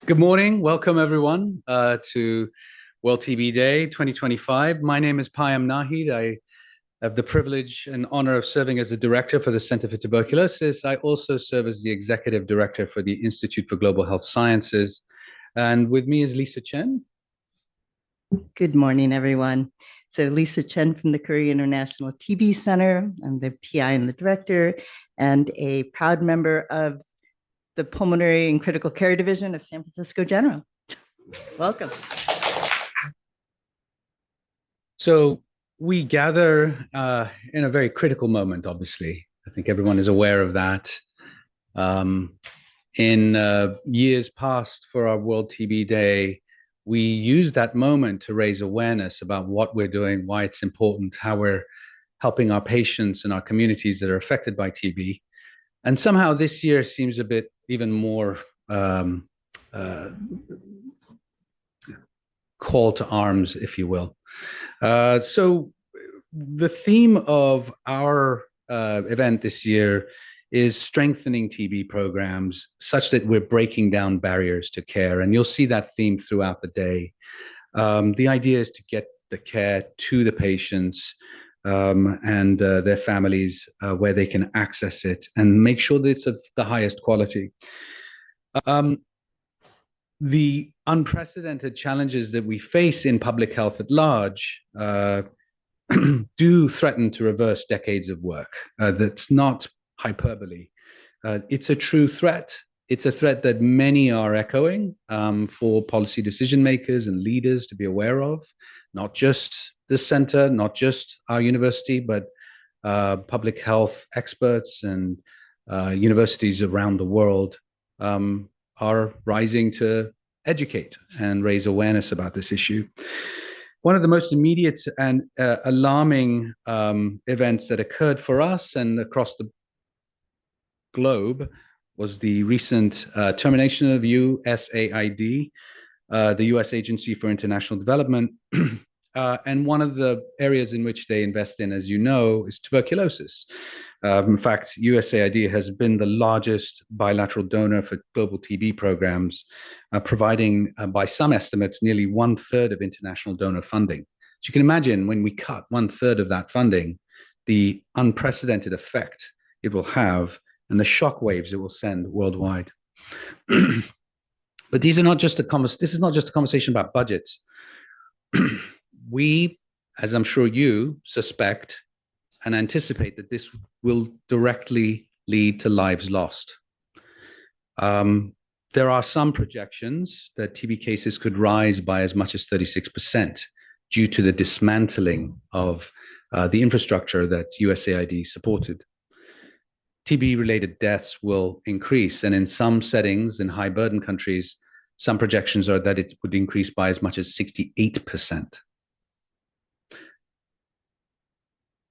Good morning. Welcome, everyone, to World TB Day 2025. My name is Payam Nahid. I have the privilege and honor of serving as the director for the Center for Tuberculosis. I also serve as the executive director for the Institute for Global Health Sciences. And with me is Lisa Chen. Good morning, everyone. So Lisa Chen from the Curry International TB Center. I'm the PI and the director, and a proud member of the Pulmonary and Critical Care Division of San Francisco General. Welcome. So we gather in a very critical moment, obviously. I think everyone is aware of that. In years past for our World TB Day, we used that moment to raise awareness about what we're doing, why it's important, how we're helping our patients and our communities that are affected by TB. And somehow this year seems a bit even more call to arms, if you will. So the theme of our event this year is strengthening TB programs such that we're breaking down barriers to care. And you'll see that theme throughout the day. The idea is to get the care to the patients and their families where they can access it and make sure that it's of the highest quality. The unprecedented challenges that we face in public health at large do threaten to reverse decades of work. That's not hyperbole. It's a true threat. It's a threat that many are echoing for policy decision makers and leaders to be aware of, not just the center, not just our university, but public health experts and universities around the world are rising to educate and raise awareness about this issue. One of the most immediate and alarming events that occurred for us and across the globe was the recent termination of USAID, the U.S. Agency for International Development. And one of the areas in which they invest in, as you know, is tuberculosis. In fact, USAID has been the largest bilateral donor for global TB programs, providing, by some estimates, nearly 1/3 of international donor funding. So you can imagine when we cut 1/3 of that funding, the unprecedented effect it will have and the shockwaves it will send worldwide. But these are not just this is not just a conversation about budgets. We, as I'm sure you suspect and anticipate, that this will directly lead to lives lost. There are some projections that TB cases could rise by as much as 36% due to the dismantling of the infrastructure that USAID supported. TB-related deaths will increase, and in some settings, in high-burden countries, some projections are that it would increase by as much as 68%.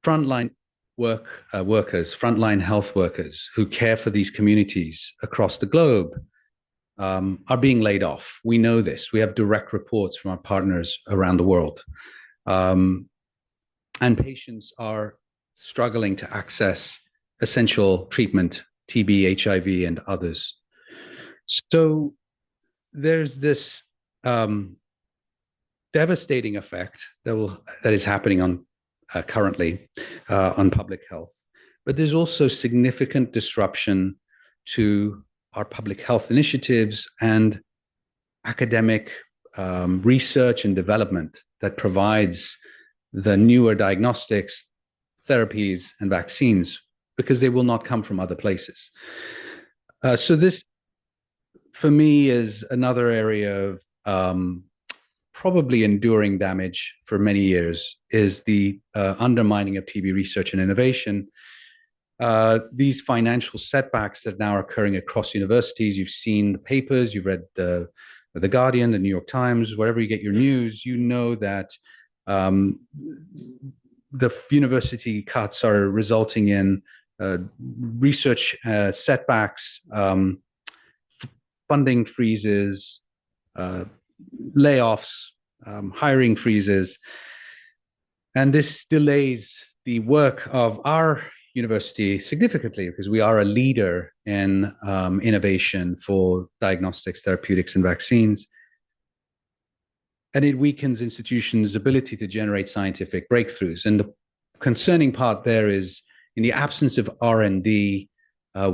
Frontline workers, frontline health workers who care for these communities across the globe are being laid off. We know this. We have direct reports from our partners around the world. And patients are struggling to access essential treatment, TB, HIV, and others. So there's this devastating effect that is happening on currently on public health. But there's also significant disruption to our public health initiatives and academic research and development that provides the newer diagnostics, therapies, and vaccines, because they will not come from other places. So this, for me, is another area of probably enduring damage for many years, is the undermining of TB research and innovation. These financial setbacks that now are occurring across universities. You've seen the papers, you've read the Guardian, the New York Times, wherever you get your news, you know that the university cuts are resulting in research setbacks, funding freezes, layoffs, hiring freezes. And this delays the work of our university significantly because we are a leader in innovation for diagnostics, therapeutics, and vaccines. And it weakens institutions' ability to generate scientific breakthroughs. And the concerning part there is, in the absence of R&D,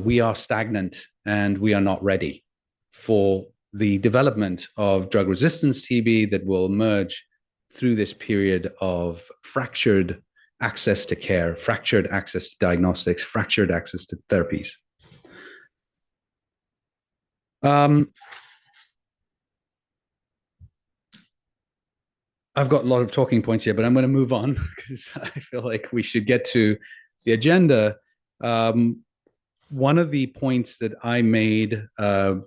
we are stagnant and we are not ready for the development of drug resistance TB that will emerge through this period of fractured access to care, fractured access to diagnostics, fractured access to therapies. I've got a lot of talking points here, but I'm going to move on because I feel like we should get to the agenda. One of the points that I made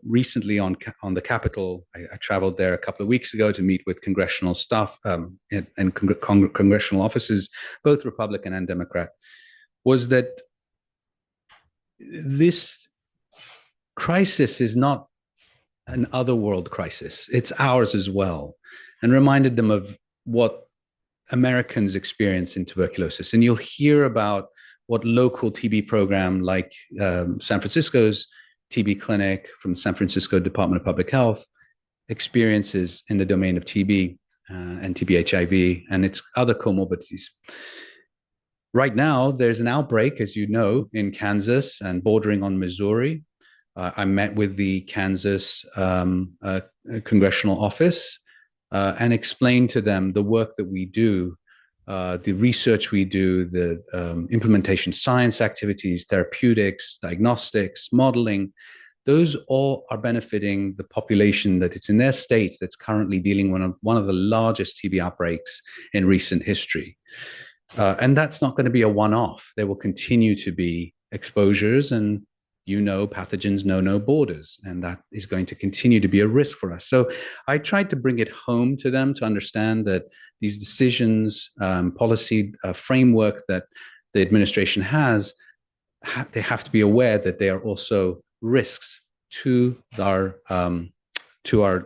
recently on the Capitol, I traveled there a couple of weeks ago to meet with congressional staff and congressional officers, both Republican and Democrat, was that this crisis is not an other world crisis. It's ours as well. And reminded them of what Americans experience in tuberculosis. And you'll hear about what local TB program like San Francisco's TB clinic from San Francisco Department of Public Health experiences in the domain of TB and TB HIV and its other comorbidities. Right now, there's an outbreak, as you know, in Kansas and bordering on Missouri. I met with the Kansas Congressional Office and explain to them the work that we do, the research we do, the implementation science activities, therapeutics, diagnostics, modeling. Those all are benefiting the population that it's in their state that's currently dealing with one of the largest TB outbreaks in recent history. And that's not going to be a one-off. There will continue to be exposures, and pathogens know no borders, and that is going to continue to be a risk for us. So I tried to bring it home to them to understand that these decisions, policy framework that the administration has, they have to be aware that they are also risks to our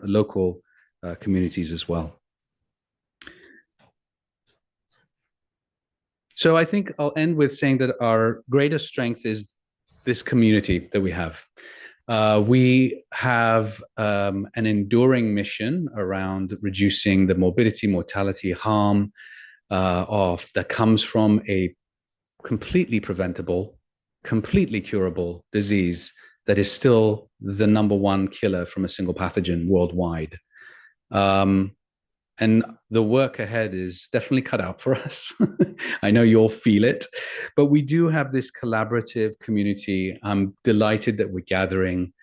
local communities as well. So I think I'll end with saying that our greatest strength is this community that we have. We have an enduring mission around reducing the morbidity, mortality, harm that comes from a completely preventable, completely curable disease that is still the #1 killer from a single pathogen worldwide. And the work ahead is definitely cut out for us. I know you all feel it, but we do have this collaborative community. I'm delighted that we're gathering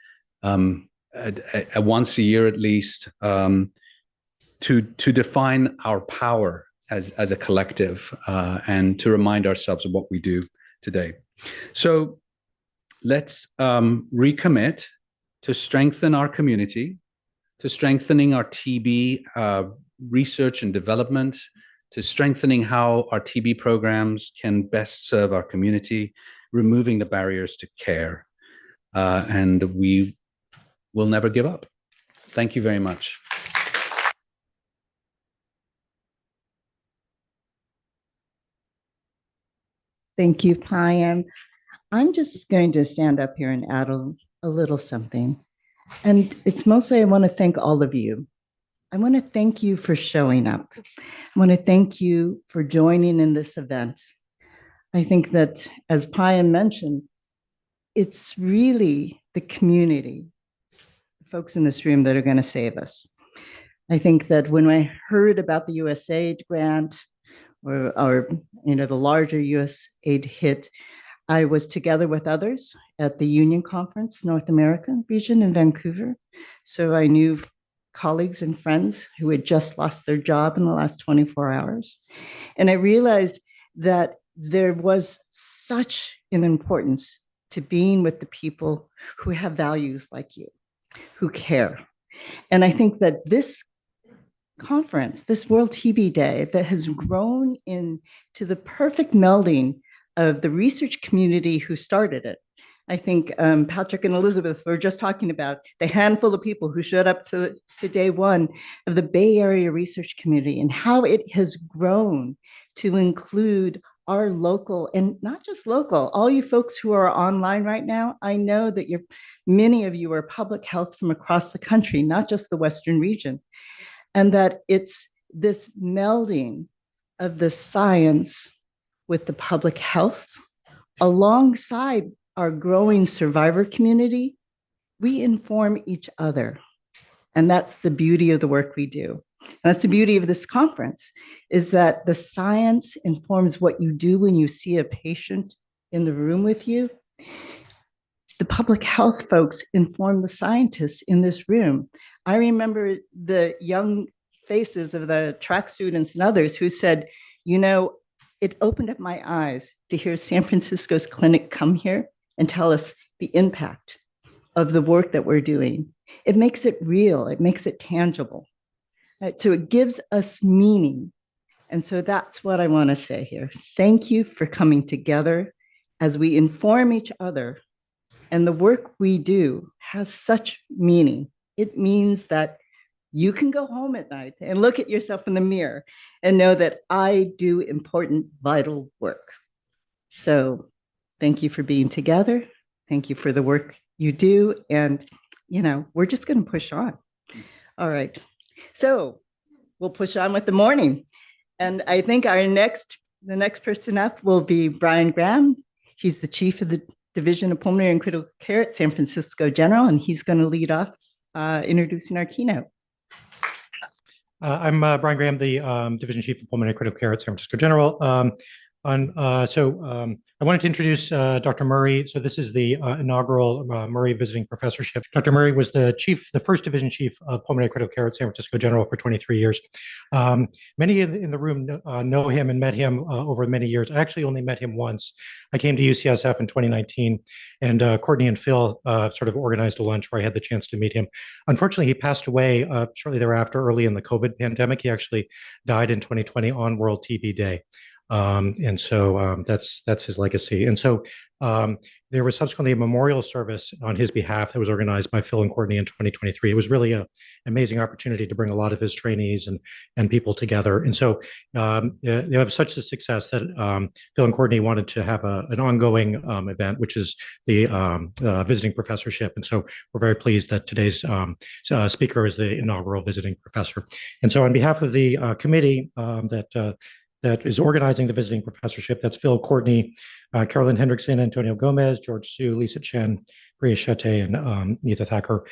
once a year at least to define our power as a collective and to remind ourselves of what we do today. So let's recommit to strengthen our community, to strengthening our TB research and development, to strengthening how our TB programs can best serve our community, removing the barriers to care. And we will never give up. Thank you very much. Thank you, Payam. I'm just going to stand up here and add a little something. And it's mostly I want to thank all of you. I want to thank you for showing up. I want to thank you for joining in this event. I think that, as Payam mentioned, it's really the community, the folks in this room that are going to save us. I think that when I heard about the USAID grant or the larger USAID hit, I was together with others at the Union Conference, North American region in Vancouver. So I knew colleagues and friends who had just lost their job in the last 24 hours. And I realized that there was such an importance to being with the people who have values like you, who care. And I think that this conference, this World TB Day, that has grown into the perfect melding of the research community who started it. I think Patrick and Elizabeth were just talking about the handful of people who showed up to day one of the Bay Area research community and how it has grown to include our local, and not just local, all you folks who are online right now, I know that many of you are public health from across the country, not just the Western region, and that it's this melding of the science with the public health alongside our growing survivor community. We inform each other. And that's the beauty of the work we do. And that's the beauty of this conference, is that the science informs what you do when you see a patient in the room with you. The public health folks inform the scientists in this room. I remember the young faces of the TRAC students and others who said, you know, it opened up my eyes to hear San Francisco's clinic come here and tell us the impact of the work that we're doing. It makes it real, it makes it tangible. Right? So it gives us meaning. And so that's what I want to say here. Thank you for coming together as we inform each other. And the work we do has such meaning. It means that you can go home at night and look at yourself in the mirror and know that I do important, vital work. So thank you for being together. Thank you for the work you do. And, you know, we're just going to push on. All right. So we'll push on with the morning. And I think the next person up will be Brian Graham. He's the chief of the Division of Pulmonary and Critical Care at San Francisco General, and he's going to lead off introducing our keynote. I'm Brian Graham, the Division Chief of Pulmonary Critical Care at San Francisco General. I wanted to introduce Dr. Murray. So this is the inaugural Murray Visiting Professorship. Dr. Murray was the first Division Chief of Pulmonary Critical Care at San Francisco General for 23 years. Many in the room know him and met him over many years. I actually only met him once. I came to UCSF in 2019, and Courtney and Phil sort of organized a lunch where I had the chance to meet him. Unfortunately, he passed away shortly thereafter, early in the COVID pandemic. He actually died in 2020 on World TB Day. And so that's his legacy. And so there was subsequently a memorial service on his behalf that was organized by Phil and Courtney in 2023. It was really an amazing opportunity to bring a lot of his trainees and people together. And so they have such a success that Phil and Courtney wanted to have an ongoing event, which is the visiting professorship. And so we're very pleased that today's speaker is the inaugural visiting professor. And so on behalf of the committee that is organizing the visiting professorship. That's Phil, Courtney, Carolyn Hendrickson, Antonio Gomez, George Su, Lisa Chen, Priya Shetty, and Nita Thacker.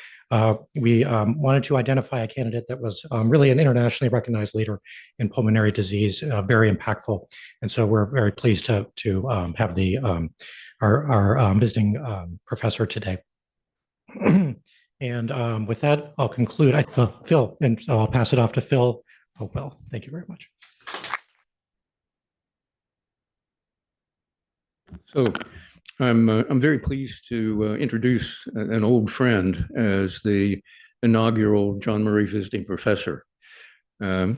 We wanted to identify a candidate that was really an internationally recognized leader in pulmonary disease, very impactful. And so we're very pleased to have our visiting professor today. And with that, I'll conclude. Phil, and so I'll pass it off to Phil Hopewell. Thank you very much. So I'm very pleased to introduce an old friend as the inaugural John Murray Visiting Professor. Dr.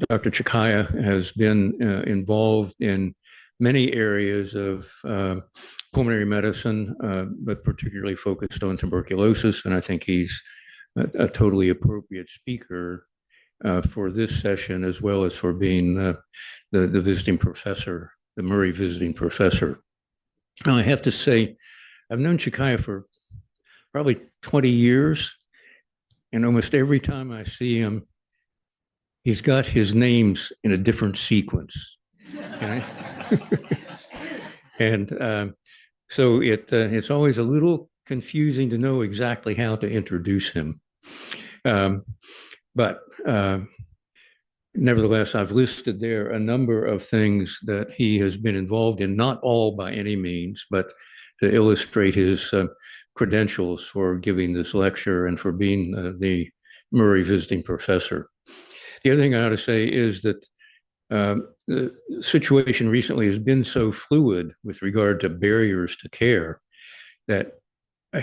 Chikaya has been involved in many areas of pulmonary medicine, but particularly focused on tuberculosis, and I think he's a totally appropriate speaker for this session, as well as for being the visiting professor, the Murray Visiting Professor. Now, I have to say, I've known Chikaya for probably 20 years, and almost every time I see him, he's got his names in a different sequence. Okay? And so it's always a little confusing to know exactly how to introduce him. But nevertheless, I've listed there a number of things that he has been involved in, not all by any means, but to illustrate his credentials for giving this lecture and for being the Murray Visiting Professor. The other thing I ought to say is that the situation recently has been so fluid with regard to barriers to care that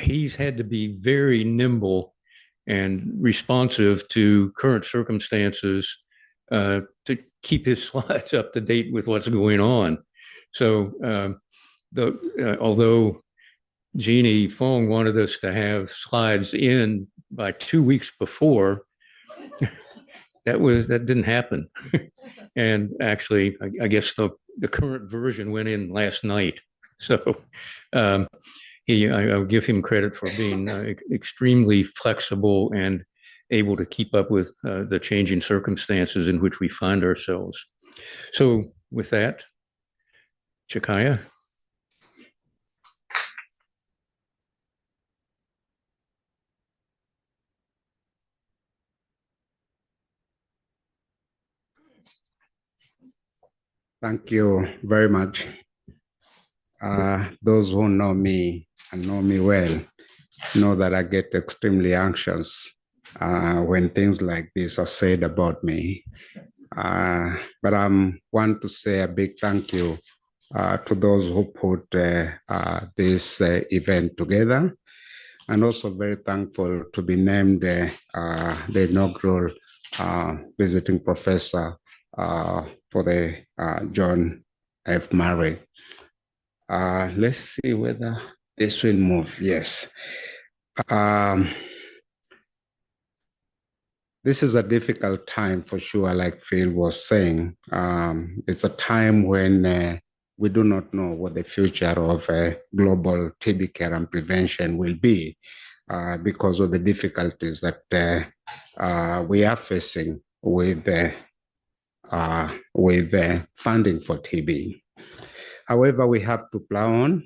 he's had to be very nimble and responsive to current circumstances to keep his slides up to date with what's going on. So although Jeannie Fong wanted us to have slides in by 2 weeks before, that didn't happen. And actually, I guess the current version went in last night. So I'll give him credit for being extremely flexible and able to keep up with the changing circumstances in which we find ourselves. So with that, Chakaya. Thank you very much. Those who know me and know me well know that I get extremely anxious when things like this are said about me. But I want to say a big thank you to those who put this event together, and also very thankful to be named the inaugural visiting professor for the John F. Murray. Let's see whether this will move. Yes. This is a difficult time for sure, like Phil was saying. It's a time when we do not know what the future of global TB care and prevention will be because of the difficulties that we are facing with funding for TB. However, we have to plow on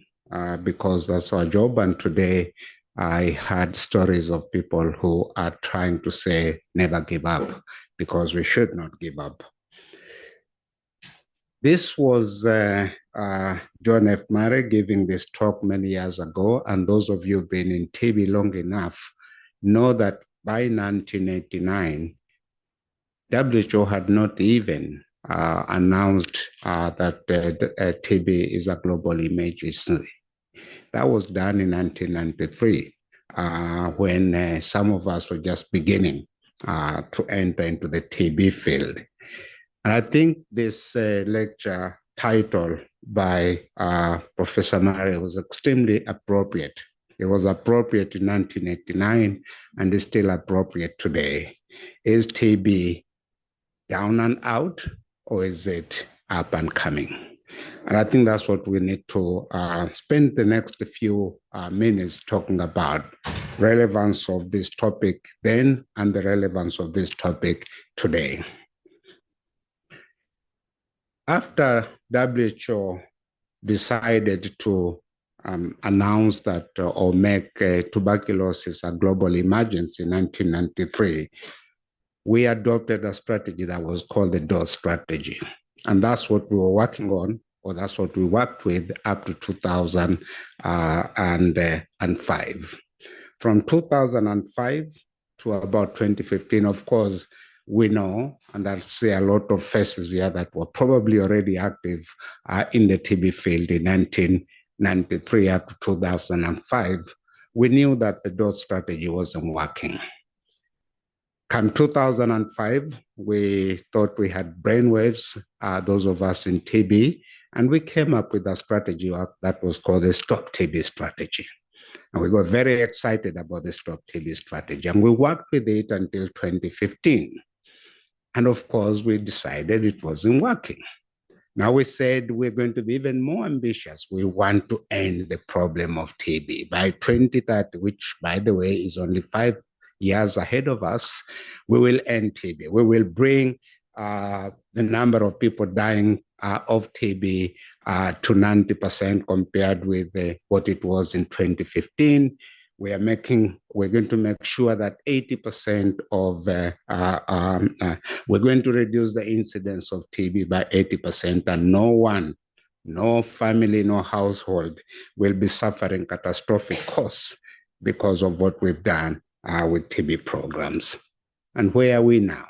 because that's our job. And today I heard stories of people who are trying to say never give up, because we should not give up. This was John F. Murray giving this talk many years ago. And those of you who've been in TB long enough know that by 1989, WHO had not even announced that TB is a global emergency. That was done in 1993 when some of us were just beginning to enter into the TB field. And I think this lecture title by Professor Murray was extremely appropriate. It was appropriate in 1989 and is still appropriate today. Is TB down and out, or is it up and coming? And I think that's what we need to spend the next few minutes talking about: relevance of this topic then and the relevance of this topic today. After WHO decided to announce that or make tuberculosis a global emergency in 1993, we adopted a strategy that was called the DOS strategy. And that's what we were working on, or that's what we worked with up to 2005. From 2005 to about 2015, of course, we know, and I see a lot of faces here that were probably already active in the TB field in 1993 up to 2005, we knew that the DOS strategy wasn't working. Come 2005, we thought we had brainwaves, those of us in TB, and we came up with a strategy that was called the Stop TB strategy. And we got very excited about the Stop TB strategy, and we worked with it until 2015. And of course, we decided it wasn't working. Now we said we're going to be even more ambitious. We want to end the problem of TB by 2030, which, by the way, is only 5 years ahead of us. We will end TB. We will bring the number of people dying of TB to 90% compared with what it was in 2015. We're going to make sure that 80% of, we're going to reduce the incidence of TB by 80%, and no family, no household will be suffering catastrophic costs because of what we've done with TB programs. And where are we now?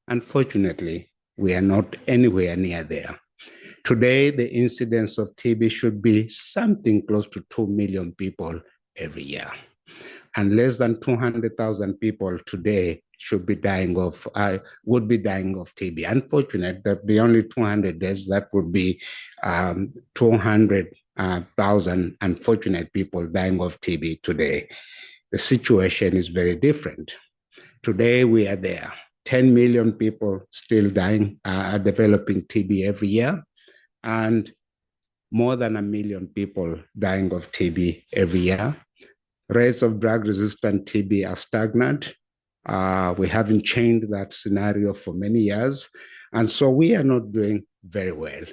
Unfortunately, we are not anywhere near there. Today, the incidence of TB should be something close to 2 million people every year. And less than 200,000 people today would be dying of TB. Unfortunately, that the only 200 deaths, that would be 200,000 unfortunate people dying of TB today. The situation is very different. Today we are there. 10 million people still dying, developing TB every year, and more than 1 million people dying of TB every year. Rates of drug-resistant TB are stagnant. We haven't changed that scenario for many years. And so we are not doing very well.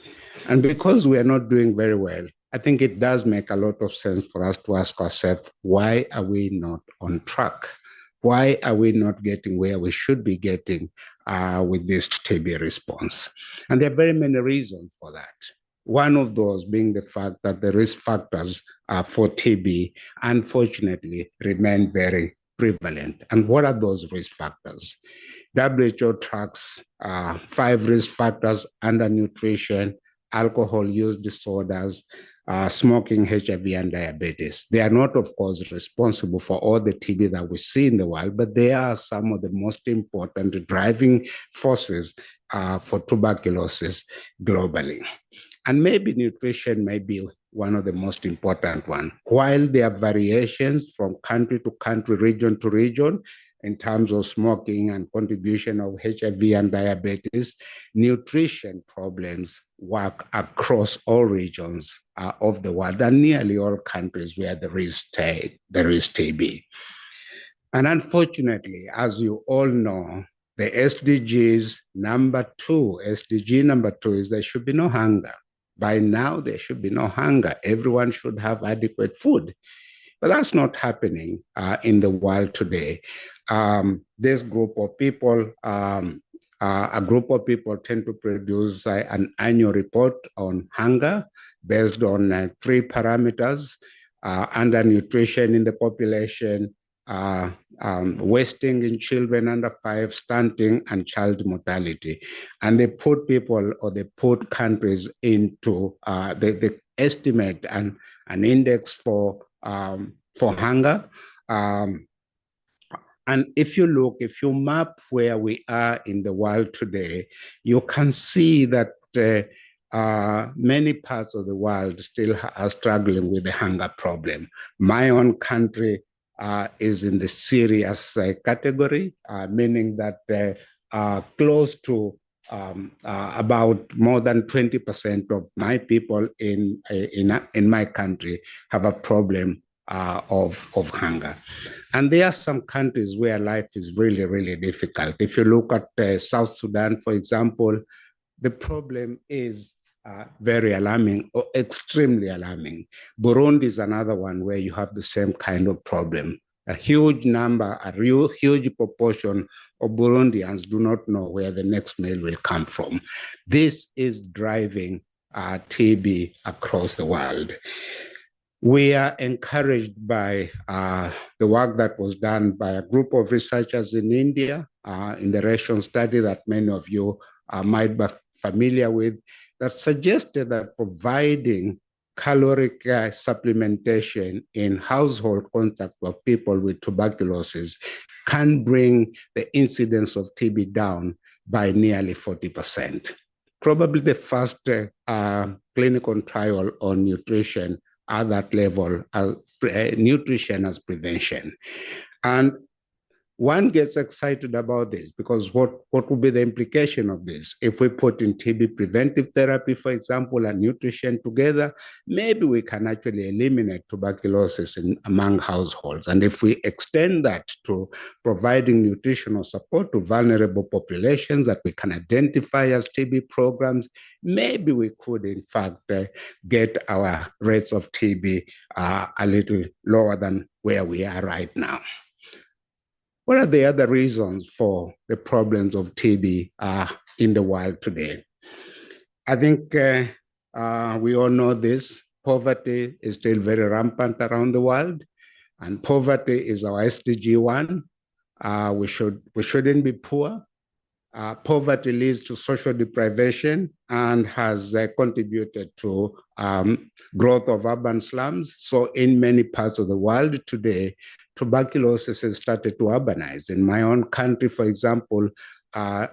And because we are not doing very well, I think it does make a lot of sense for us to ask ourselves, why are we not on track? Why are we not getting where we should be getting with this TB response? And there are very many reasons for that. One of those being the fact that the risk factors for TB, unfortunately, remain very prevalent. And what are those risk factors? WHO tracks 5 risk factors: undernutrition, alcohol use disorders, smoking, HIV, and diabetes. They are not, of course, responsible for all the TB that we see in the world, but they are some of the most important driving forces for tuberculosis globally. And maybe nutrition may be one of the most important ones. While there are variations from country to country, region to region, in terms of smoking and contribution of HIV and diabetes, nutrition problems work across all regions of the world and nearly all countries where there is TB. And unfortunately, as you all know, the SDGs SDG number 2 is there should be no hunger. By now, there should be no hunger. Everyone should have adequate food. But that's not happening in the world today. This group of people, a group of people tend to produce an annual report on hunger based on 3 parameters: undernutrition in the population, wasting in children under 5, stunting, and child mortality. And they put people, or they put countries into, they estimate an index for hunger. And if you map where we are in the world today, you can see that many parts of the world still are struggling with the hunger problem. My own country is in the serious category, meaning that close to about more than 20% of my people in my country have a problem of hunger. And there are some countries where life is really, really difficult. If you look at South Sudan, for example, the problem is very alarming, or extremely alarming. Burundi is another one where you have the same kind of problem. A huge proportion of Burundians do not know where the next meal will come from. This is driving TB across the world. We are encouraged by the work that was done by a group of researchers in India in the ration study that many of you might be familiar with, that suggested that providing caloric supplementation in household contact of people with tuberculosis can bring the incidence of TB down by nearly 40%. Probably the first clinical trial on nutrition at that level, nutrition as prevention. And one gets excited about this because what would be the implication of this? If we put in TB preventive therapy, for example, and nutrition together, maybe we can actually eliminate tuberculosis among households. And if we extend that to providing nutritional support to vulnerable populations that we can identify as TB programs, maybe we could, in fact, get our rates of TB a little lower than where we are right now. What are the other reasons for the problems of TB in the world today? I think we all know this. Poverty is still very rampant around the world, and poverty is our SDG 1. We shouldn't be poor. Poverty leads to social deprivation and has contributed to growth of urban slums. So in many parts of the world today, tuberculosis has started to urbanize. In my own country, for example,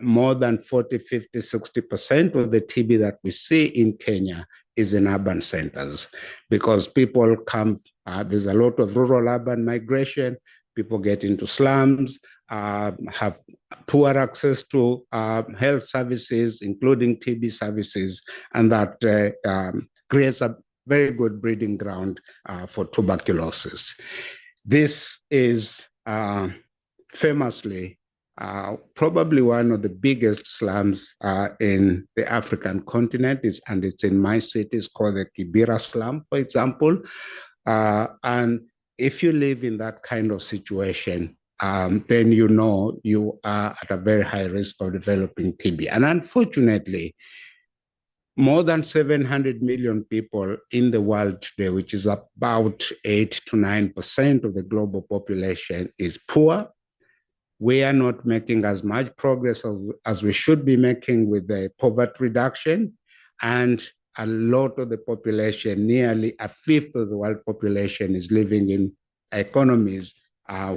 more than 40, 50, 60% of the TB that we see in Kenya is in urban centers because people come, there's a lot of rural urban migration, people get into slums, have poor access to health services, including TB services, and that creates a very good breeding ground for tuberculosis. This is famously probably one of the biggest slums in the African continent, and it's in my city. It's called the Kibera slum, for example. And if you live in that kind of situation, then you know you are at a very high risk of developing TB. And unfortunately, more than 700 million people in the world today, which is about 8 to 9% of the global population, is poor. We are not making as much progress as we should be making with the poverty reduction. And a lot of the population, nearly a fifth of the world population, is living in economies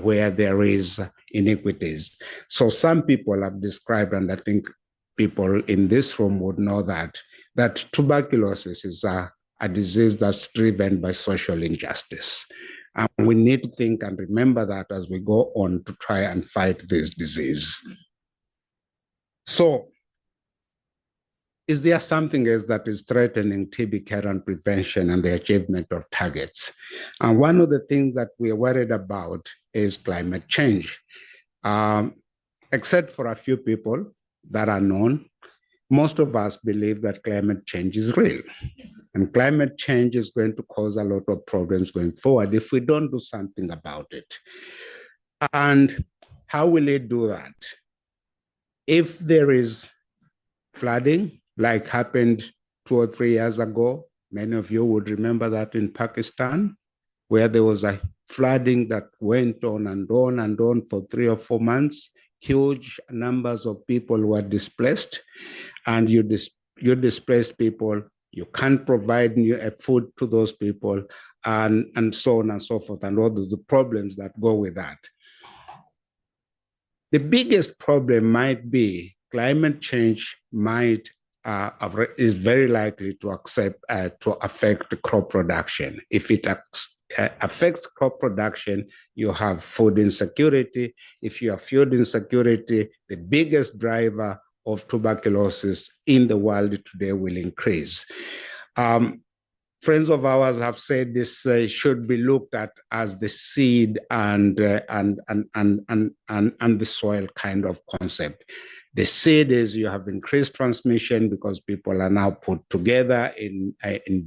where there is inequities. So some people have described, and I think people in this room would know that tuberculosis is a disease that's driven by social injustice. And we need to think and remember that as we go on to try and fight this disease. So, is there something else that is threatening TB care and prevention and the achievement of targets? And one of the things that we are worried about is climate change. Except for a few people that are known, most of us believe that climate change is real. And climate change is going to cause a lot of problems going forward if we don't do something about it. And how will it do that? If there is flooding, like happened 2 or 3 years ago, many of you would remember that in Pakistan, where there was a flooding that went on and on and on for 3 or 4 months. Huge numbers of people were displaced, and you displace people, you can't provide food to those people, and so on and so forth, and all the problems that go with that. The biggest problem might be climate change is very likely to affect crop production. If it affects crop production, you have food insecurity. If you have food insecurity, the biggest driver of tuberculosis in the world today will increase. Friends of ours have said this should be looked at as the seed and the soil kind of concept. The seed is you have increased transmission because people are now put together in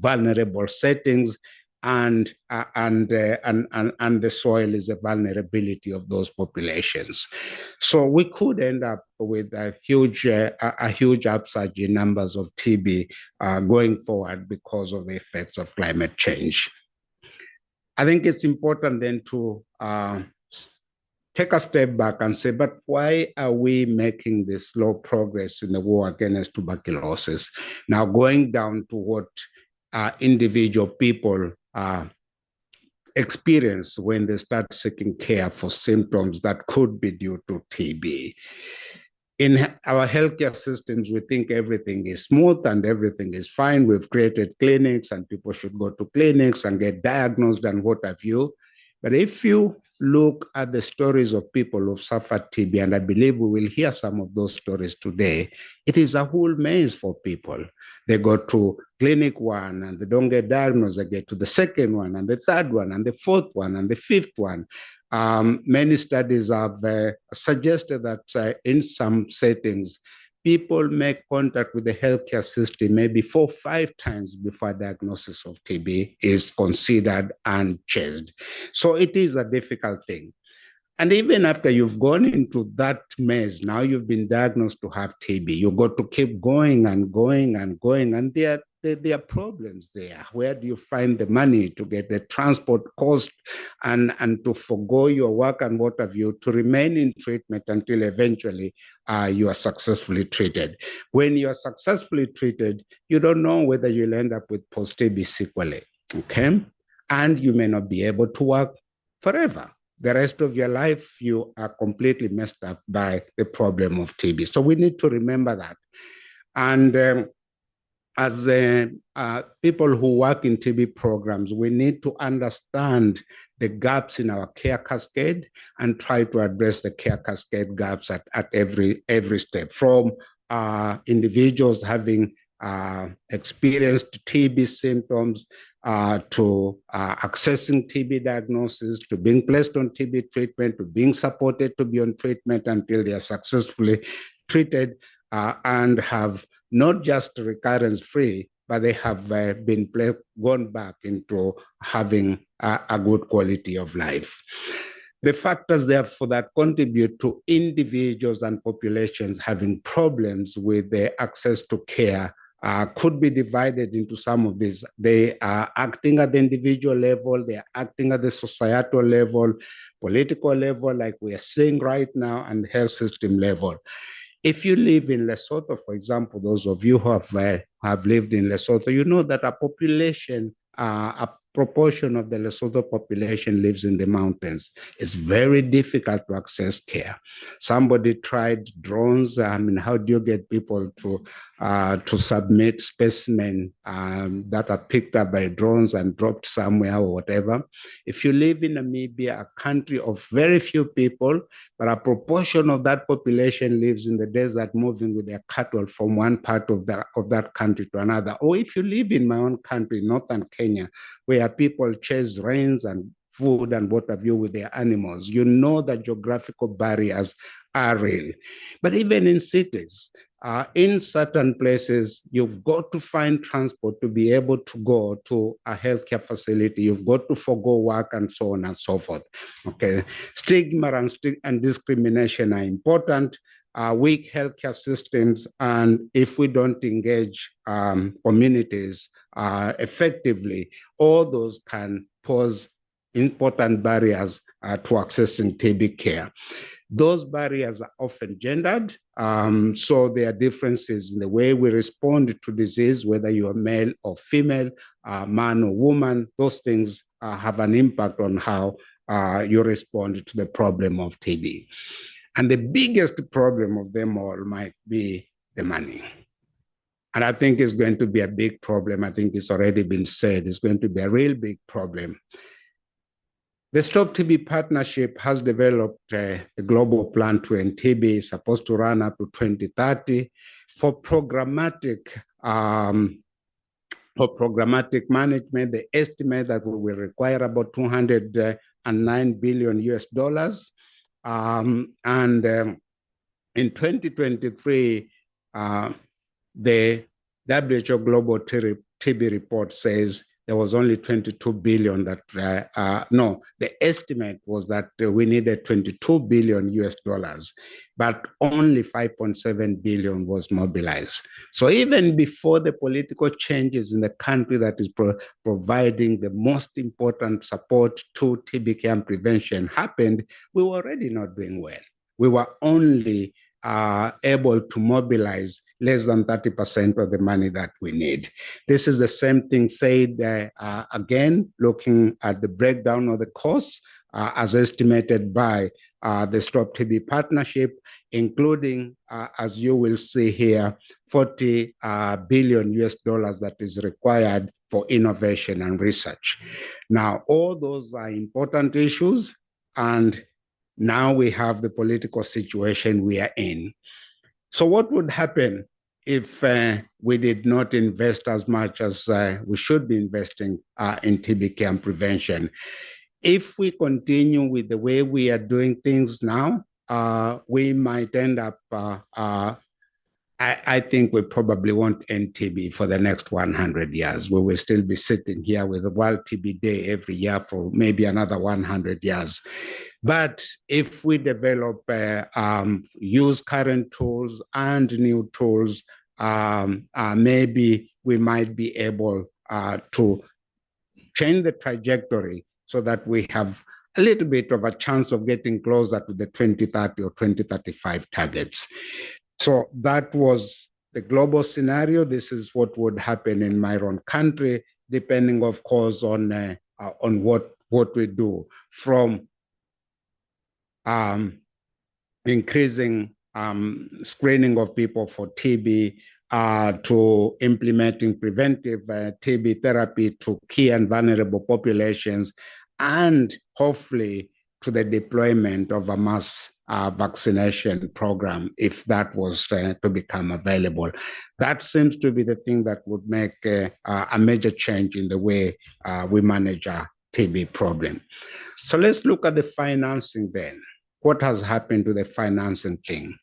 vulnerable settings, and the soil is a vulnerability of those populations. So we could end up with a huge upsurge in numbers of TB going forward because of the effects of climate change. I think it's important then to take a step back and say, but why are we making this slow progress in the war against tuberculosis? Now going down to what individual people experience when they start seeking care for symptoms that could be due to TB. In our healthcare systems, we think everything is smooth and everything is fine. We've created clinics and people should go to clinics and get diagnosed and what have you. But if you look at the stories of people who've suffered TB, and I believe we will hear some of those stories today, it is a whole maze for people. They go to clinic 1 and they don't get diagnosed. They get to the second one and the third one and the fourth one and the fifth one. Many studies have suggested that in some settings, people make contact with the healthcare system maybe 4 or 5 times before diagnosis of TB is considered and chased. So it is a difficult thing. And even after you've gone into that maze, now you've been diagnosed to have TB, you got to keep going and going and going. And there are problems there. Where do you find the money to get the transport cost and to forgo your work and what have you, to remain in treatment until eventually you are successfully treated? When you are successfully treated, you don't know whether you'll end up with post-TB sequelae, okay? And you may not be able to work forever. The rest of your life, you are completely messed up by the problem of TB. So we need to remember that. And as people who work in TB programs, we need to understand the gaps in our care cascade and try to address the care cascade gaps at every step, from individuals having experienced TB symptoms to accessing TB diagnosis, to being placed on TB treatment, to being supported to be on treatment until they are successfully treated and have not just recurrence free, but they have gone back into having a good quality of life. The factors, therefore, that contribute to individuals and populations having problems with the access to care could be divided into some of these. They are acting at the individual level, they are acting at the societal level, political level, like we are seeing right now, and health system level. If you live in Lesotho, for example, those of you who have lived in Lesotho, you know that a proportion of the Lesotho population lives in the mountains. It's very difficult to access care. Somebody tried drones. I mean, how do you get people to submit specimens that are picked up by drones and dropped somewhere or whatever? If you live in Namibia, a country of very few people, but a proportion of that population lives in the desert, moving with their cattle from one part of that country to another. Or if you live in my own country, northern Kenya, where people chase rains and food and what have you with their animals, you know that geographical barriers are real. But even in cities, in certain places, you've got to find transport to be able to go to a healthcare facility. You've got to forgo work and so on and so forth. Okay, stigma and discrimination are important. Weak healthcare systems, and if we don't engage communities effectively, all those can pose important barriers to accessing TB care. Those barriers are often gendered, so there are differences in the way we respond to disease, whether you are male or female, man or woman. Those things have an impact on how you respond to the problem of TB. And the biggest problem of them all might be the money. And I think it's going to be a big problem. I think it's already been said. It's going to be a real big problem. The Stop TB Partnership has developed a global plan to end TB, supposed to run up to 2030. For programmatic management, the estimate that we will require about $209 billion US. And in 2023, the WHO Global TB report says there was only 22 billion that, the estimate was that we needed 22 billion US dollars, but only 5.7 billion was mobilized. So even before the political changes in the country that is providing the most important support to TB care and prevention happened, we were already not doing well. We were only able to mobilize less than 30% of the money that we need. This is the same thing said again, looking at the breakdown of the costs as estimated by the Stop TB Partnership, including, as you will see here, 40 billion US dollars that is required for innovation and research. Now, all those are important issues, and now we have the political situation we are in. So what would happen if we did not invest as much as we should be investing in TB care and prevention? If we continue with the way we are doing things now, we might end up, I think we probably won't end TB for the next 100 years. We will still be sitting here with the World TB Day every year for maybe another 100 years. But if we develop, use current tools and new tools, maybe we might be able to change the trajectory so that we have a little bit of a chance of getting closer to the 2030 or 2035 targets. So that was the global scenario. This is what would happen in my own country, depending, of course, on what we do, from increasing screening of people for TB, to implementing preventive TB therapy to key and vulnerable populations, and hopefully to the deployment of a mass vaccination program, if that was to become available. That seems to be the thing that would make a major change in the way we manage our TB problem. So let's look at the financing then. What has happened to the financing thing?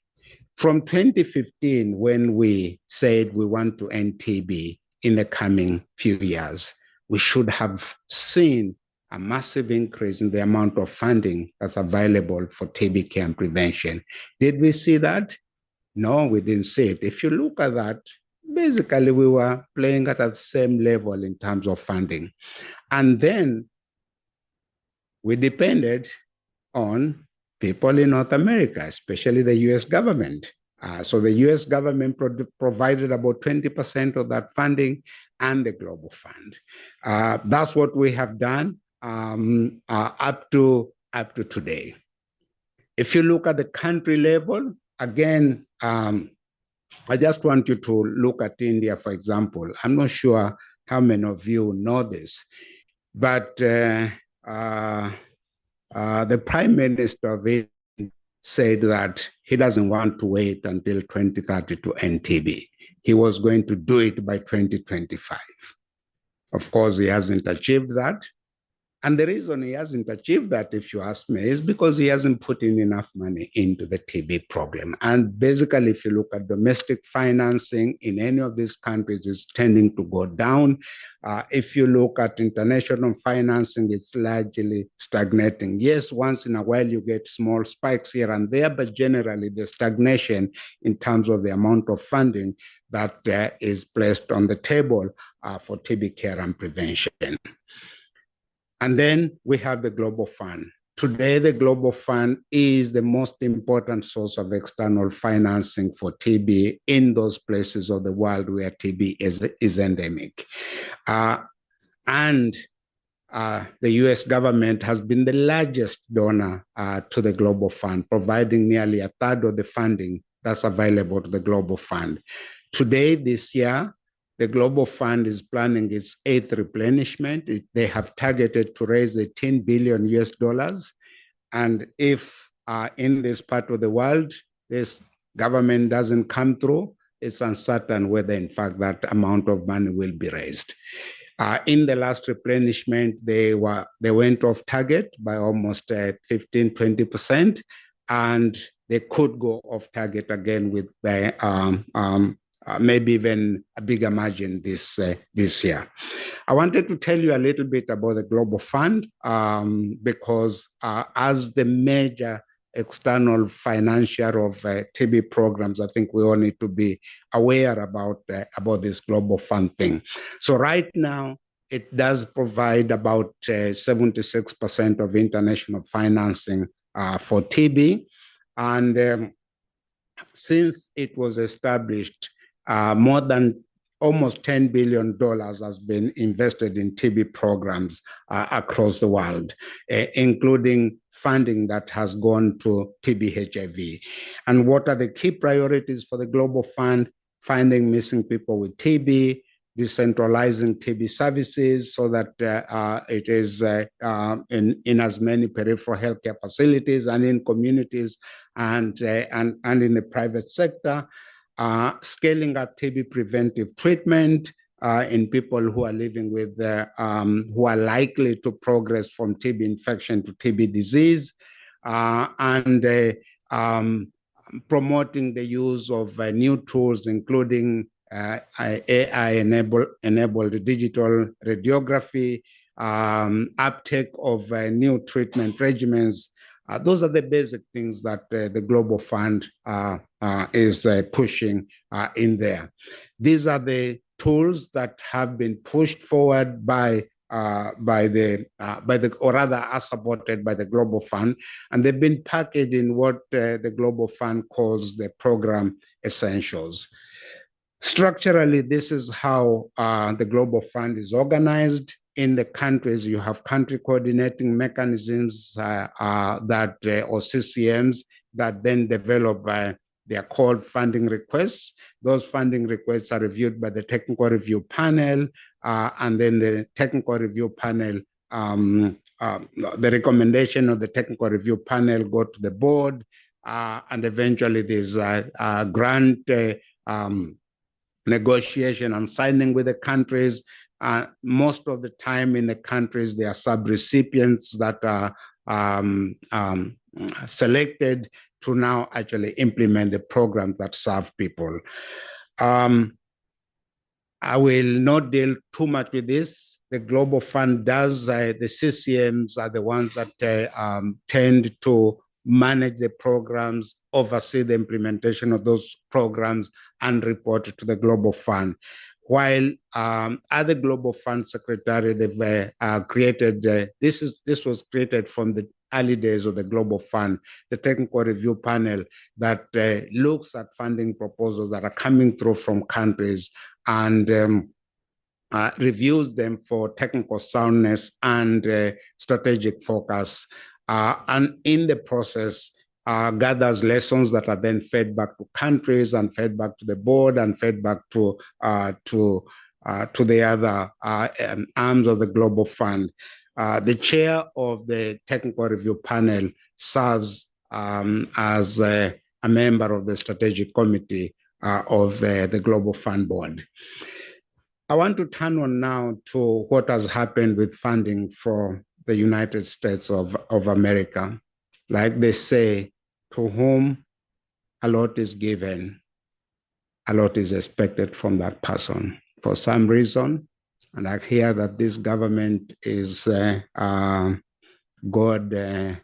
From 2015, when we said we want to end TB in the coming few years, we should have seen a massive increase in the amount of funding that's available for TB care and prevention. Did we see that? No, we didn't see it. If you look at that, basically we were playing at the same level in terms of funding. And then we depended on people in North America, especially the US government. So the US government provided about 20% of that funding and the Global Fund. That's what we have done up to today. If you look at the country level, again, I just want you to look at India, for example. I'm not sure how many of you know this, but the Prime Minister of India said that he doesn't want to wait until 2030 to end TB. He was going to do it by 2025. Of course, he hasn't achieved that. And the reason he hasn't achieved that, if you ask me, is because he hasn't put in enough money into the TB problem. And basically, if you look at domestic financing in any of these countries, it's tending to go down. If you look at international financing, it's largely stagnating. Yes, once in a while you get small spikes here and there, but generally the stagnation in terms of the amount of funding that is placed on the table for TB care and prevention. And then we have the Global Fund. Today, the Global Fund is the most important source of external financing for TB in those places of the world where TB is endemic. And the US government has been the largest donor to the Global Fund, providing nearly a third of the funding that's available to the Global Fund. Today, this year, the Global Fund is planning its 8th replenishment. They have targeted to raise $18 billion US. And if in this part of the world, this government doesn't come through, it's uncertain whether in fact that amount of money will be raised. In the last replenishment, they went off target by almost 15-20%, and they could go off target again with maybe even a bigger margin this year. I wanted to tell you a little bit about the Global Fund because as the major external financier of TB programs, I think we all need to be aware about this Global Fund thing. So right now, it does provide about 76% of international financing for TB. And since it was established, more than almost $10 billion has been invested in TB programs across the world, including funding that has gone to TB HIV. And what are the key priorities for the Global Fund? Finding missing people with TB, decentralizing TB services so that it is in as many peripheral healthcare facilities and in communities and in the private sector. Scaling up TB preventive treatment in people who are living with, who are likely to progress from TB infection to TB disease, and promoting the use of new tools, including AI-enabled digital radiography, uptake of new treatment regimens. Those are the basic things that the Global Fund is pushing in there. These are the tools that have been pushed forward or rather are supported by the Global Fund, and they've been packaged in what the Global Fund calls the program essentials. Structurally, this is how the Global Fund is organized. In the countries, you have country coordinating mechanisms or CCMs that then develop They are called funding requests. Those funding requests are reviewed by the technical review panel, and then the technical review panel, the recommendation of the technical review panel go to the board, and eventually there's a grant negotiation and signing with the countries. Most of the time in the countries, there are sub-recipients that are selected to now actually implement the programs that serve people. I will not deal too much with this. The Global Fund does, the CCMs are the ones that tend to manage the programs, oversee the implementation of those programs, and report to the Global Fund. While other Global Fund secretary, they've created, this was created from the early days of the Global Fund, the technical review panel that looks at funding proposals that are coming through from countries and reviews them for technical soundness and strategic focus. And in the process, gathers lessons that are then fed back to countries and fed back to the board and fed back to the other arms of the Global Fund. The chair of the technical review panel serves as a member of the strategic committee of the Global Fund board. I want to turn on now to what has happened with funding for the United States of America. Like they say, to whom a lot is given, a lot is expected from that person. For some reason, and I hear that this government is God,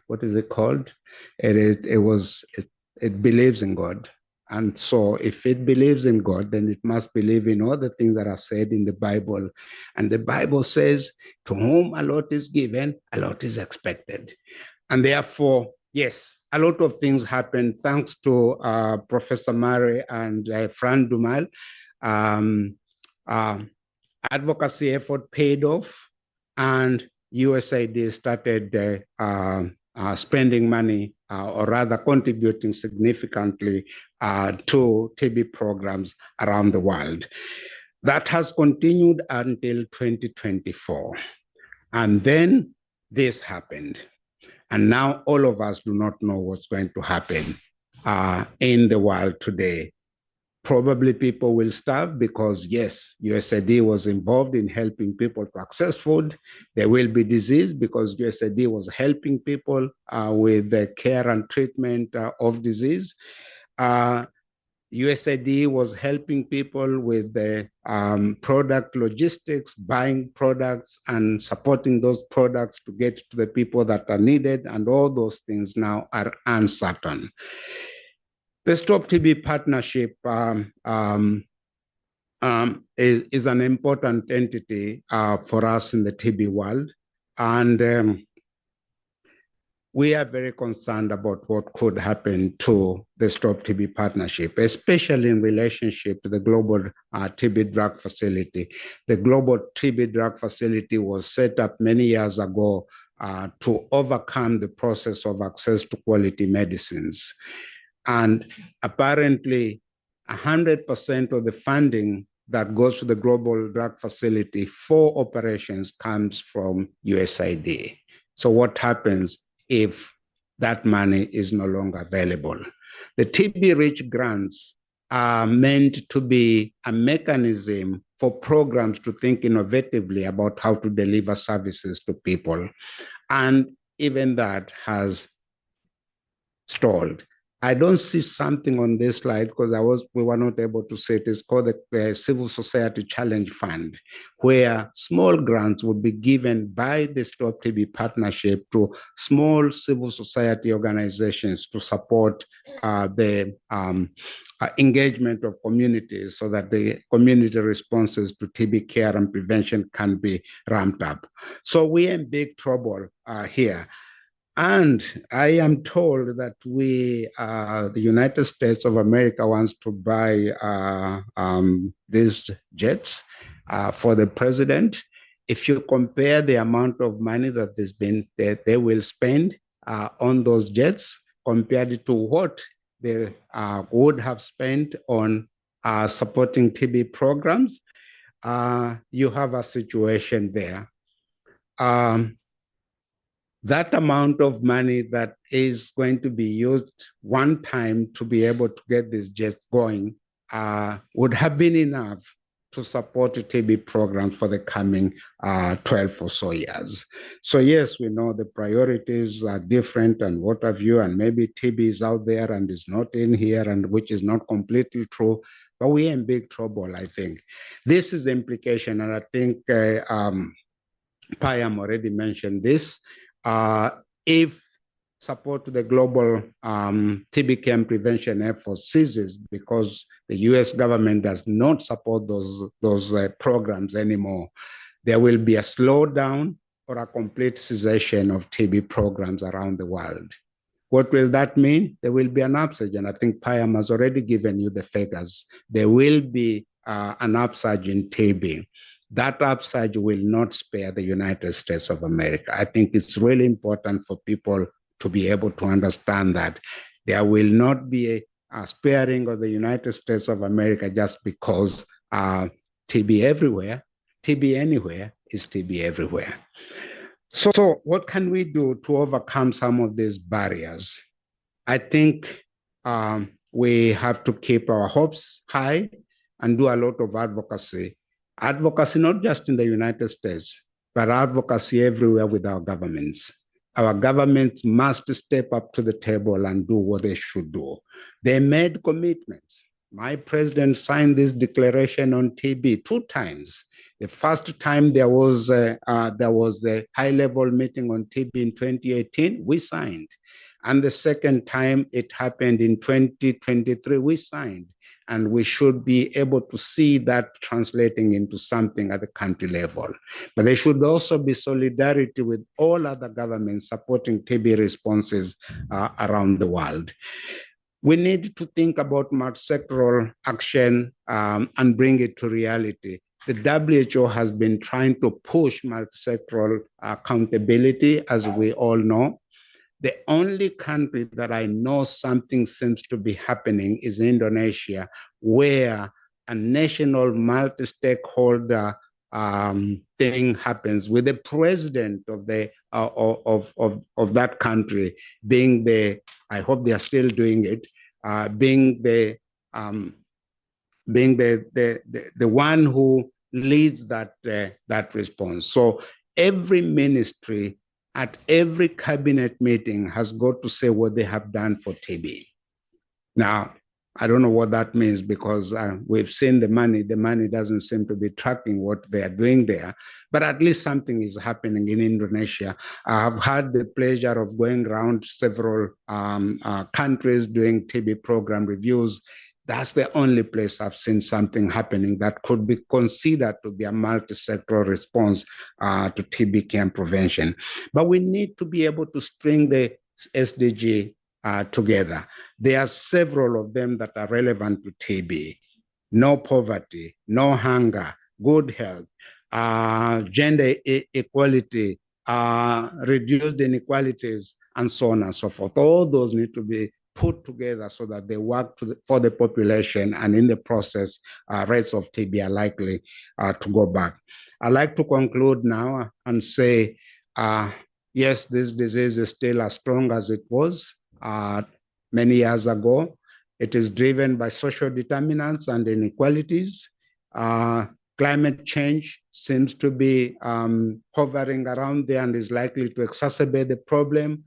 what is it called? It believes in God. And so if it believes in God, then it must believe in all the things that are said in the Bible. And the Bible says, to whom a lot is given, a lot is expected. And therefore, yes, a lot of things happened thanks to Professor Murray and Fran Dumal. Advocacy effort paid off, and USAID started spending money, or rather contributing significantly to TB programs around the world. That has continued until 2024. And then this happened. And now all of us do not know what's going to happen in the world today. Probably people will starve because, yes, USAID was involved in helping people to access food. There will be disease because USAID was helping people with the care and treatment of disease. USAID was helping people with the product logistics, buying products and supporting those products to get to the people that are needed, and all those things now are uncertain. The Stop TB Partnership is an important entity for us in the TB world, and we are very concerned about what could happen to the Stop TB Partnership, especially in relationship to the Global TB Drug Facility. The Global TB Drug Facility was set up many years ago to overcome the process of access to quality medicines. And apparently 100% of the funding that goes to the Global Drug Facility for operations comes from USAID. So what happens if that money is no longer available? The TB-Rich grants are meant to be a mechanism for programs to think innovatively about how to deliver services to people. And even that has stalled. I don't see something on this slide because we were not able to see it. It's called the Civil Society Challenge Fund, where small grants would be given by the Stop TB Partnership to small civil society organizations to support the engagement of communities so that the community responses to TB care and prevention can be ramped up. So we're in big trouble here. And I am told that the United States of America wants to buy these jets for the president. If you compare the amount of money that they will spend on those jets compared to what they would have spent on supporting TB programs, you have a situation there. That amount of money that is going to be used one time to be able to get this just going would have been enough to support the TB programs for the coming 12 or so years. So yes, we know the priorities are different and what have you, and maybe TB is out there and is not in here, and which is not completely true, but we're in big trouble, I think. This is the implication, and I think Payam already mentioned this. If support to the global TB care and prevention efforts ceases because the US government does not support those programs anymore, there will be a slowdown or a complete cessation of TB programs around the world. What will that mean? There will be an upsurge, and I think Payam has already given you the figures. There will be an upsurge in TB. That upsurge will not spare the United States of America. I think it's really important for people to be able to understand that there will not be a sparing of the United States of America just because TB everywhere, TB anywhere is TB everywhere. So what can we do to overcome some of these barriers? I think we have to keep our hopes high and do a lot of advocacy. Advocacy not just in the United States, but advocacy everywhere with our governments. Our governments must step up to the table and do what they should do. They made commitments. My president signed this declaration on TB 2 times. The first time there was a high-level meeting on TB in 2018, we signed. And the second time it happened in 2023, we signed. And we should be able to see that translating into something at the country level. But there should also be solidarity with all other governments supporting TB responses around the world. We need to think about multi-sectoral action and bring it to reality. The WHO has been trying to push multi-sectoral accountability, as we all know. The only country that I know something seems to be happening is Indonesia, where a national multi-stakeholder thing happens with the president of the of that country being the, I hope they are still doing it, being the one who leads that response. So every ministry at every cabinet meeting has got to say what they have done for TB. Now, I don't know what that means because we've seen the money doesn't seem to be tracking what they are doing there, but at least something is happening in Indonesia. I've had the pleasure of going around several countries doing TB program reviews. That's the only place I've seen something happening that could be considered to be a multi-sectoral response to TB care and prevention. But we need to be able to string the SDG together. There are several of them that are relevant to TB. No poverty, no hunger, good health, gender equality, reduced inequalities, and so on and so forth. All those need to be put together so that they work for the population, and in the process, rates of TB are likely to go back. I'd like to conclude now and say, yes, this disease is still as strong as it was many years ago. It is driven by social determinants and inequalities. Climate change seems to be hovering around there and is likely to exacerbate the problem.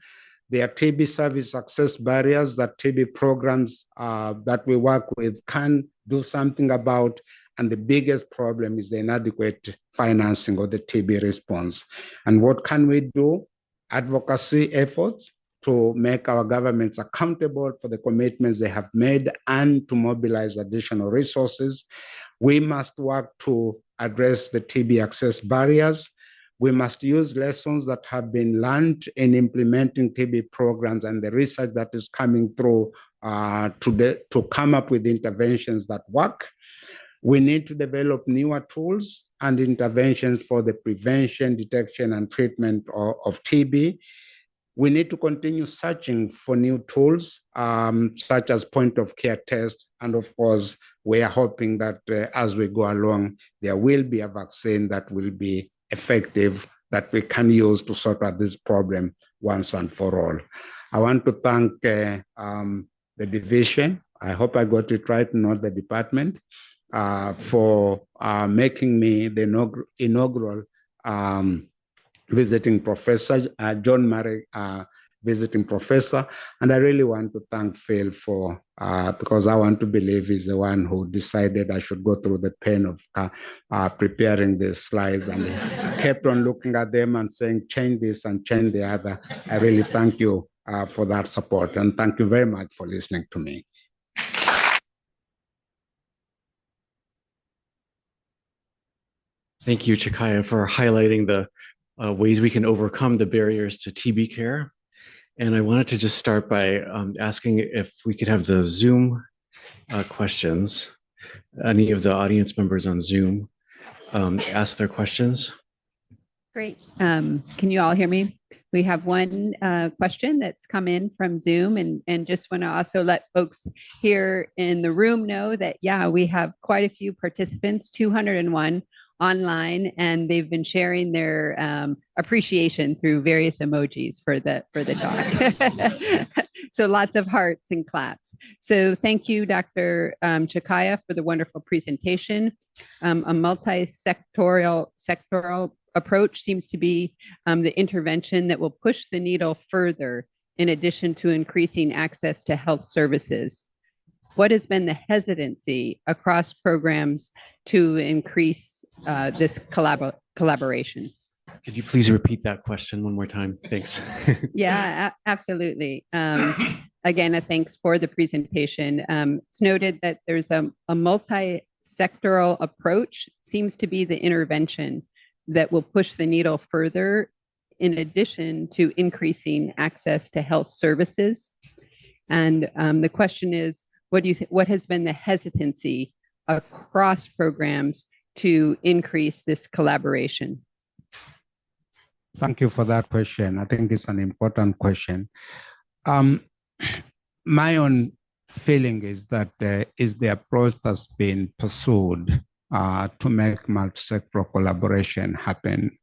There are TB service access barriers that TB programs that we work with can do something about. And the biggest problem is the inadequate financing of the TB response. And what can we do? Advocacy efforts to make our governments accountable for the commitments they have made and to mobilize additional resources. We must work to address the TB access barriers. We must use lessons that have been learned in implementing TB programs and the research that is coming through to come up with interventions that work. We need to develop newer tools and interventions for the prevention, detection, and treatment of TB. We need to continue searching for new tools, such as point of care tests. And of course, we are hoping that as we go along, there will be a vaccine that will be effective that we can use to sort out this problem once and for all. I want to thank the division. I hope I got it right, not the department, for making me the inaugural visiting professor, John Murray, visiting professor. And I really want to thank Phil for, because I want to believe he's the one who decided I should go through the pain of preparing the slides, and kept on looking at them and saying, change this and change the other. I really thank you for that support. And thank you very much for listening to me. Thank you, Chikaya, for highlighting the ways we can overcome the barriers to TB care. And I wanted to just start by asking if we could have the Zoom questions. Any of the audience members on Zoom ask their questions. Great. Can you all hear me? We have one question that's come in from Zoom, and just want to also let folks here in the room know that, yeah, we have quite a few participants, 201 online, and they've been sharing their appreciation through various emojis for the talk. So lots of hearts and claps. So thank you, Dr. Chikaya, for the wonderful presentation. A multi-sectoral approach seems to be the intervention that will push the needle further, in addition to increasing access to health services. What has been the hesitancy across programs to increase this collaboration? Could you please repeat that question one more time? Thanks. Yeah, absolutely. Again, a thanks for the presentation. It's noted that there's a multi-sectoral approach seems to be the intervention that will push the needle further, in addition to increasing access to health services. And the question is, what do you think? What has been the hesitancy across programs to increase this collaboration? Thank you for that question. I think it's an important question. My own feeling is that is the approach that's been pursued to make multi-sectoral collaboration happen.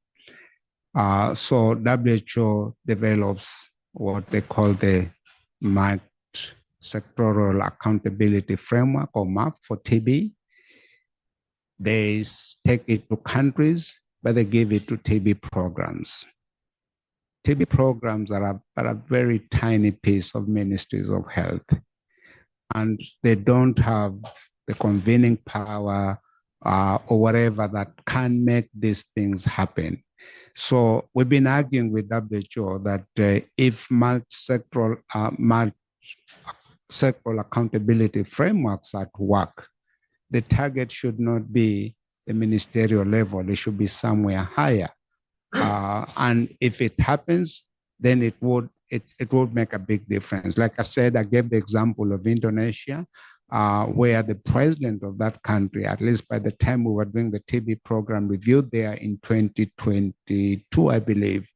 So WHO develops what they call the Sectoral Accountability Framework, or MAP, for TB. They take it to countries, but they give it to TB programs. TB programs are a very tiny piece of ministries of health, and they don't have the convening power or whatever that can make these things happen. So we've been arguing with WHO that if multi-sectoral accountability frameworks are to work, the target should not be the ministerial level, it should be somewhere higher. And if it happens, then it would make a big difference. Like I said, I gave the example of Indonesia, where the president of that country, at least by the time we were doing the TB program review there in 2022, I believe,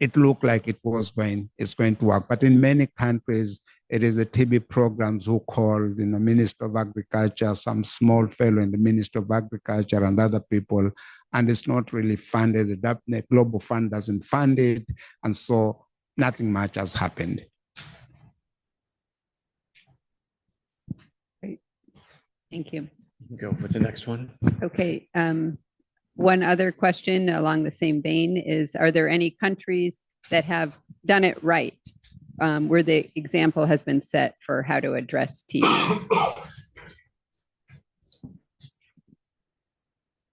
it looked like it's going to work. But in many countries, it is the TB programs who call, Minister of Agriculture, some small fellow in the Minister of Agriculture and other people, and it's not really funded. The Global Fund doesn't fund it, and so nothing much has happened. Great, thank you. Go with the next one. Okay, one other question along the same vein is, are there any countries that have done it right, where the example has been set for how to address TB?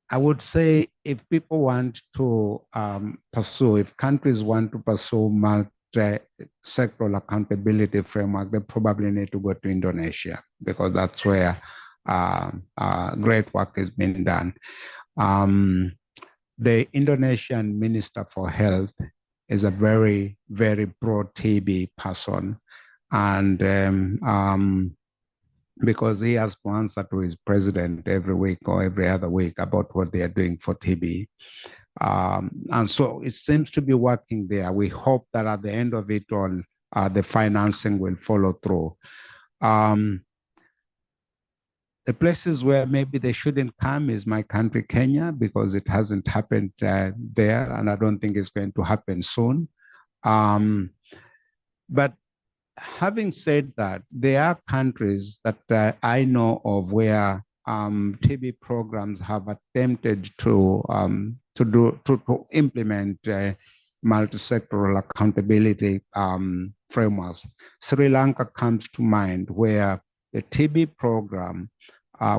I would say if people want to if countries want to pursue multi-sectoral accountability framework, they probably need to go to Indonesia, because that's where great work is being done. The Indonesian Minister for Health is a very, very pro-TB person. And because he has to answer to his president every week or every other week about what they are doing for TB. And so it seems to be working there. We hope that at the end of it all, the financing will follow through. The places where maybe they shouldn't come is my country, Kenya, because it hasn't happened there, and I don't think it's going to happen soon. But having said that, there are countries that I know of where TB programs have attempted to implement multi-sectoral accountability frameworks. Sri Lanka comes to mind, where the TB program,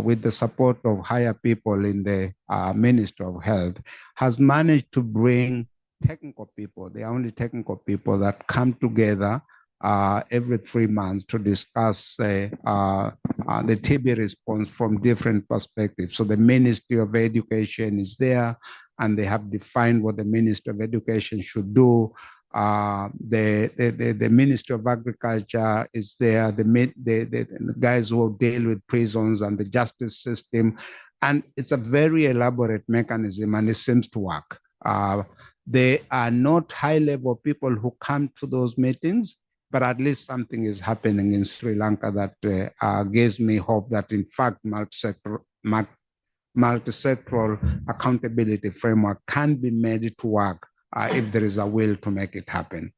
with the support of higher people in the Ministry of Health, has managed to bring technical people, the only technical people that come together every 3 months to discuss the TB response from different perspectives. So the Ministry of Education is there, and they have defined what the Ministry of Education should do. The Ministry of Agriculture is there, the guys who deal with prisons and the justice system. And it's a very elaborate mechanism, and it seems to work. They are not high-level people who come to those meetings, but at least something is happening in Sri Lanka that gives me hope that, in fact, multi-sectoral accountability framework can be made to work if there is a will to make it happen.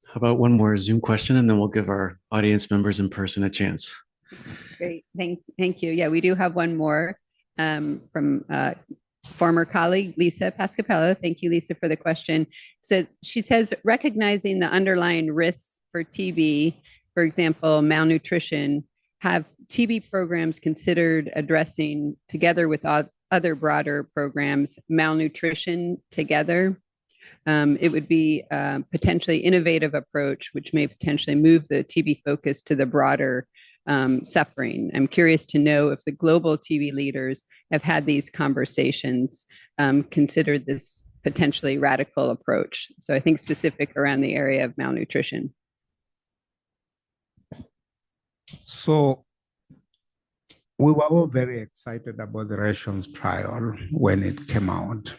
How about one more Zoom question, and then we'll give our audience members in person a chance. Great, thank you. Yeah, we do have one more from former colleague, Lisa Pascapello. Thank you, Lisa, for the question. So she says, recognizing the underlying risks for TB, for example, malnutrition, have TB programs considered addressing, together with other broader programs, malnutrition together? It would be a potentially innovative approach, which may potentially move the TB focus to the broader suffering. I'm curious to know if the global TB leaders have had these conversations, considered this potentially radical approach. So I think specific around the area of malnutrition. So we were all very excited about the rations trial when it came out.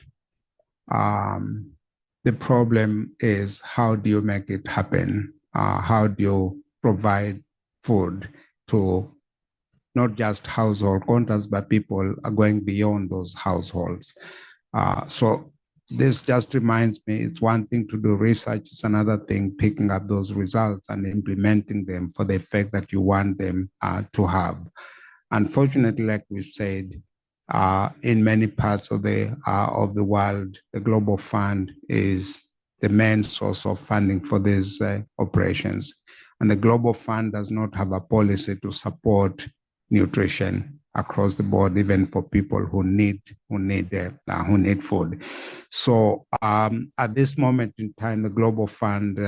The problem is, how do you make it happen? How do you provide food to not just household contents, but people are going beyond those households? So this just reminds me, it's one thing to do research, it's another thing picking up those results and implementing them for the effect that you want them to have. Unfortunately, like we've said, in many parts of the world, the Global Fund is the main source of funding for these operations. And the Global Fund does not have a policy to support nutrition across the board, even for people who need food. So at this moment in time, the Global Fund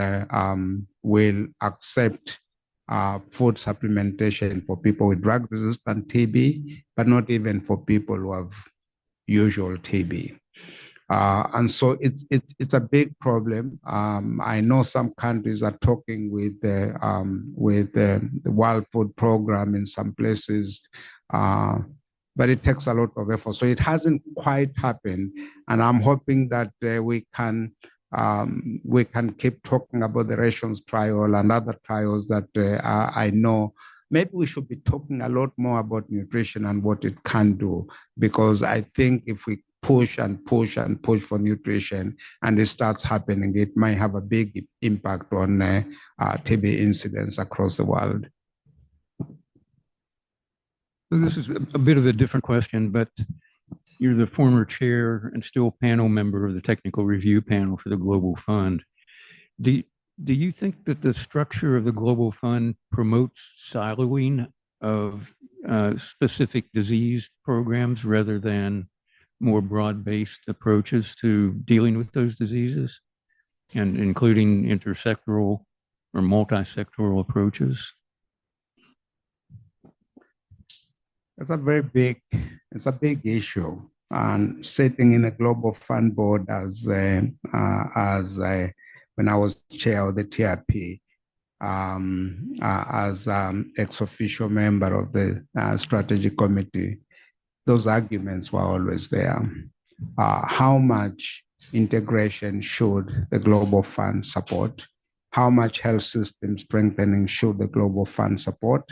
will accept food supplementation for people with drug-resistant TB, but not even for people who have usual TB. And so it's a big problem. I know some countries are talking with the World Food Program in some places, but it takes a lot of effort. So it hasn't quite happened, and I'm hoping that we can keep talking about the rations trial and other trials that I know. Maybe we should be talking a lot more about nutrition and what it can do, because I think if we push and push and push for nutrition and it starts happening, it might have a big impact on TB incidence across the world. This is a bit of a different question, but you're the former chair and still panel member of the technical review panel for the Global Fund. Do you think that the structure of the Global Fund promotes siloing of specific disease programs rather than more broad-based approaches to dealing with those diseases, and including intersectoral or multi-sectoral approaches? It's a big issue. And sitting in a Global Fund board as when I was chair of the TRP, as ex officio member of the strategy committee, those arguments were always there. How much integration should the Global Fund support? How much health system strengthening should the Global Fund support?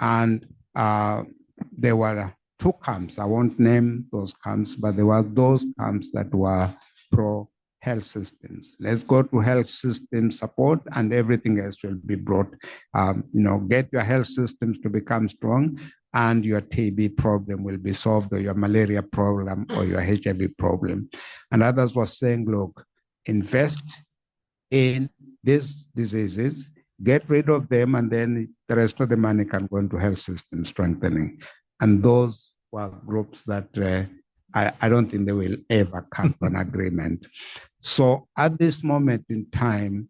And there were two camps. I won't name those camps, but there were those camps that were pro health systems. Let's go to health system support and everything else will be brought. Get your health systems to become strong and your TB problem will be solved, or your malaria problem or your HIV problem. And others were saying, look, invest in these diseases, get rid of them, and then the rest of the money can go into health system strengthening. And those were groups that I don't think they will ever come to an agreement. So at this moment in time,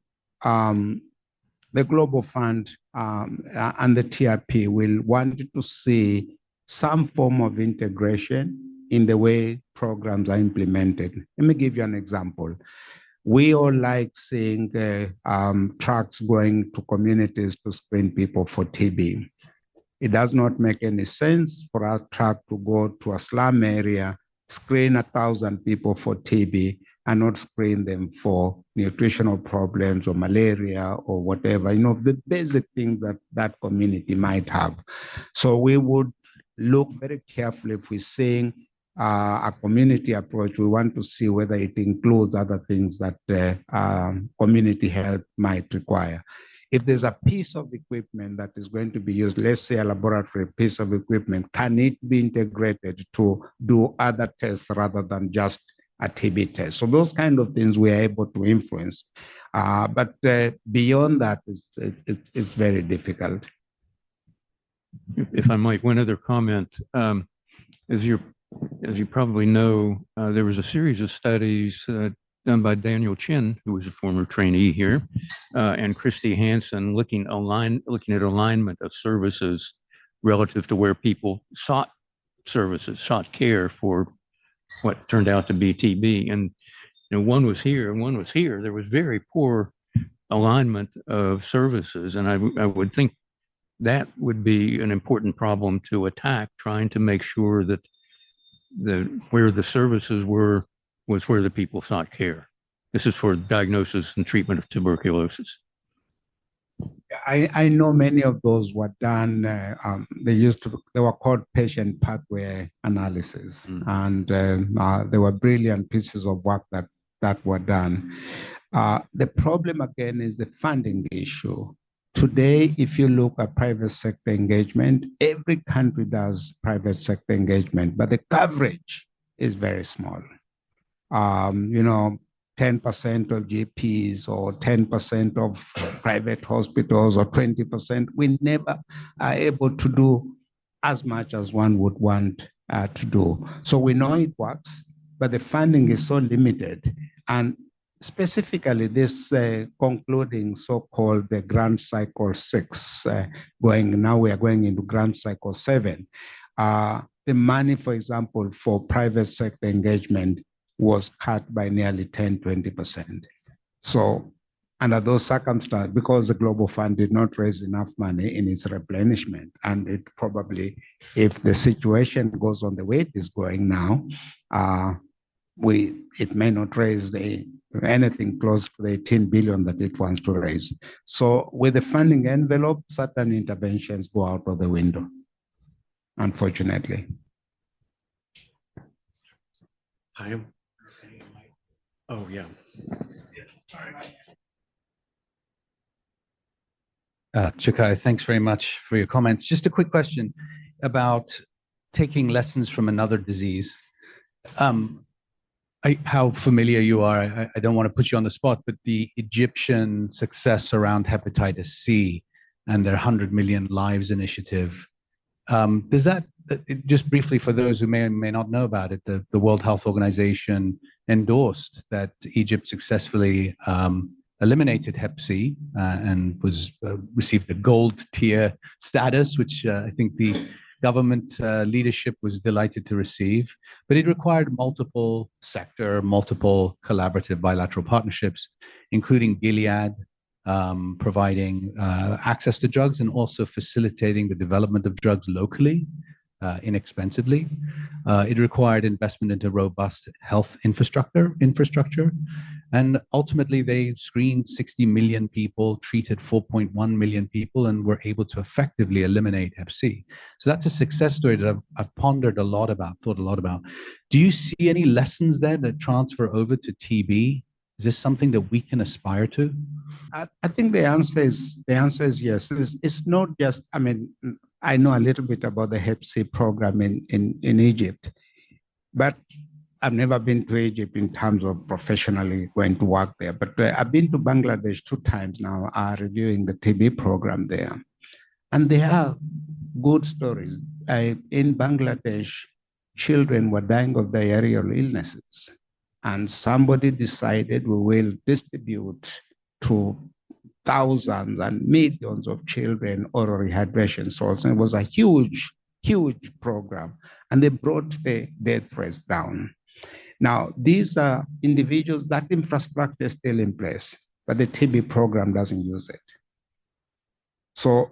the Global Fund and the TRP will want to see some form of integration in the way programs are implemented. Let me give you an example. We all like seeing trucks going to communities to screen people for TB. It does not make any sense for a truck to go to a slum area, screen 1,000 people for TB, and not screen them for nutritional problems or malaria or whatever, the basic things that that community might have. So we would look very carefully if we're seeing a community approach. We want to see whether it includes other things that community health might require. If there's a piece of equipment that is going to be used, let's say a laboratory piece of equipment, can it be integrated to do other tests rather than just a TB test? So those kind of things we are able to influence. But beyond that, it's very difficult. If I might, one other comment. As you probably know, there was a series of studies done by Daniel Chin, who was a former trainee here, and Christy Hansen looking at alignment of services relative to where people sought care for what turned out to be TB. And one was here and one was here. There was very poor alignment of services. And I would think that would be an important problem to attack, trying to make sure that where the services were was where the people sought care. This is for diagnosis and treatment of tuberculosis. I know many of those were done. They were called patient pathway analysis, and they were brilliant pieces of work that were done. The problem again is the funding issue. Today, if you look at private sector engagement, every country does private sector engagement, but the coverage is very small. 10% of GPs or 10% of private hospitals or 20%, we never are able to do as much as one would want to do. So we know it works, but the funding is so limited. And specifically this concluding so-called the grant cycle 6, now we are going into grant cycle 7. The money, for example, for private sector engagement was cut by nearly 10-20%. So under those circumstances, because the Global Fund did not raise enough money in its replenishment, and it probably, if the situation goes on the way it is going now, it may not raise anything close to the 18 billion that it wants to raise. So with the funding envelope, certain interventions go out of the window, unfortunately. Hi. Oh, yeah. Chukai, thanks very much for your comments. Just a quick question about taking lessons from another disease. How familiar you are, I don't want to put you on the spot, but the Egyptian success around hepatitis C and their 100 Million Lives initiative. Does that, just briefly for those who may or may not know about it, the World Health Organization endorsed that Egypt successfully eliminated Hep C and received the gold tier status, which I think the government leadership was delighted to receive, but it required multiple collaborative bilateral partnerships, including Gilead providing access to drugs and also facilitating the development of drugs locally. inexpensively. It required investment into robust health infrastructure. And ultimately, they screened 60 million people, treated 4.1 million people, and were able to effectively eliminate Hep C. So that's a success story that I've pondered a lot about, thought a lot about. Do you see any lessons there that transfer over to TB? Is this something that we can aspire to? I think the answer is yes. It's not just, I mean, I know a little bit about the Hep C program in Egypt, but I've never been to Egypt in terms of professionally going to work there. But I've been to Bangladesh 2 times now, reviewing the TB program there. And there are good stories. In Bangladesh, children were dying of diarrheal illnesses. And somebody decided we will distribute to thousands and millions of children oral rehydration salts. And it was a huge, huge program. And they brought the death rates down. Now, these are individuals, that infrastructure is still in place, but the TB program doesn't use it. So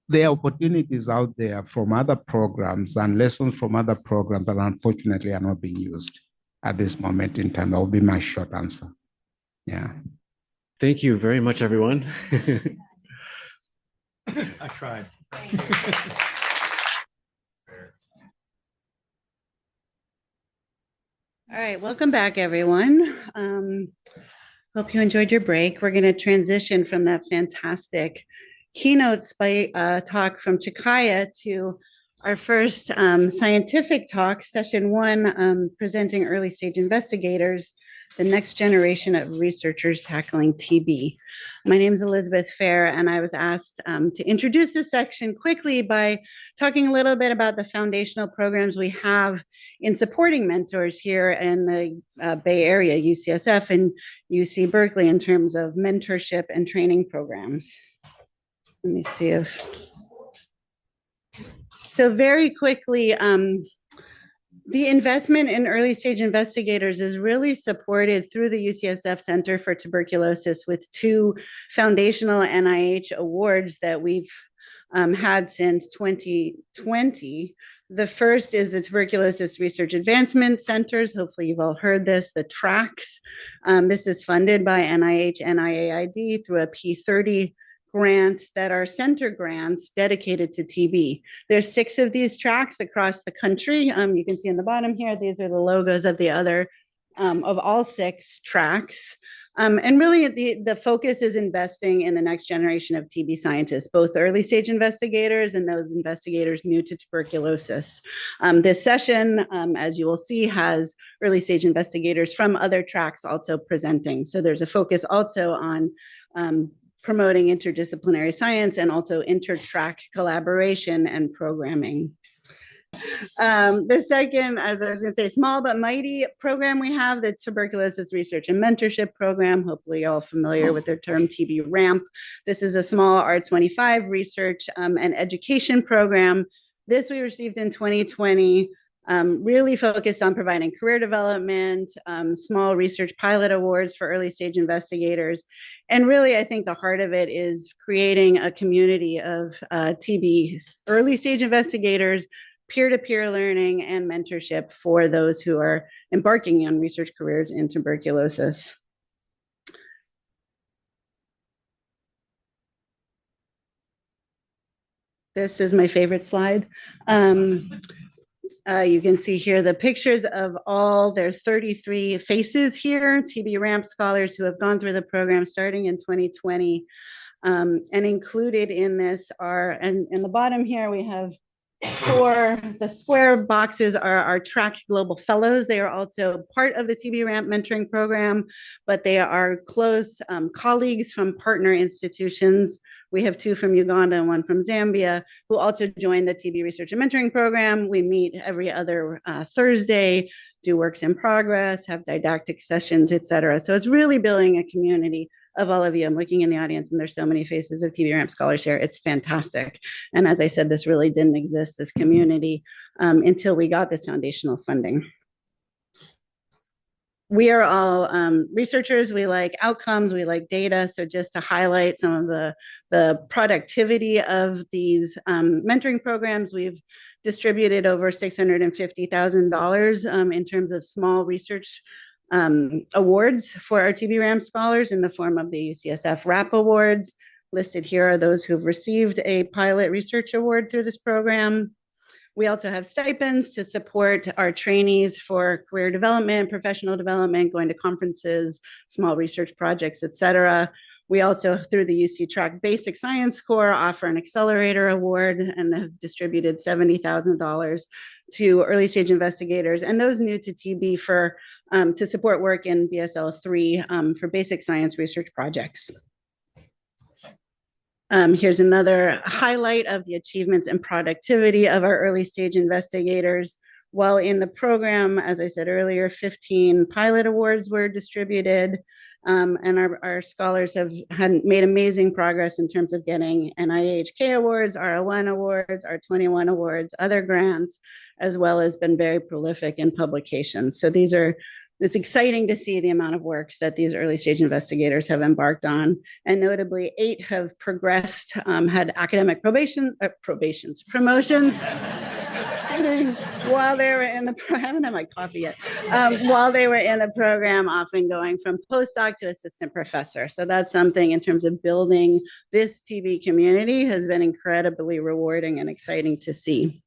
there are opportunities out there from other programs and lessons from other programs that unfortunately are not being used at this moment in time. That will be my short answer. Yeah. Thank you very much, everyone. I tried. All right, welcome back, everyone. Hope you enjoyed your break. We're going to transition from that fantastic keynote talk from Chikaya to our first scientific talk, session 1, presenting early stage investigators, the next generation of researchers tackling TB. My name is Elizabeth Fair, and I was asked to introduce this section quickly by talking a little bit about the foundational programs we have in supporting mentors here in the Bay Area, UCSF and UC Berkeley, in terms of mentorship and training programs. Let me see if... So very quickly, the investment in early stage investigators is really supported through the UCSF Center for Tuberculosis with 2 foundational NIH awards that we've had since 2020. The first is the Tuberculosis Research Advancement Centers. Hopefully you've all heard this, the TRACs. This is funded by NIH, NIAID through a P30 grants that are center grants dedicated to TB. There's 6 of these tracks across the country. You can see in the bottom here, these are the logos of the other, of all 6 tracks. And really the focus is investing in the next generation of TB scientists, both early stage investigators and those investigators new to tuberculosis. This session, as you will see, has early stage investigators from other tracks also presenting. So there's a focus also on promoting interdisciplinary science and also inter-track collaboration and programming. The second, as I was going to say, small but mighty program we have, the Tuberculosis Research and Mentorship Program. Hopefully you're all familiar with the term TB RAMP. This is a small R25 research and education program. This we received in 2020. Really focused on providing career development, small research pilot awards for early stage investigators. And really, I think the heart of it is creating a community of TB early stage investigators, peer-to-peer learning and mentorship for those who are embarking on research careers in tuberculosis. This is my favorite slide. You can see here the pictures of all their 33 faces here, TB RAMP scholars who have gone through the program starting in 2020. And included in this are, and in the bottom here, we have 4, the square boxes are our TRAC Global Fellows. They are also part of the TB RAMP mentoring program, but they are close colleagues from partner institutions. We have 2 from Uganda and 1 from Zambia who also joined the TB Research and Mentoring Program. We meet every other Thursday, do works in progress, have didactic sessions, et cetera. So it's really building a community of all of you. I'm looking in the audience and there's so many faces of TB RAMP scholars here. It's fantastic. And as I said, this really didn't exist, this community, until we got this foundational funding. We are all researchers. We like outcomes, we like data. So just to highlight some of the productivity of these mentoring programs, we've distributed over $650,000 in terms of small research awards for our TB-RAM scholars in the form of the UCSF RAP Awards. Listed here are those who've received a pilot research award through this program. We also have stipends to support our trainees for career development, professional development, going to conferences, small research projects, et cetera. We also, through the UC TRAC Basic Science Corps, offer an accelerator award and have distributed $70,000 to early stage investigators and those new to TB for to support work in BSL 3 for basic science research projects. Here's another highlight of the achievements and productivity of our early stage investigators. While in the program, as I said earlier, 15 pilot awards were distributed, and our scholars have made amazing progress in terms of getting NIHK awards, R01 awards, R21 awards, other grants, as well as been very prolific in publications. So it's exciting to see the amount of work that these early stage investigators have embarked on. And notably, 8 have progressed, had academic promotions while they were in the I haven't had my coffee yet. While they were in the program, often going from postdoc to assistant professor. So that's something in terms of building this TB community has been incredibly rewarding and exciting to see.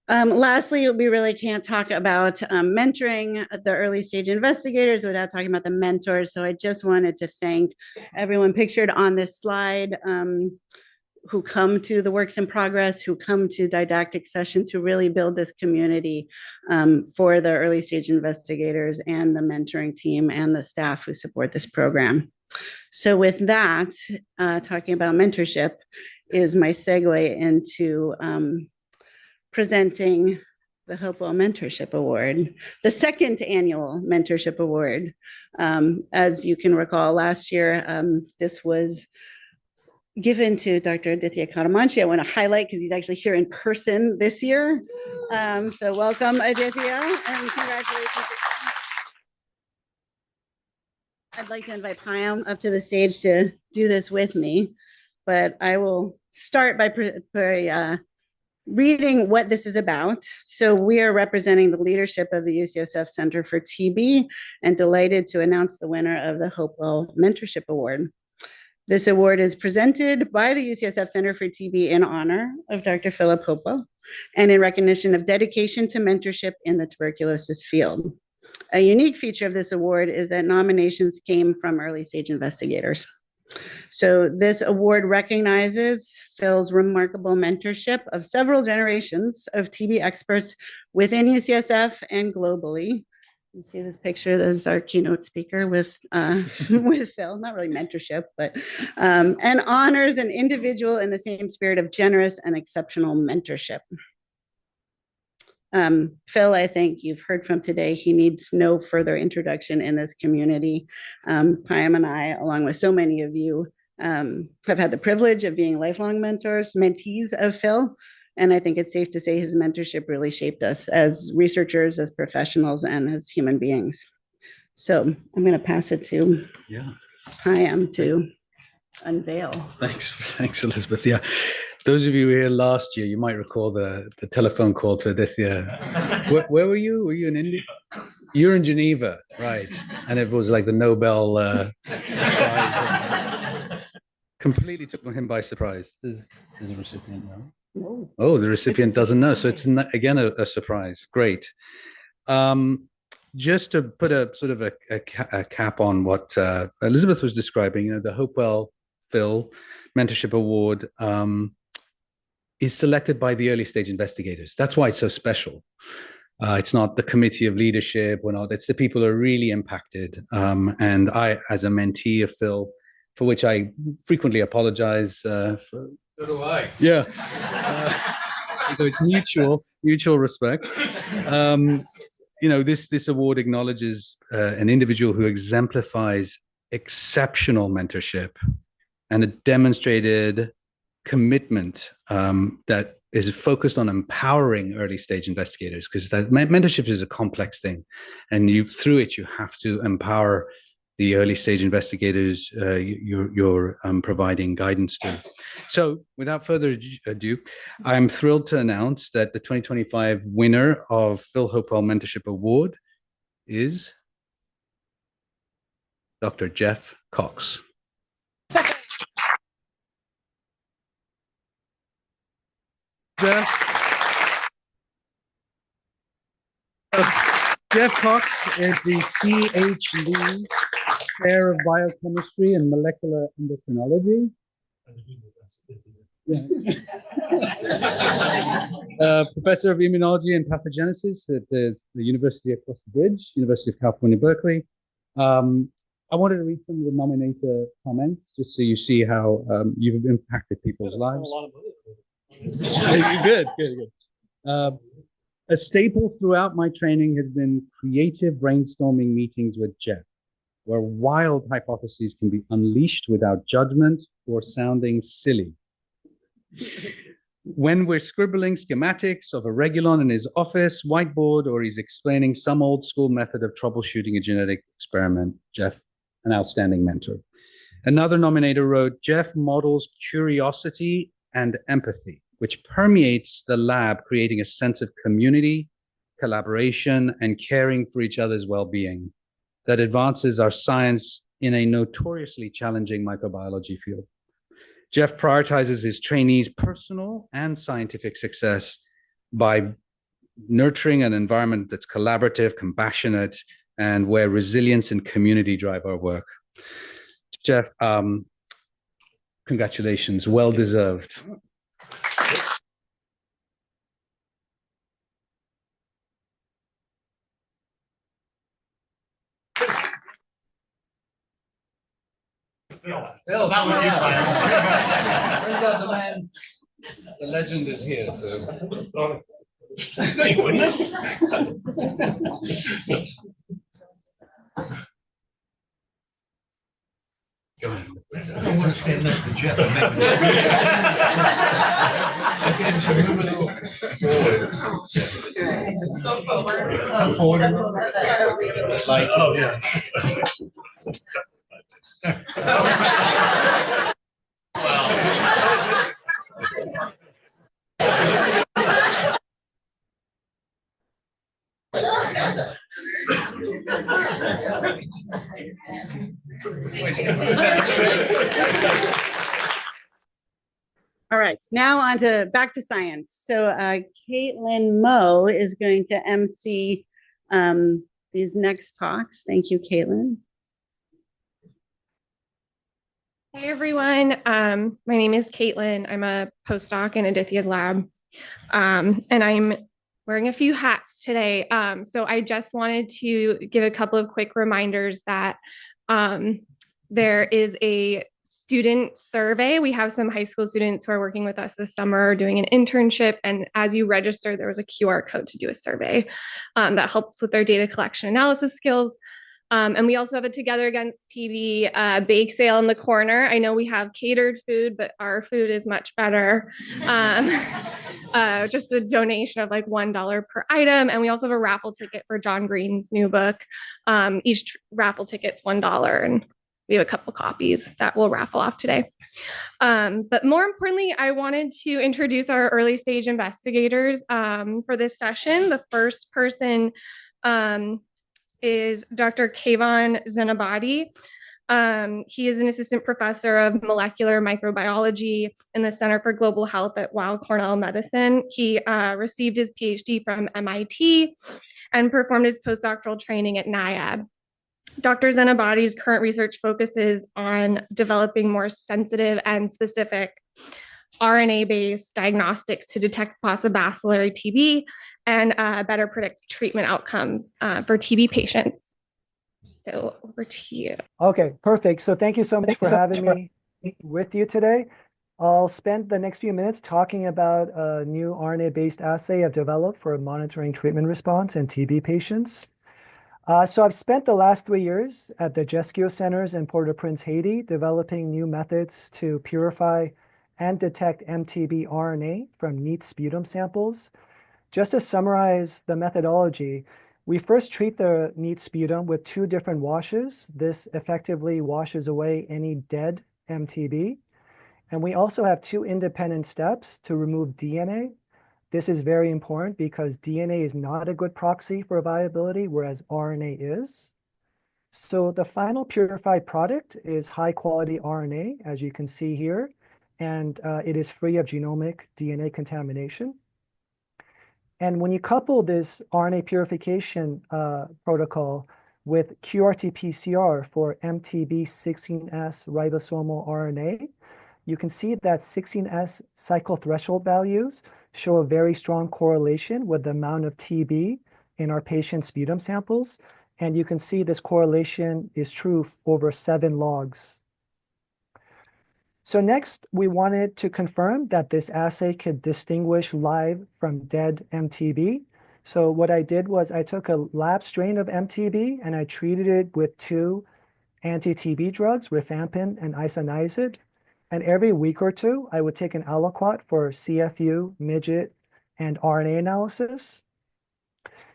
Lastly, we really can't talk about mentoring the early stage investigators without talking about the mentors. So I just wanted to thank everyone pictured on this slide who come to the works in progress, who come to didactic sessions, who really build this community for the early stage investigators and the mentoring team and the staff who support this program. So with that, talking about mentorship is my segue into presenting the Hopewell Mentorship Award, the 2nd annual Mentorship Award. As you can recall, last year, this was given to Dr. Aditya Kadamanchi. I want to highlight because he's actually here in person this year. So welcome, Aditya, and congratulations. I'd like to invite Payam up to the stage to do this with me, but I will start by reading what this is about. So we are representing the leadership of the UCSF Center for TB and delighted to announce the winner of the Hopewell Mentorship Award. This award is presented by the UCSF Center for TB in honor of Dr. Philip Hopewell and in recognition of dedication to mentorship in the tuberculosis field. A unique feature of this award is that nominations came from early stage investigators. So this award recognizes Phil's remarkable mentorship of several generations of TB experts within UCSF and globally. You see this picture, there's our keynote speaker with Phil, not really mentorship, but, and honors an individual in the same spirit of generous and exceptional mentorship. Phil, I think you've heard from today, he needs no further introduction in this community. Payam and I, along with so many of you, have had the privilege of being lifelong mentees of Phil. And I think it's safe to say his mentorship really shaped us as researchers, as professionals, and as human beings. So I'm going to pass it to Payam to unveil. Thanks, Elizabeth. Yeah. Those of you who were here last year, you might recall the telephone call to Aditya. Where were you? Were you in India? You were in Geneva, right? And it was like the Nobel Prize. Completely took him by surprise. There's a recipient now. Oh, the recipient doesn't know. So it's again a surprise. Great. Just to put a sort of a cap on what Elizabeth was describing, the Hopewell Phil Mentorship Award is selected by the early stage investigators. That's why it's so special. It's not the committee of leadership or not. It's the people who are really impacted. And I, as a mentee of Phil, for which I frequently apologize. So do I. Yeah. So it's mutual respect. This award acknowledges an individual who exemplifies exceptional mentorship and a demonstrated commitment that is focused on empowering early stage investigators, because that mentorship is a complex thing, and through it you have to empower the early stage investigators you're providing guidance to. So without further ado, I'm thrilled to announce that the 2025 winner of Phil Hopewell Mentorship Award is Dr. Jeff Cox. Jeff Cox is the CH Chair of Biochemistry and Molecular Endocrinology. Yeah. Professor of Immunology and Pathogenesis at the University across the bridge, University of California, Berkeley. I wanted to read some of the nominator comments just so you see how you've impacted people's lives. Good. A staple throughout my training has been creative brainstorming meetings with Jeff, where wild hypotheses can be unleashed without judgment or sounding silly. When we're scribbling schematics of a regulon in his office whiteboard, or he's explaining some old school method of troubleshooting a genetic experiment, Jeff, an outstanding mentor. Another nominator wrote, Jeff models curiosity and empathy, which permeates the lab, creating a sense of community, collaboration, and caring for each other's well-being that advances our science in a notoriously challenging microbiology field. Jeff prioritizes his trainees' personal and scientific success by nurturing an environment that's collaborative, compassionate, and where resilience and community drive our work. Jeff, congratulations, well deserved. Phil, that was you. Turns out the legend is here, so. No, you wouldn't. Go ahead. I don't want to stand next to Jeff. Come forward. Light. Oh, yeah. All right, now on to back to science. So Caitlin Moe is going to MC these next talks. Thank you, Caitlin. Hey everyone, my name is Caitlin. I'm a postdoc in Aditya's lab, and I'm wearing a few hats today. So I just wanted to give a couple of quick reminders that there is a student survey. We have some high school students who are working with us this summer doing an internship, and as you register, there was a QR code to do a survey that helps with their data collection analysis skills. And we also have a Together Against TB bake sale in the corner. I know we have catered food, but our food is much better. Just a donation of like $1 per item. And we also have a raffle ticket for John Green's new book. Each raffle ticket's $1, and we have a couple copies that we'll raffle off today. But more importantly, I wanted to introduce our early stage investigators for this session. The first person is Dr. Keyvan Zenabadi. He is an assistant professor of molecular microbiology in the Center for Global Health at Weill Cornell Medicine. He received his PhD from MIT and performed his postdoctoral training at NIAB. Dr. Zenabadi's current research focuses on developing more sensitive and specific RNA-based diagnostics to detect possibacillary TB and better predict treatment outcomes for TB patients. So over to you. Okay, perfect. So thank you so much for having me with you today. I'll spend the next few minutes talking about a new RNA-based assay I've developed for monitoring treatment response in TB patients. So I've spent the last 3 years at the Jescio Centers in Port-au-Prince, Haiti, developing new methods to purify and detect MTB RNA from neat sputum samples. Just to summarize the methodology, We first treat the neat sputum with 2 different washes. This effectively washes away any dead MTB. And we also have 2 independent steps to remove DNA. This is very important because DNA is not a good proxy for viability, whereas RNA is. So the final purified product is high quality RNA, as you can see here, and it is free of genomic DNA contamination. And when you couple this RNA purification protocol with QRT-PCR for MTB16S ribosomal RNA, you can see that 16S cycle threshold values show a very strong correlation with the amount of TB in our patient sputum samples. And you can see this correlation is true over 7 logs. So next, we wanted to confirm that this assay could distinguish live from dead MTB. So what I did was I took a lab strain of MTB and I treated it with 2 anti-TB drugs, rifampin and isoniazid. And every week or 2, I would take an aliquot for CFU, midget, and RNA analysis.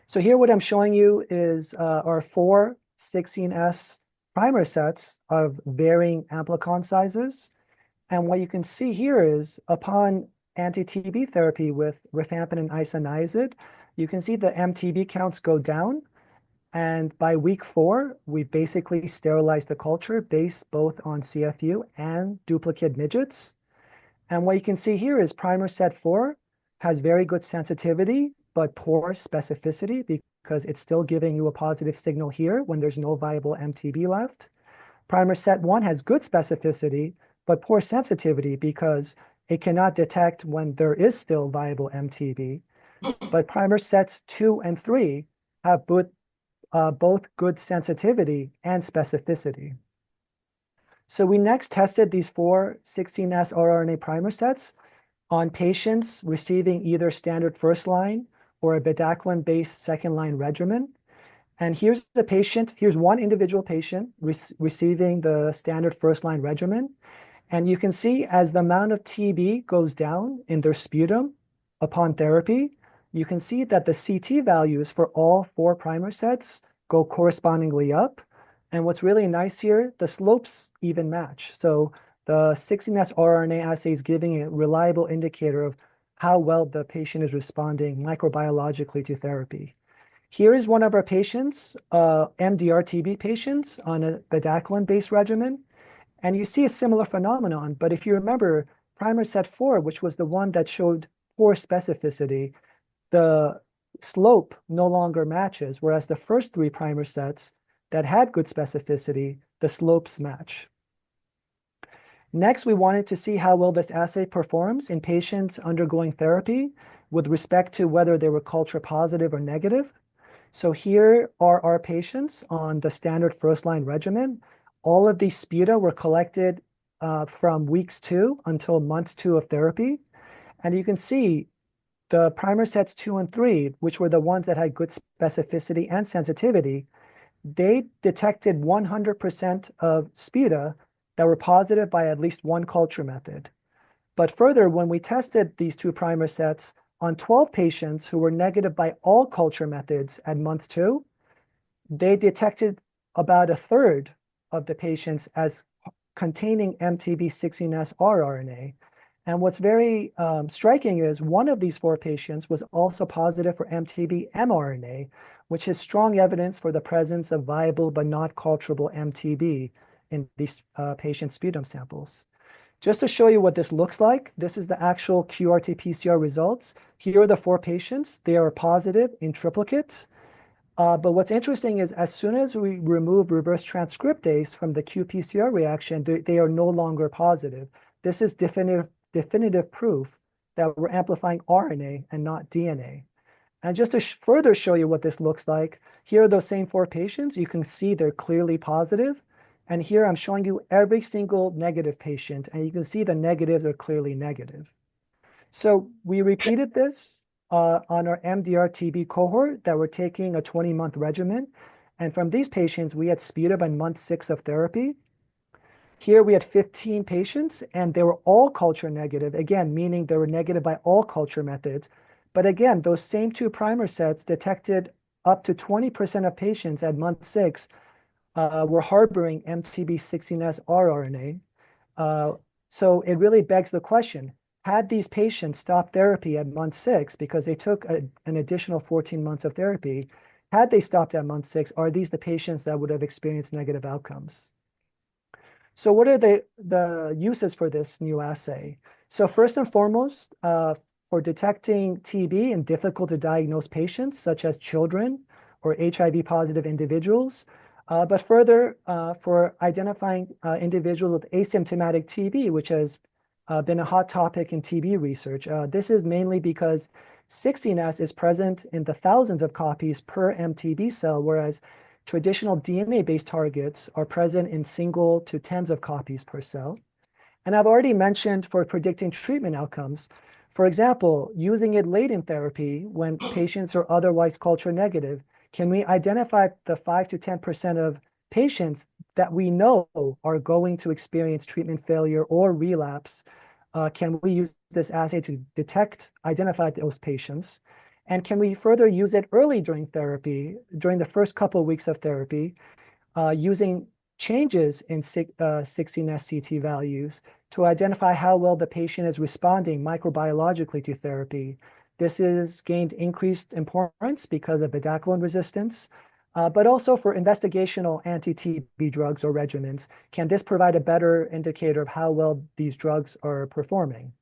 So here what I'm showing you is our 4 16S primer sets of varying amplicon sizes. And what you can see here is upon anti-TB therapy with rifampin and isoniazid, you can see the MTB counts go down. And by week 4, we basically sterilized the culture based both on CFU and duplicate midgets. And what you can see here is primer set 4 has very good sensitivity, but poor specificity because it's still giving you a positive signal here when there's no viable MTB left. Primer set 1 has good specificity, but poor sensitivity because it cannot detect when there is still viable MTB. But primer sets 2 and 3 have both good sensitivity and specificity. So we next tested these 4 16S rRNA primer sets on patients receiving either standard first line or a bedaquiline-based second line regimen. And here's the patient, here's one individual patient receiving the standard first line regimen. And you can see as the amount of TB goes down in their sputum upon therapy, you can see that the CT values for all 4 primer sets go correspondingly up. And what's really nice here, the slopes even match. So the 16S rRNA assay is giving a reliable indicator of how well the patient is responding microbiologically to therapy. Here is one of our patients, MDR-TB patients on a bedaquiline-based regimen. And you see a similar phenomenon, but if you remember primer set 4, which was the one that showed poor specificity, the slope no longer matches, whereas the first 3 primer sets that had good specificity, the slopes match. Next, we wanted to see how well this assay performs in patients undergoing therapy with respect to whether they were culture positive or negative. So here are our patients on the standard first line regimen. All of these sputa were collected from weeks 2 until month 2 of therapy. And you can see the primer sets 2 and 3, which were the ones that had good specificity and sensitivity, they detected 100% of sputa that were positive by at least 1 culture method. But further, when we tested these 2 primer sets on 12 patients who were negative by all culture methods at month 2, they detected about 1/3 of the patients as containing MTB16S rRNA. And what's very striking is one of these 4 patients was also positive for MTB mRNA, which is strong evidence for the presence of viable but not culturable MTB in these patient sputum samples. Just to show you what this looks like, this is the actual QRT-PCR results. Here are the 4 patients. They are positive in triplicate. But what's interesting is as soon as we remove reverse transcriptase from the qPCR reaction, they are no longer positive. This is definitive proof that we're amplifying RNA and not DNA. And just to further show you what this looks like, here are those same 4 patients. You can see they're clearly positive. And here I'm showing you every single negative patient, and you can see the negatives are clearly negative. So we repeated this on our MDR-TB cohort that were taking a 20-month regimen. And from these patients, we had sputum by month 6 of therapy. Here we had 15 patients, and they were all culture negative, again, meaning they were negative by all culture methods. But again, those same 2 primer sets detected up to 20% of patients at month 6 were harboring MTB16S rRNA. So it really begs the question, had these patients stopped therapy at month 6 because they took an additional 14 months of therapy, had they stopped at month 6, are these the patients that would have experienced negative outcomes? So what are the uses for this new assay? So first and foremost, for detecting TB in difficult to diagnose patients, such as children or HIV positive individuals, but further for identifying individuals with asymptomatic TB, which has been a hot topic in TB research. This is mainly because 16S is present in the thousands of copies per MTB cell, whereas traditional DNA-based targets are present in single to tens of copies per cell. And I've already mentioned for predicting treatment outcomes, for example, using it late in therapy when patients are otherwise culture negative, can we identify the 5 to 10% of patients that we know are going to experience treatment failure or relapse? Can we use this assay to identify those patients? And can we further use it early during therapy, during the first couple of weeks of therapy, using changes in 16S CT values to identify how well the patient is responding microbiologically to therapy? This has gained increased importance because of bedaquiline resistance, but also for investigational anti-TB drugs or regimens. Can this provide a better indicator of how well these drugs are performing?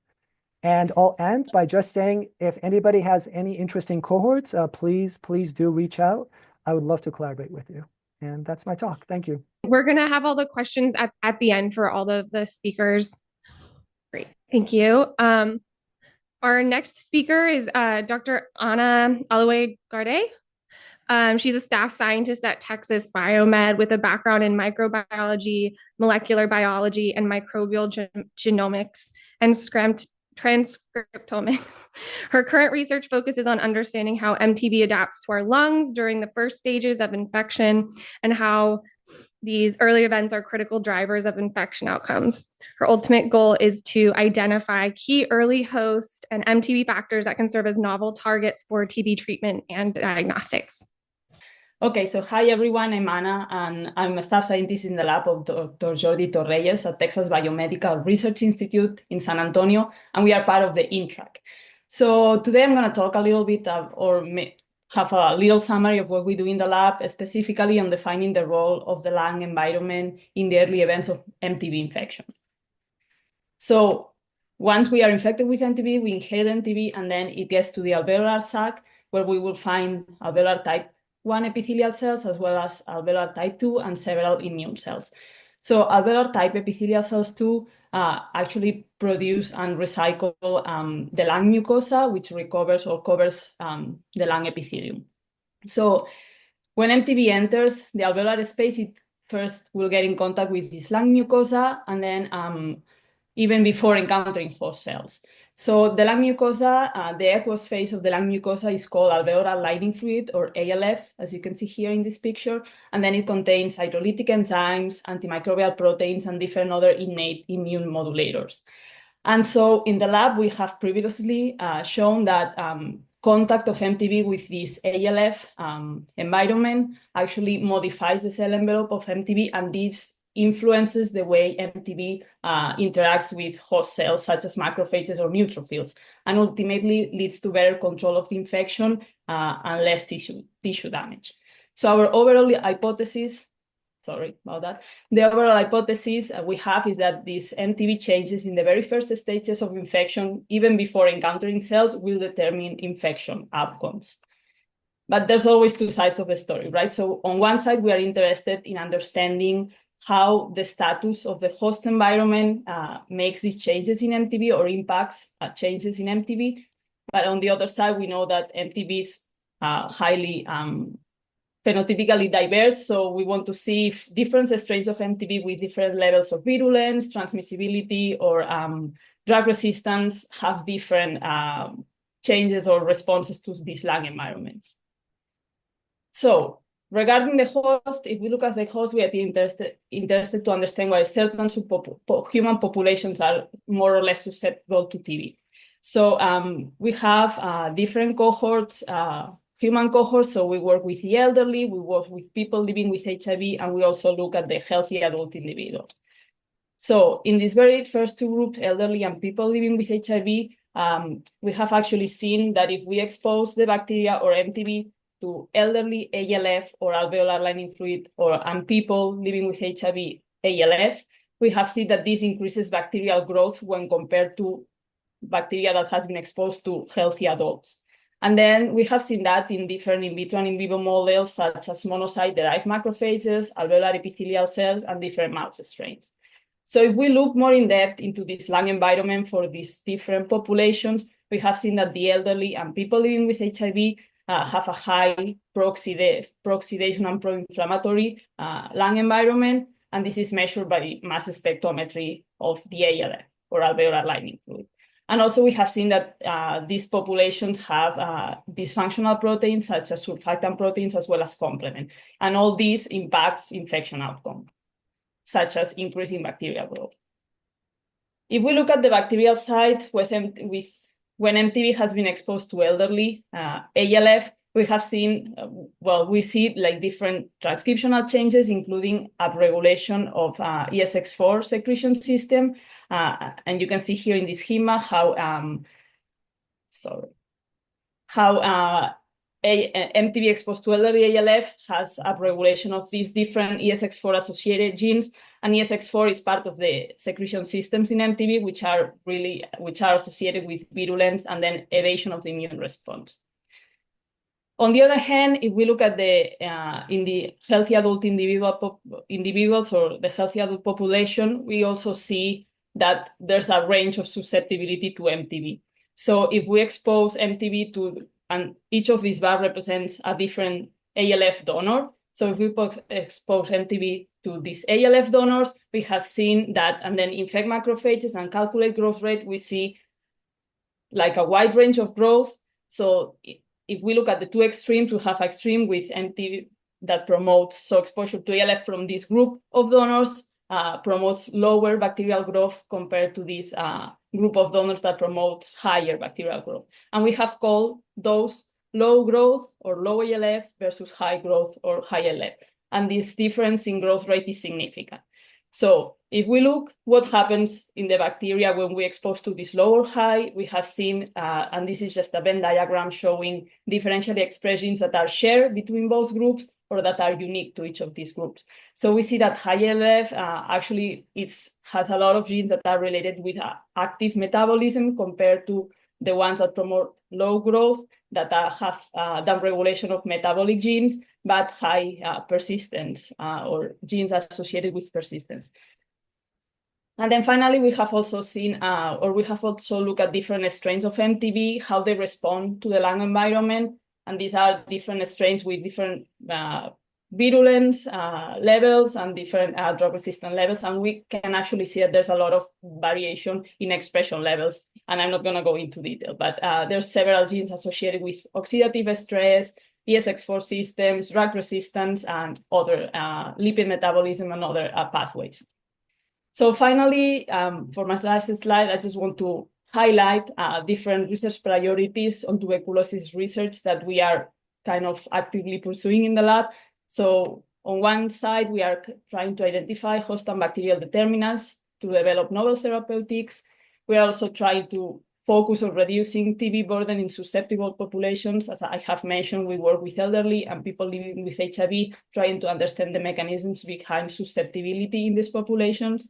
And I'll end by just saying, if anybody has any interesting cohorts, please do reach out. I would love to collaborate with you. And that's my talk. Thank you. We're going to have all the questions at the end for all of the speakers. Great. Thank you. Our next speaker is Dr. Ana Alue-Garde. She's a staff scientist at Texas Biomed with a background in microbiology, molecular biology, and microbial genomics and transcriptomics. Her current research focuses on understanding how MTB adapts to our lungs during the first stages of infection and how these early events are critical drivers of infection outcomes. Her ultimate goal is to identify key early host and MTB factors that can serve as novel targets for TB treatment and diagnostics. Okay, so hi everyone, I'm Ana, and I'm a staff scientist in the lab of Dr. Jordi Torreyes at Texas Biomedical Research Institute in San Antonio, and we are part of the TRAC. So today I'm going to talk a little bit have a little summary of what we do in the lab, specifically on defining the role of the lung environment in the early events of MTB infection. So once we are infected with MTB, we inhale MTB, and then it gets to the alveolar sac, where we will find alveolar type 1 epithelial cells, as well as alveolar type 2 and several immune cells. So alveolar type epithelial cells too actually produce and recycle the lung mucosa, which recovers or covers the lung epithelium. So when MTB enters the alveolar space, it first will get in contact with this lung mucosa, and then even before encountering host cells. So the lung mucosa, the aqueous phase of the lung mucosa is called alveolar lining fluid, or ALF, as you can see here in this picture. And then it contains hydrolytic enzymes, antimicrobial proteins, and different other innate immune modulators. And so in the lab, we have previously shown that contact of MTB with this ALF environment actually modifies the cell envelope of MTB, and this influences the way MTB interacts with host cells such as macrophages or neutrophils, and ultimately leads to better control of the infection and less tissue damage. So our overall hypothesis, sorry about that, the overall hypothesis we have is that these MTB changes in the very first stages of infection, even before encountering cells, will determine infection outcomes. But there's always two sides of the story, right? So on one side, we are interested in understanding how the status of the host environment makes these changes in MTB or impacts changes in MTB. But on the other side, we know that MTB is highly phenotypically diverse. So we want to see if different strains of MTB with different levels of virulence, transmissibility, or drug resistance have different changes or responses to these lung environments. So regarding the host, if we look at the host, we are interested to understand why certain human populations are more or less susceptible to TB. So we have different cohorts human cohorts. So we work with the elderly, we work with people living with HIV, and we also look at the healthy adult individuals. So in these very first two groups, elderly and people living with HIV, we have actually seen that if we expose the bacteria or MTB to elderly ALF or alveolar lining fluid and people living with HIV ALF, we have seen that this increases bacterial growth when compared to bacteria that has been exposed to healthy adults. And then we have seen that in different in vitro and in vivo models, such as monocyte-derived macrophages, alveolar epithelial cells, and different mouse strains. So if we look more in depth into this lung environment for these different populations, we have seen that the elderly and people living with HIV have a high pro-oxidation and pro-inflammatory lung environment, and this is measured by mass spectrometry of the ALF, or alveolar lining fluid. And also we have seen that these populations have dysfunctional proteins such as surfactant proteins as well as complement. And all these impacts infection outcome, such as increasing bacterial growth. If we look at the bacterial side, when MTB has been exposed to elderly ALF, we have seen, we see like different transcriptional changes, including upregulation of ESX4 secretion system. And you can see here in this schema how MTB exposed to elderly ALF has upregulation of these different ESX4 associated genes, and ESX4 is part of the secretion systems in MTB, which are associated with virulence and then evasion of the immune response. On the other hand, if we look at in the healthy adult individuals or the healthy adult population, we also see that there's a range of susceptibility to MTB. So if we expose MTB to, and each of these bars represents a different ALF donor. So if we expose MTB to these ALF donors, we have seen that, and then infect macrophages and calculate growth rate, we see like a wide range of growth. So if we look at the two extremes, we have extreme with MTB that promotes, so exposure to ALF from this group of donors promotes lower bacterial growth compared to this group of donors that promotes higher bacterial growth. And we have called those low growth or low ALF versus high growth or high ALF. And this difference in growth rate is significant. So if we look what happens in the bacteria when we expose to this low or high, we have seen, and this is just a Venn diagram showing differentially expressed genes that are shared between both groups or that are unique to each of these groups. So we see that high ALF actually has a lot of genes that are related with active metabolism compared to the ones that promote low growth that have downregulation of metabolic genes, but high persistence or genes associated with persistence. And then finally, we have also seen, we have also looked at different strains of MTB, how they respond to the lung environment. And these are different strains with different virulence levels and different drug-resistant levels. And we can actually see that there's a lot of variation in expression levels. And I'm not going to go into detail, but there's several genes associated with oxidative stress, ESX4 systems, drug resistance, and other lipid metabolism and other pathways. So finally, for my last slide, I just want to highlight different research priorities on tuberculosis research that we are kind of actively pursuing in the lab. So on one side, we are trying to identify host and bacterial determinants to develop novel therapeutics. We are also trying to focus on reducing TB burden in susceptible populations. As I have mentioned, we work with elderly and people living with HIV, trying to understand the mechanisms behind susceptibility in these populations.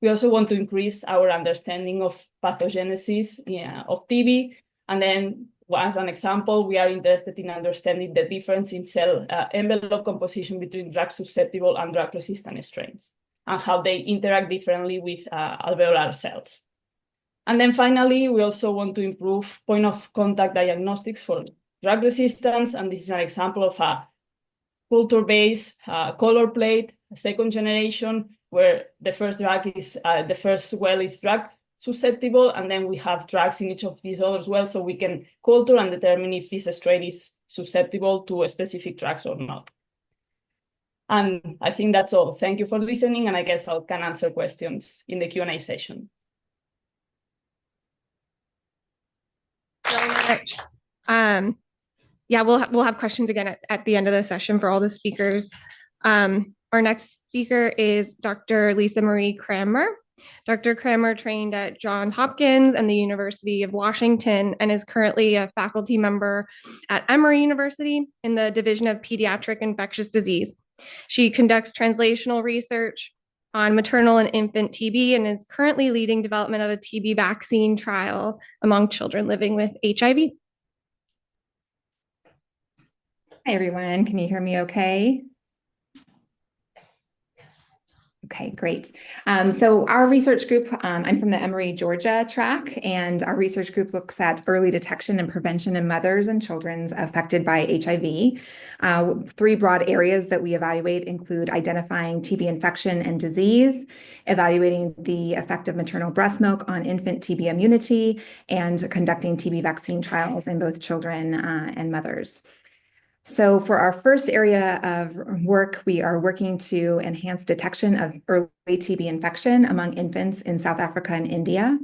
We also want to increase our understanding of pathogenesis of TB. And then, as an example, we are interested in understanding the difference in cell envelope composition between drug-susceptible and drug-resistant strains and how they interact differently with alveolar cells. And then finally, we also want to improve point-of-contact diagnostics for drug resistance. And this is an example of a culture-based color plate, second generation, where the first well is drug susceptible, and then we have drugs in each of these other wells, so we can culture and determine if this strain is susceptible to a specific drugs or not. And I think that's all. Thank you for listening, and I guess I can answer questions in the Q&A session. Very much. yeah, we'll have questions again at the end of the session for all the speakers. Our next speaker is Dr. Lisa Marie Kramer. Dr. Kramer trained at Johns Hopkins and the University of Washington and is currently a faculty member at Emory University in the Division of Pediatric Infectious Disease. She conducts translational research on maternal and infant TB and is currently leading development of a TB vaccine trial among children living with HIV. Hi, everyone. Can you hear me okay? Okay, great. So our research group, I'm from the Emory, Georgia TRAC, and our research group looks at early detection and prevention in mothers and children affected by HIV. 3 broad areas that we evaluate include identifying TB infection and disease, evaluating the effect of maternal breast milk on infant TB immunity, and conducting TB vaccine trials in both children and mothers. So for our first area of work, we are working to enhance detection of early TB infection among infants in South Africa and India,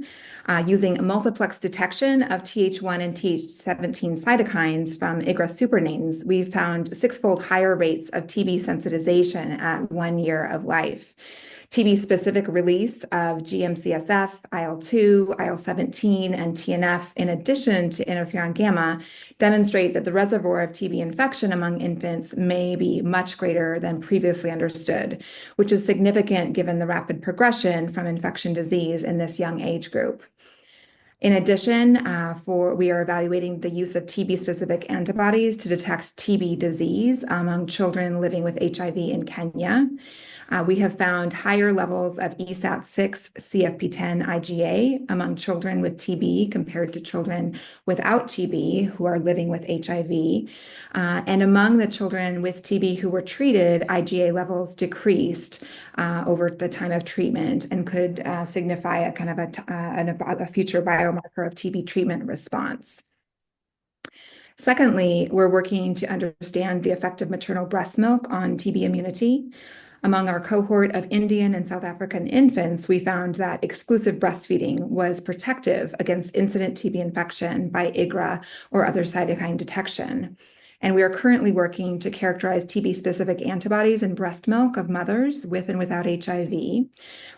using multiplex detection of Th1 and Th17 cytokines from IGRA supernames. We've found 6-fold higher rates of TB sensitization at 1 year of life. TB-specific release of GM-CSF, IL-2, IL-17, and TNF, in addition to interferon gamma, demonstrate that the reservoir of TB infection among infants may be much greater than previously understood, which is significant given the rapid progression from infection disease in this young age group. In addition, we are evaluating the use of TB-specific antibodies to detect TB disease among children living with HIV in Kenya. We have found higher levels of ESAT6 CFP10 IgA among children with TB compared to children without TB who are living with HIV. And among the children with TB who were treated, IgA levels decreased over the time of treatment and could signify a kind of a future biomarker of TB treatment response. Secondly, we're working to understand the effect of maternal breast milk on TB immunity. Among our cohort of Indian and South African infants, we found that exclusive breastfeeding was protective against incident TB infection by IGRA or other cytokine detection. And we are currently working to characterize TB-specific antibodies in breast milk of mothers with and without HIV.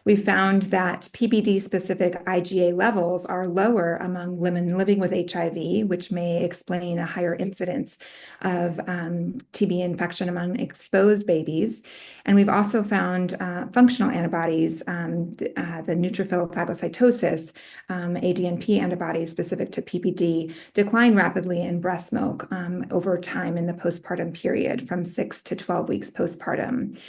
We found that PBD-specific IgA levels are lower among women living with HIV, which may explain a higher incidence of TB infection among exposed babies. And we've also found functional antibodies, the neutrophil phagocytosis, ADNP antibodies specific to PBD, decline rapidly in breast milk over time in the postpartum period from 6 to 12 weeks postpartum.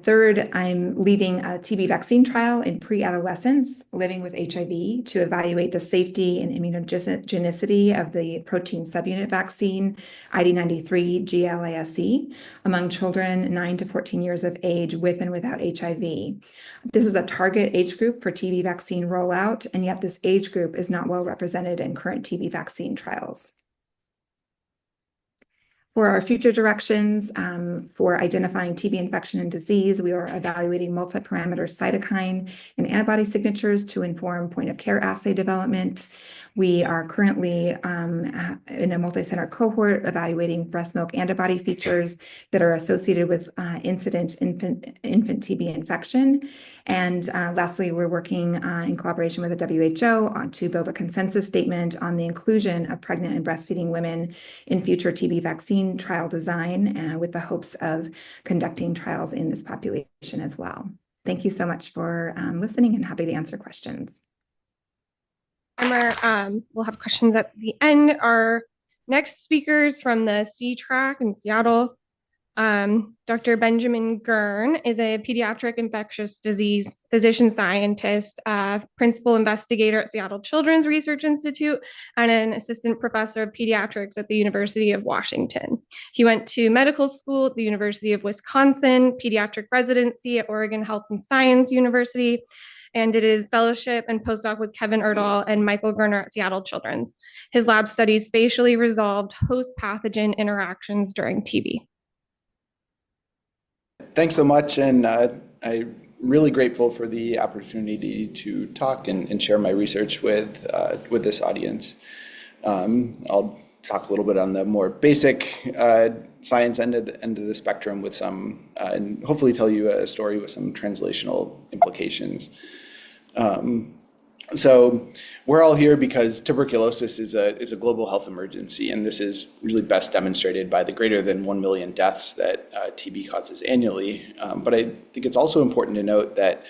Third, I'm leading a TB vaccine trial in pre-adolescents living with HIV to evaluate the safety and immunogenicity of the protein subunit vaccine ID93 GLASE among children 9 to 14 years of age with and without HIV. This is a target age group for TB vaccine rollout, and yet this age group is not well represented in current TB vaccine trials. For our future directions for identifying TB infection and disease, we are evaluating multi-parameter cytokine and antibody signatures to inform point-of-care assay development. We are currently in a multi-center cohort evaluating breast milk antibody features that are associated with incident infant TB infection. And lastly, we're working in collaboration with the WHO to build a consensus statement on the inclusion of pregnant and breastfeeding women in future TB vaccine trial design with the hopes of conducting trials in this population as well. Thank you so much for listening, and happy to answer questions. We'll have questions at the end. Our next speakers from the C-TRAC in Seattle. Dr. Benjamin Gurn is a pediatric infectious disease physician scientist, principal investigator at Seattle Children's Research Institute, and an assistant professor of pediatrics at the University of Washington. He went to medical school at the University of Wisconsin, pediatric residency at Oregon Health and Science University, and did his fellowship and postdoc with Kevin Erdahl and Michael Gerner at Seattle Children's. His lab studies spatially resolved host pathogen interactions during TB. Thanks so much, and I'm really grateful for the opportunity to talk and share my research with this audience. I'll talk a little bit on the more basic science end of the spectrum with some, and hopefully tell you a story with some translational implications. So we're all here because tuberculosis is a global health emergency, and this is really best demonstrated by the greater than 1 million deaths that TB causes annually. But I think it's also important to note that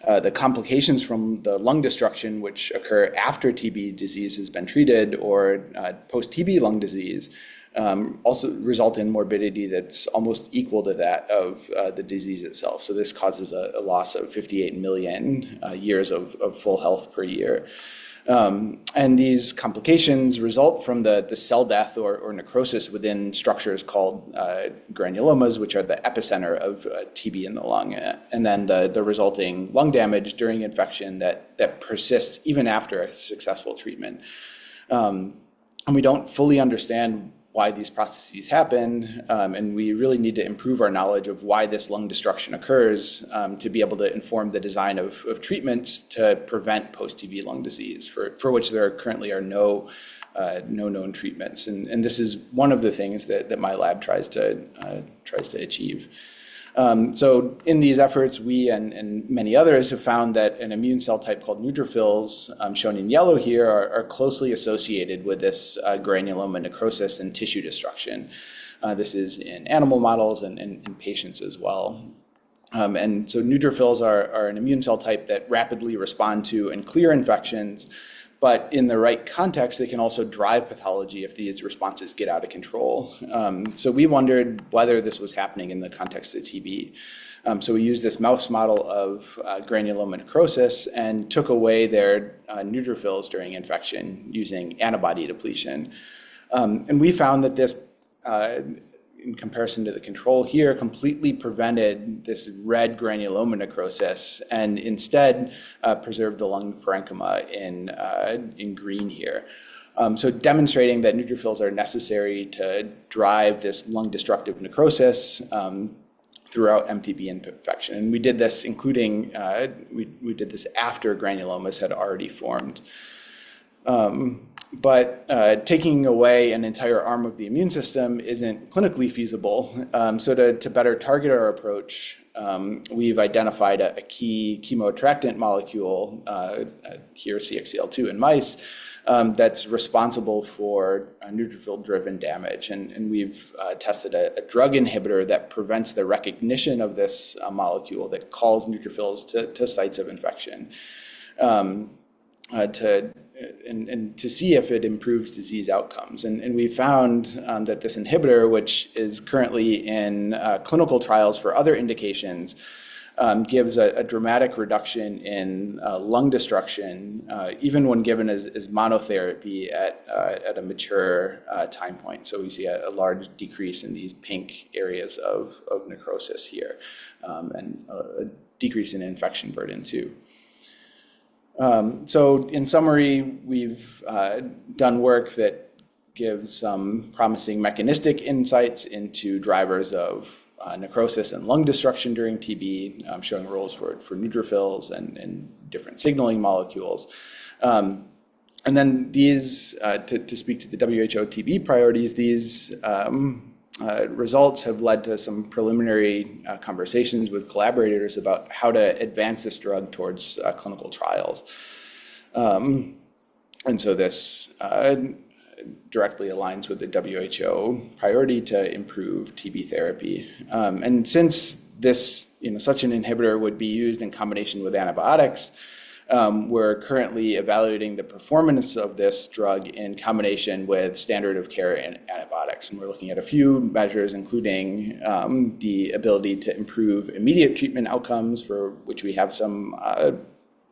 the complications from the lung destruction, which occur after TB disease has been treated, or post-TB lung disease, also result in morbidity that's almost equal to that of the disease itself. So this causes a loss of 58 million years of full health per year. And these complications result from the cell death or necrosis within structures called granulomas, which are the epicenter of TB in the lung, and then the resulting lung damage during infection that persists even after a successful treatment. And we don't fully understand why these processes happen, and we really need to improve our knowledge of why this lung destruction occurs to be able to inform the design of treatments to prevent post-TB lung disease, for which there currently are no known treatments. And this is one of the things that my lab tries to achieve. So in these efforts, we and many others have found that an immune cell type called neutrophils, shown in yellow here, are closely associated with this granuloma necrosis and tissue destruction. This is in animal models and in patients as well. And so neutrophils are an immune cell type that rapidly respond to and clear infections, but in the right context, they can also drive pathology if these responses get out of control. So we wondered whether this was happening in the context of TB. So we used this mouse model of granuloma necrosis and took away their neutrophils during infection using antibody depletion. And we found that this, in comparison to the control here, completely prevented this red granuloma necrosis and instead preserved the lung parenchyma in green here. So demonstrating that neutrophils are necessary to drive this lung destructive necrosis throughout MTB infection. And we did this including, we did this after granulomas had already formed. But taking away an entire arm of the immune system isn't clinically feasible. So to better target our approach, we've identified a key chemoattractant molecule, here CXCL2 in mice, that's responsible for neutrophil-driven damage. And we've tested a drug inhibitor that prevents the recognition of this molecule that calls neutrophils to sites of infection. To see if it improves disease outcomes. And we found that this inhibitor, which is currently in clinical trials for other indications, gives a dramatic reduction in lung destruction, even when given as monotherapy at a mature time point. So we see a large decrease in these pink areas of necrosis here, and a decrease in infection burden too. So in summary, we've done work that gives some promising mechanistic insights into drivers of necrosis and lung destruction during TB, showing roles for neutrophils and different signaling molecules. And then these, to speak to the WHO TB priorities, these results have led to some preliminary conversations with collaborators about how to advance this drug towards clinical trials. And so this directly aligns with the WHO priority to improve TB therapy. And since this, such an inhibitor would be used in combination with antibiotics, we're currently evaluating the performance of this drug in combination with standard of care antibiotics. And we're looking at a few measures, including the ability to improve immediate treatment outcomes, for which we have some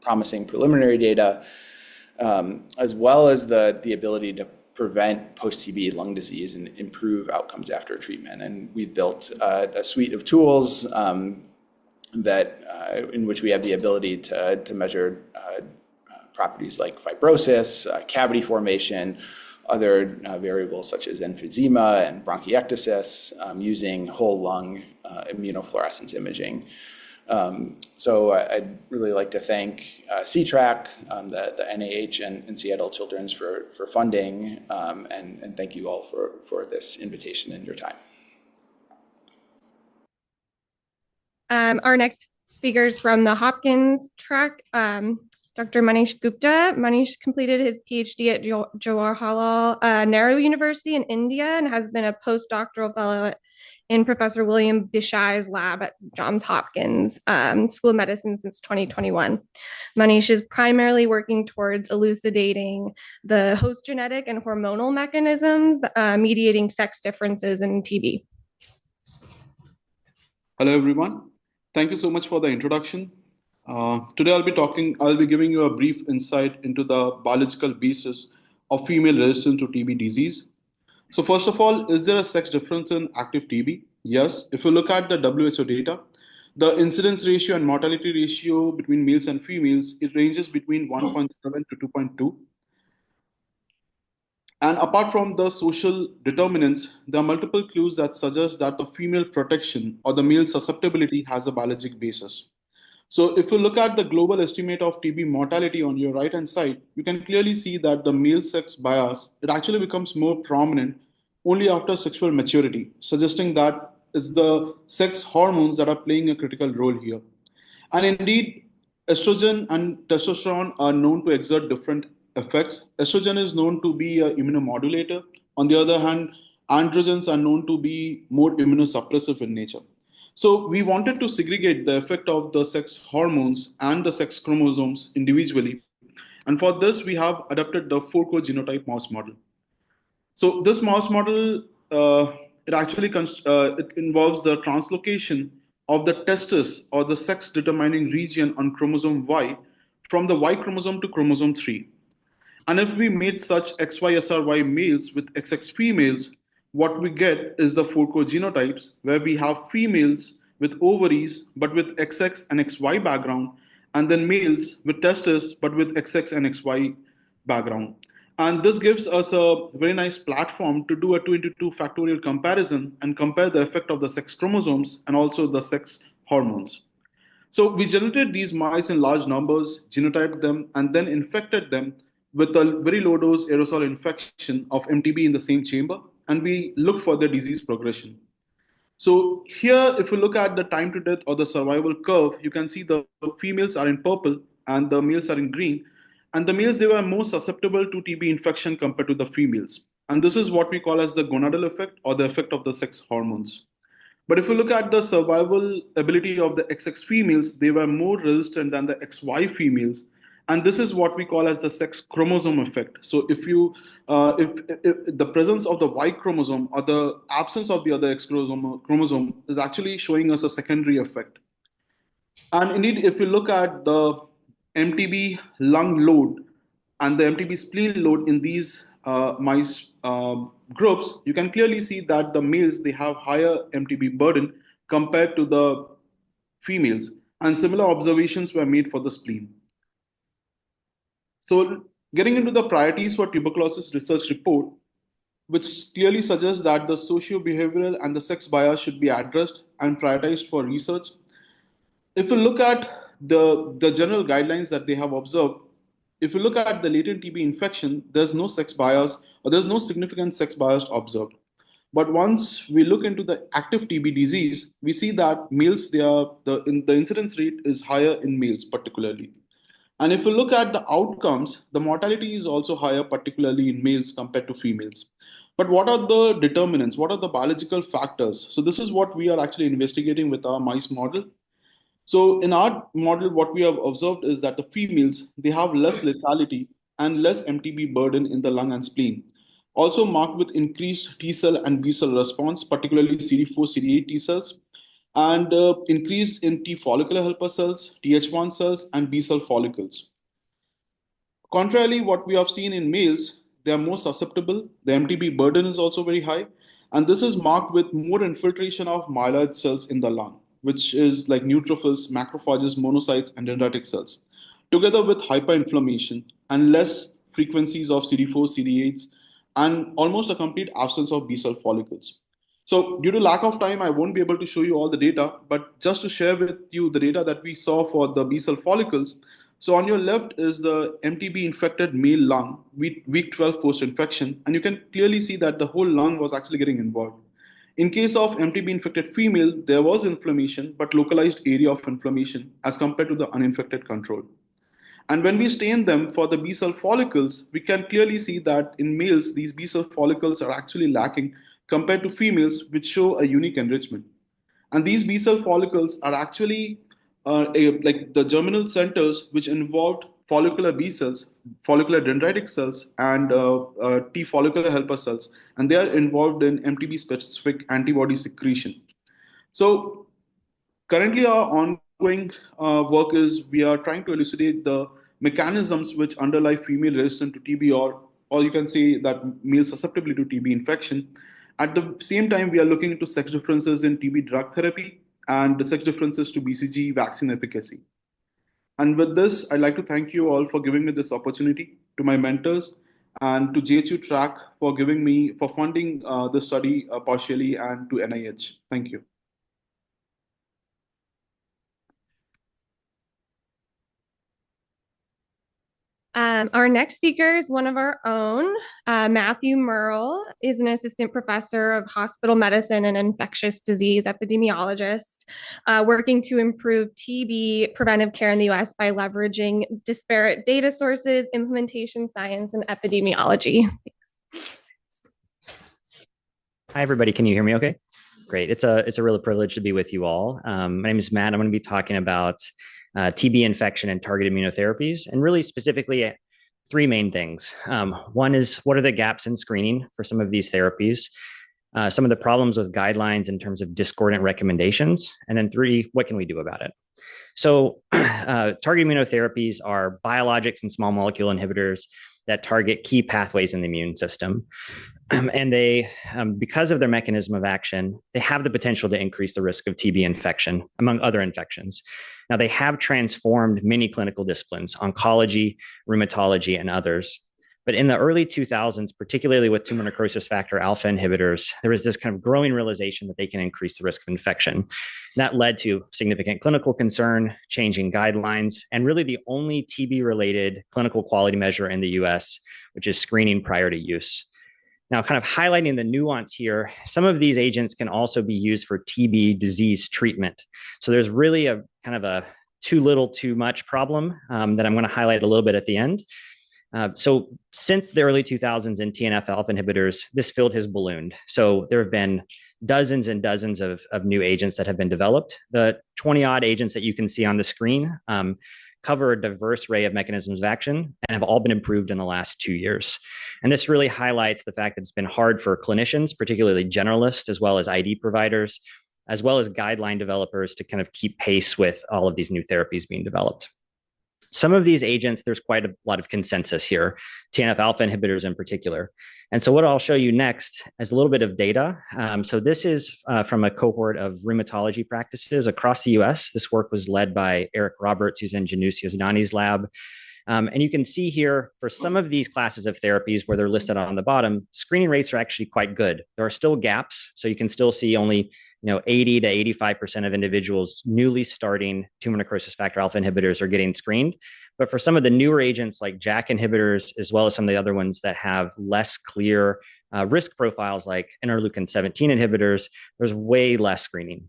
promising preliminary data, as well as the ability to prevent post-TB lung disease and improve outcomes after treatment. And we've built a suite of tools that in which we have the ability to measure properties like fibrosis, cavity formation, other variables such as emphysema and bronchiectasis, using whole lung immunofluorescence imaging. So I'd really like to thank TRAC, the NIH, and Seattle Children's for funding, and thank you all for this invitation and your time. Our next speaker is from the Hopkins track, Dr. Manish Gupta. Manish completed his PhD at Jawaharlal Nehru University in India and has been a postdoctoral fellow in Professor William Bishai's lab at Johns Hopkins School of Medicine since 2021. Manish is primarily working towards elucidating the host genetic and hormonal mechanisms mediating sex differences in TB. Hello, everyone. Thank you so much for the introduction. Today I'll be giving you a brief insight into the biological basis of female resistance to TB disease. So first of all, is there a sex difference in active TB? Yes. If you look at the WHO data, the incidence ratio and mortality ratio between males and females, it ranges between 1.7 to 2.2. And apart from the social determinants, there are multiple clues that suggest that the female protection or the male susceptibility has a biologic basis. So if you look at the global estimate of TB mortality on your right-hand side, you can clearly see that the male sex bias, it actually becomes more prominent only after sexual maturity, suggesting that it's the sex hormones that are playing a critical role here. And indeed, estrogen and testosterone are known to exert different effects. Estrogen is known to be an immunomodulator. On the other hand, androgens are known to be more immunosuppressive in nature. So we wanted to segregate the effect of the sex hormones and the sex chromosomes individually. And for this, we have adapted the 4-core genotype mouse model. So this mouse model, it involves the translocation of the testis or the sex determining region on chromosome Y from the Y chromosome to chromosome 3. And if we made such XY-SRY males with XX females, what we get is the 4-core genotypes, where we have females with ovaries, but with XX and XY background, and then males with testes, but with XX and XY background. And this gives us a very nice platform to do a 2 into 2 factorial comparison and compare the effect of the sex chromosomes and also the sex hormones. So we generated these mice in large numbers, genotyped them, and then infected them with a very low dose aerosol infection of MTB in the same chamber, and we look for the disease progression. So here, if you look at the time to death or the survival curve, you can see the females are in purple and the males are in green. And the males, they were more susceptible to TB infection compared to the females. And this is what we call as the gonadal effect or the effect of the sex hormones. But if you look at the survival ability of the XX females, they were more resistant than the XY females. And this is what we call as the sex chromosome effect. So if the presence of the Y chromosome or the absence of the other X chromosome is actually showing us a secondary effect. And indeed, if you look at the MTB lung load and the MTB spleen load in these mice groups, you can clearly see that the males, they have higher MTB burden compared to the females. And similar observations were made for the spleen. So getting into the priorities for tuberculosis research report, which clearly suggests that the socio-behavioral and the sex bias should be addressed and prioritized for research. If you look at the general guidelines that they have observed, if you look at the latent TB infection, there's no sex bias or there's no significant sex bias observed. But once we look into the active TB disease, we see that males, the incidence rate is higher in males particularly. And if you look at the outcomes, the mortality is also higher, particularly in males compared to females. But what are the determinants? What are the biological factors? So this is what we are actually investigating with our mice model. So in our model, what we have observed is that the females, they have less lethality and less MTB burden in the lung and spleen. Also marked with increased T cell and B cell response, particularly CD4, CD8 T cells, and increase in T follicular helper cells, Th1 cells, and B cell follicles. Contrarily, what we have seen in males, they are more susceptible. The MTB burden is also very high. And this is marked with more infiltration of myeloid cells in the lung, which is like neutrophils, macrophages, monocytes, and dendritic cells, together with hyperinflammation and less frequencies of CD4, CD8s, and almost a complete absence of B cell follicles. So due to lack of time, I won't be able to show you all the data, but just to share with you the data that we saw for the B cell follicles. So on your left is the MTB infected male lung, week 12 post-infection, and you can clearly see that the whole lung was actually getting involved. In case of MTB infected female, there was inflammation, but localized area of inflammation as compared to the uninfected control. And when we stain them for the B cell follicles, we can clearly see that in males, these B cell follicles are actually lacking compared to females, which show a unique enrichment. And these B cell follicles are actually like the germinal centers, which involved follicular B cells, follicular dendritic cells, and T follicular helper cells. And they are involved in MTB specific antibody secretion. So currently our ongoing work is we are trying to elucidate the mechanisms which underlie female resistant to TB, or you can say that male susceptibility to TB infection. At the same time, we are looking into sex differences in TB drug therapy and the sex differences to BCG vaccine efficacy. And with this, I'd like to thank you all for giving me this opportunity, to my mentors, and to JHU TRAC for funding the study partially, and to NIH. Thank you. Our next speaker is one of our own. Matthew Merle is an assistant professor of hospital medicine and infectious disease epidemiologist, working to improve TB preventive care in the US by leveraging disparate data sources, implementation science, and epidemiology. Hi, everybody. Can you hear me okay? Great. It's a real privilege to be with you all. My name is Matt. I'm going to be talking about TB infection and targeted immunotherapies, and really specifically three main things. One is, what are the gaps in screening for some of these therapies? Some of the problems with guidelines in terms of discordant recommendations. And then three, what can we do about it? So targeted immunotherapies are biologics and small molecule inhibitors that target key pathways in the immune system. And they, because of their mechanism of action, they have the potential to increase the risk of TB infection, among other infections. Now, they have transformed many clinical disciplines, oncology, rheumatology, and others. But in the early 2000s, particularly with tumor necrosis factor alpha inhibitors, there was this kind of growing realization that they can increase the risk of infection. And that led to significant clinical concern, changing guidelines, and really the only TB-related clinical quality measure in the US, which is screening prior to use. Now, kind of highlighting the nuance here, some of these agents can also be used for TB disease treatment. So there's really a kind of a too little, too much problem that I'm going to highlight a little bit at the end. So since the early 2000s in TNF alpha inhibitors, this field has ballooned. So there have been dozens and dozens of new agents that have been developed. The 20 odd agents that you can see on the screen cover a diverse array of mechanisms of action and have all been improved in the last 2 years. And this really highlights the fact that it's been hard for clinicians, particularly generalists, as well as ID providers, as well as guideline developers, to kind of keep pace with all of these new therapies being developed. Some of these agents, there's quite a lot of consensus here, TNF alpha inhibitors in particular. And so what I'll show you next is a little bit of data. So this is from a cohort of rheumatology practices across the US. This work was led by Eric Roberts, who's in Janus Yazdani's lab. And you can see here, for some of these classes of therapies where they're listed on the bottom, screening rates are actually quite good. There are still gaps, so you can still see only 80 to 85% of individuals newly starting tumor necrosis factor alpha inhibitors are getting screened. But for some of the newer agents like JAK inhibitors, as well as some of the other ones that have less clear risk profiles like interleukin 17 inhibitors, there's way less screening.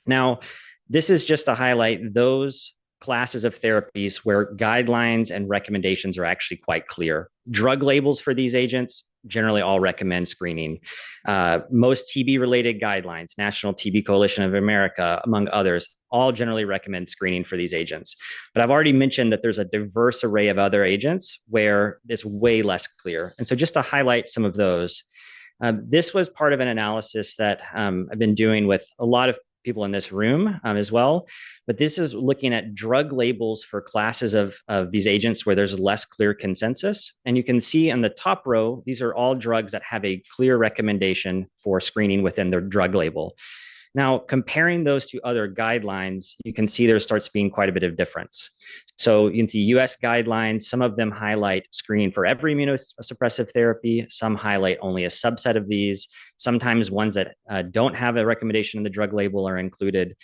Now, this is just to highlight those classes of therapies where guidelines and recommendations are actually quite clear. Drug labels for these agents generally all recommend screening. Most TB-related guidelines, National TB Coalition of America, among others, all generally recommend screening for these agents. But I've already mentioned that there's a diverse array of other agents where it's way less clear. And so just to highlight some of those, this was part of an analysis that I've been doing with a lot of people in this room as well. But this is looking at drug labels for classes of these agents where there's less clear consensus. And you can see on the top row, these are all drugs that have a clear recommendation for screening within their drug label. Now, comparing those to other guidelines, you can see there starts being quite a bit of difference. So you can see US guidelines, some of them highlight screening for every immunosuppressive therapy, some highlight only a subset of these, sometimes ones that don't have a recommendation in the drug label are included.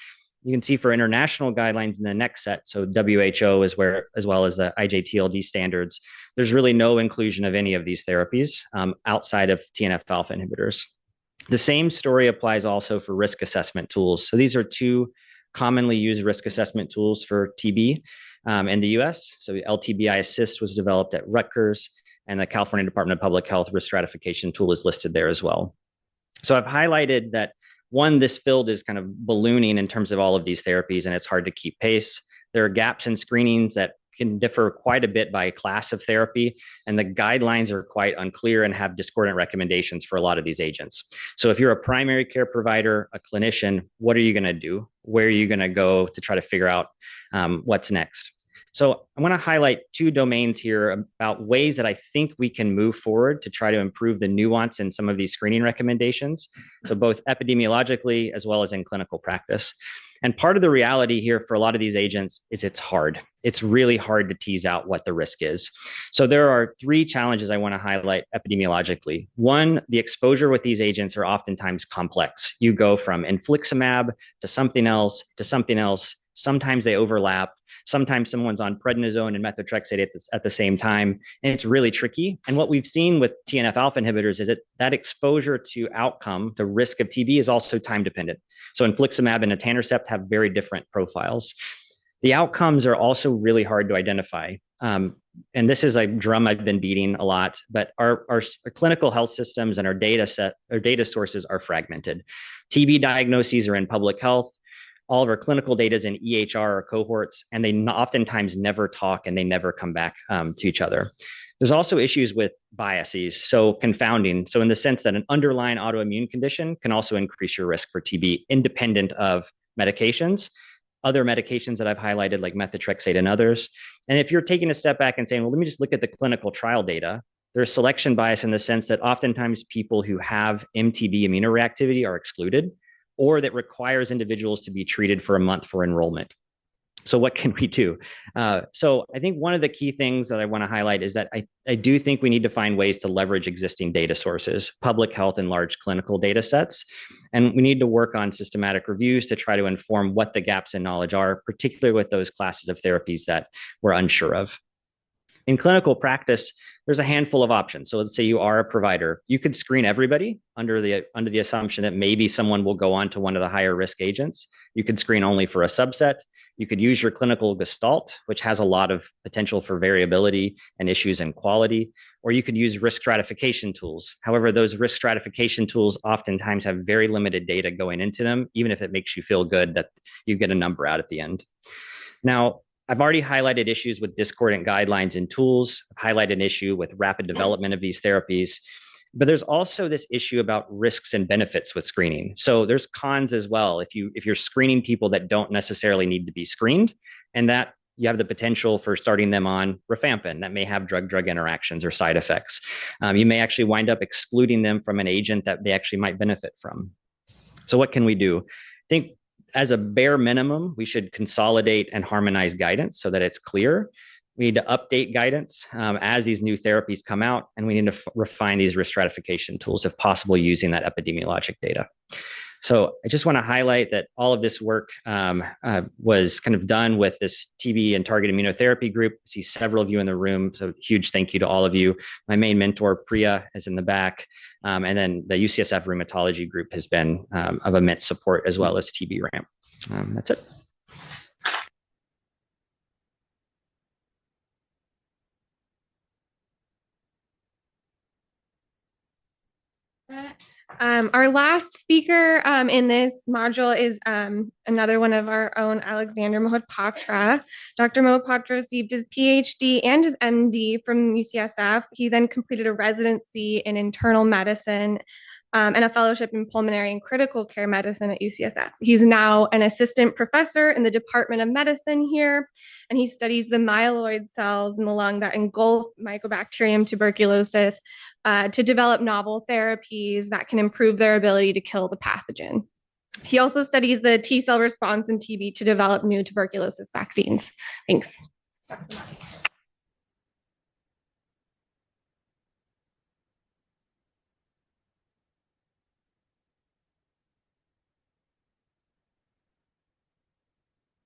You can see for international guidelines in the next set, so WHO as well as the IJTLD standards, there's really no inclusion of any of these therapies outside of TNF-alpha inhibitors. The same story applies also for risk assessment tools. So these are two commonly used risk assessment tools for TB in the US. So the LTBI Assist was developed at Rutgers, and the California Department of Public Health risk stratification tool is listed there as well. So I've highlighted that one, this field is kind of ballooning in terms of all of these therapies, and it's hard to keep pace. There are gaps in screenings that can differ quite a bit by class of therapy, and the guidelines are quite unclear and have discordant recommendations for a lot of these agents. So if you're a primary care provider, a clinician, what are you going to do? Where are you going to go to try to figure out what's next? So I want to highlight two domains here about ways that I think we can move forward to try to improve the nuance in some of these screening recommendations. So both epidemiologically as well as in clinical practice. And part of the reality here for a lot of these agents is it's hard. It's really hard to tease out what the risk is. So there are three challenges I want to highlight epidemiologically. One, the exposure with these agents are oftentimes complex. You go from infliximab to something else to something else. Sometimes they overlap. Sometimes someone's on prednisone and methotrexate at the same time, and it's really tricky. And what we've seen with TNF-alpha inhibitors is that exposure to outcome, the risk of TB, is also time dependent. So infliximab and etanercept have very different profiles. The outcomes are also really hard to identify. And this is a drum I've been beating a lot, but our clinical health systems and our data sources are fragmented. TB diagnoses are in public health. All of our clinical data is in EHR or cohorts, and they oftentimes never talk and they never come back to each other. There's also issues with biases, so confounding. So in the sense that an underlying autoimmune condition can also increase your risk for TB independent of medications, other medications that I've highlighted like methotrexate and others. And if you're taking a step back and saying, well, let me just look at the clinical trial data, there's selection bias in the sense that oftentimes people who have MTB immunoreactivity are excluded, or that requires individuals to be treated for a month for enrollment. So what can we do? So I think one of the key things that I want to highlight is that I do think we need to find ways to leverage existing data sources, public health and large clinical data sets. And we need to work on systematic reviews to try to inform what the gaps in knowledge are, particularly with those classes of therapies that we're unsure of. In clinical practice, there's a handful of options. So let's say you are a provider. You could screen everybody under the assumption that maybe someone will go on to one of the higher risk agents. You could screen only for a subset. You could use your clinical gestalt, which has a lot of potential for variability and issues in quality, or you could use risk stratification tools. However, those risk stratification tools oftentimes have very limited data going into them, even if it makes you feel good that you get a number out at the end. Now, I've already highlighted issues with discordant guidelines and tools. I've highlighted an issue with rapid development of these therapies. But there's also this issue about risks and benefits with screening. So there's cons as well. If you're screening people that don't necessarily need to be screened, and that you have the potential for starting them on rifampin that may have drug-drug interactions or side effects. You may actually wind up excluding them from an agent that they actually might benefit from. So what can we do? I think as a bare minimum, we should consolidate and harmonize guidance so that it's clear. We need to update guidance as these new therapies come out, and we need to refine these risk stratification tools, if possible, using that epidemiologic data. So I just want to highlight that all of this work was kind of done with this TB and targeted immunotherapy group. I see several of you in the room, so huge thank you to all of you. My main mentor, Priya, is in the back, and then the UCSF rheumatology group has been of immense support, as well as TB ramp. That's it. Our last speaker in this module is another one of our own, Alexander Mohapatra. Dr. Mohapatra received his PhD and his MD from UCSF. He then completed a residency in internal medicine and a fellowship in pulmonary and critical care medicine at UCSF. He's now an assistant professor in the Department of Medicine here, and he studies the myeloid cells in the lung that engulf Mycobacterium tuberculosis to develop novel therapies that can improve their ability to kill the pathogen. He also studies the T cell response in TB to develop new tuberculosis vaccines. Thanks.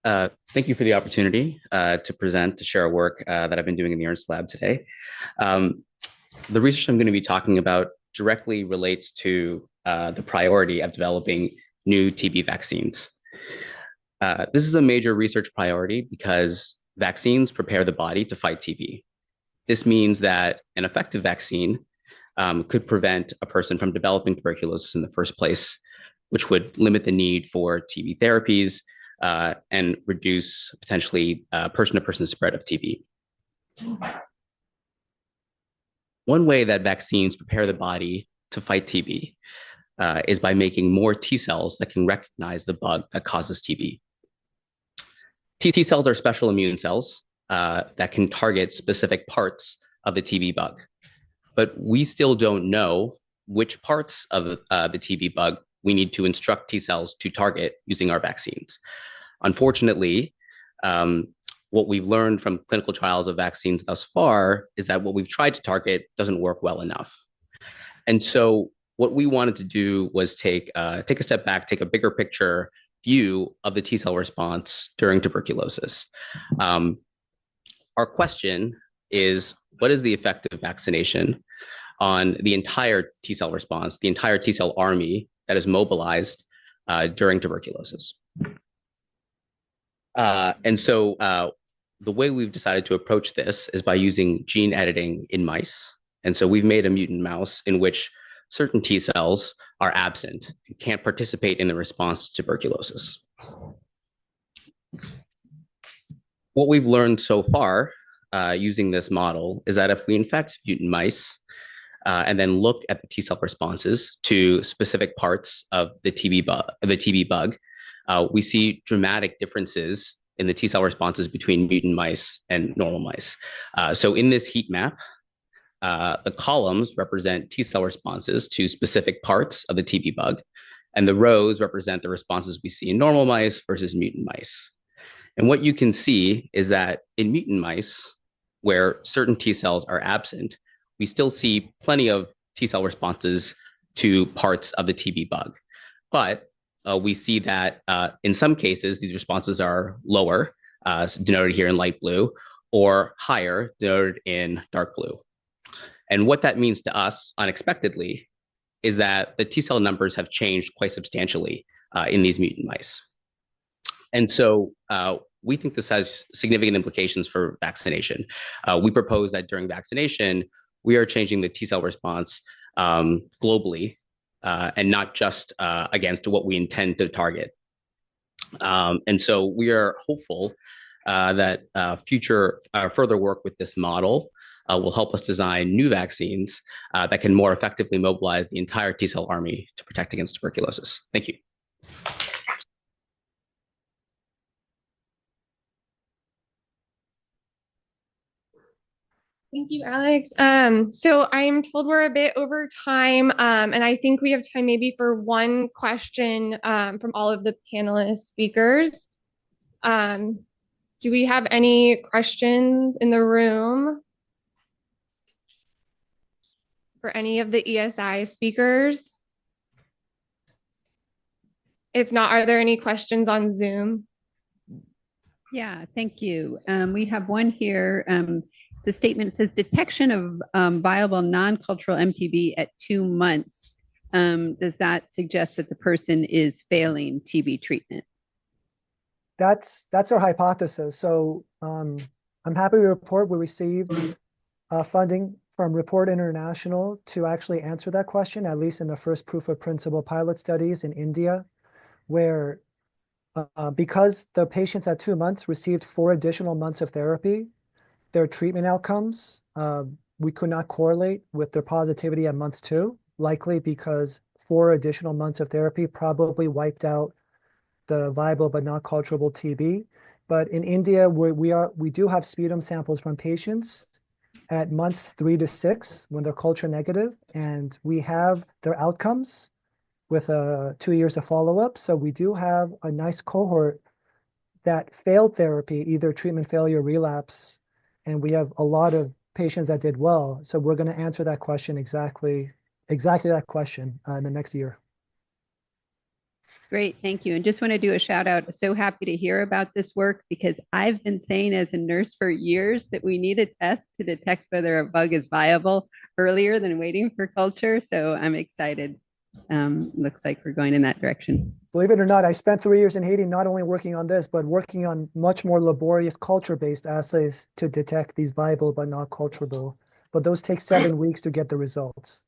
Thank you for the opportunity to share work that I've been doing in the Ernst Lab today. The research I'm going to be talking about directly relates to the priority of developing new TB vaccines. This is a major research priority because vaccines prepare the body to fight TB. This means that an effective vaccine could prevent a person from developing tuberculosis in the first place, which would limit the need for TB therapies and reduce potentially person-to-person spread of TB. One way that vaccines prepare the body to fight TB is by making more T cells that can recognize the bug that causes TB. T cells are special immune cells that can target specific parts of the TB bug, but we still don't know which parts of the TB bug we need to instruct T cells to target using our vaccines. Unfortunately, what we've learned from clinical trials of vaccines thus far is that what we've tried to target doesn't work well enough. And so what we wanted to do was take a step back, take a bigger picture view of the T cell response during tuberculosis. Our question is, what is the effect of vaccination on the entire T cell response, the entire T cell army that is mobilized during tuberculosis? And so the way we've decided to approach this is by using gene editing in mice. And so we've made a mutant mouse in which certain T cells are absent and can't participate in the response to tuberculosis. What we've learned so far using this model is that if we infect mutant mice and then look at the T cell responses to specific parts of the TB bug, we see dramatic differences in the T cell responses between mutant mice and normal mice. So in this heat map, the columns represent T cell responses to specific parts of the TB bug, and the rows represent the responses we see in normal mice versus mutant mice. And what you can see is that in mutant mice, where certain T cells are absent, we still see plenty of T cell responses to parts of the TB bug. But we see that in some cases, these responses are lower, denoted here in light blue, or higher, denoted in dark blue. And what that means to us, unexpectedly, is that the T cell numbers have changed quite substantially in these mutant mice. And so we think this has significant implications for vaccination. We propose that during vaccination, we are changing the T cell response globally and not just against what we intend to target. And so we are hopeful that further work with this model will help us design new vaccines that can more effectively mobilize the entire T cell army to protect against tuberculosis. Thank you. Thank you, Alex. So I'm told we're a bit over time, and I think we have time maybe for one question from all of the panelist speakers. Do we have any questions in the room for any of the ESI speakers? If not, are there any questions on Zoom? Yeah, thank you. We have one here. The statement says detection of viable non-cultural MTB at 2 months. Does that suggest that the person is failing TB treatment? That's our hypothesis. So I'm happy to report we received funding from Report International to actually answer that question, at least in the first proof of principle pilot studies in India, where because the patients at 2 months received 4 additional months of therapy, their treatment outcomes, we could not correlate with their positivity at month 2, likely because 4 additional months of therapy probably wiped out the viable but not culturable TB. But in India, we do have sputum samples from patients at months 3 to 6 when they're culture negative, and we have their outcomes, with 2 years of follow-up. So we do have a nice cohort that failed therapy, either treatment failure, relapse, and we have a lot of patients that did well. So we're going to answer that question exactly that question in the next year. Great, thank you. And just want to do a shout out. So happy to hear about this work because I've been saying as a nurse for years that we need a test to detect whether a bug is viable earlier than waiting for culture. So I'm excited. Looks like we're going in that direction. Believe it or not, I spent 3 years in Haiti not only working on this, but working on much more laborious culture-based assays to detect these viable but not culturable. But those take 7 weeks to get the results.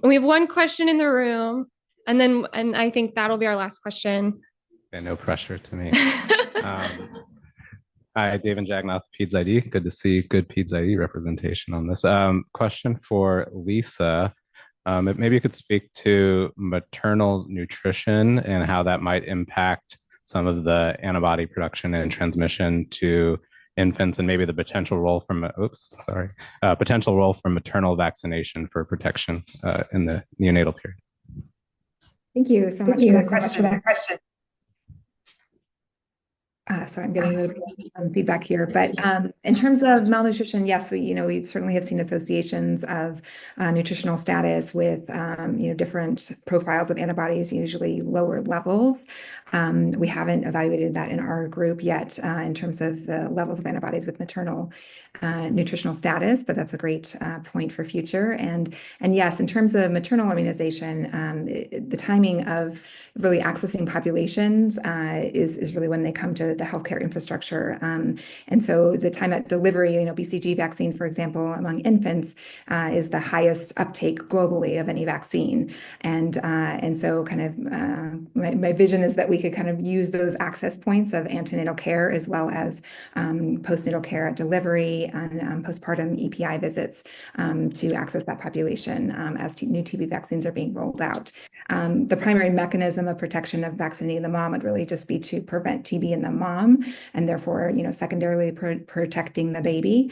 We have one question in the room, and I think that'll be our last question. Okay, no pressure to me. Hi, Dave and Jagnath, Peds ID. Good to see good Peds ID representation on this. Question for Lisa. Maybe you could speak to maternal nutrition and how that might impact some of the antibody production and transmission to infants, and maybe the potential role from maternal vaccination for protection in the neonatal period. Thank you so much for that question. So I'm getting a little bit of feedback here, but in terms of malnutrition, yes, we certainly have seen associations of nutritional status with different profiles of antibodies, usually lower levels. We haven't evaluated that in our group yet in terms of the levels of antibodies with maternal nutritional status, but that's a great point for future. And yes, in terms of maternal immunization, the timing of really accessing populations is really when they come to the healthcare infrastructure. And so the time at delivery, BCG vaccine, for example, among infants is the highest uptake globally of any vaccine. And so kind of my vision is that we could kind of use those access points of antenatal care as well as postnatal care at delivery and postpartum EPI visits to access that population as new TB vaccines are being rolled out. The primary mechanism of protection of vaccinating the mom would really just be to prevent TB in the mom, and therefore, secondarily protecting the baby.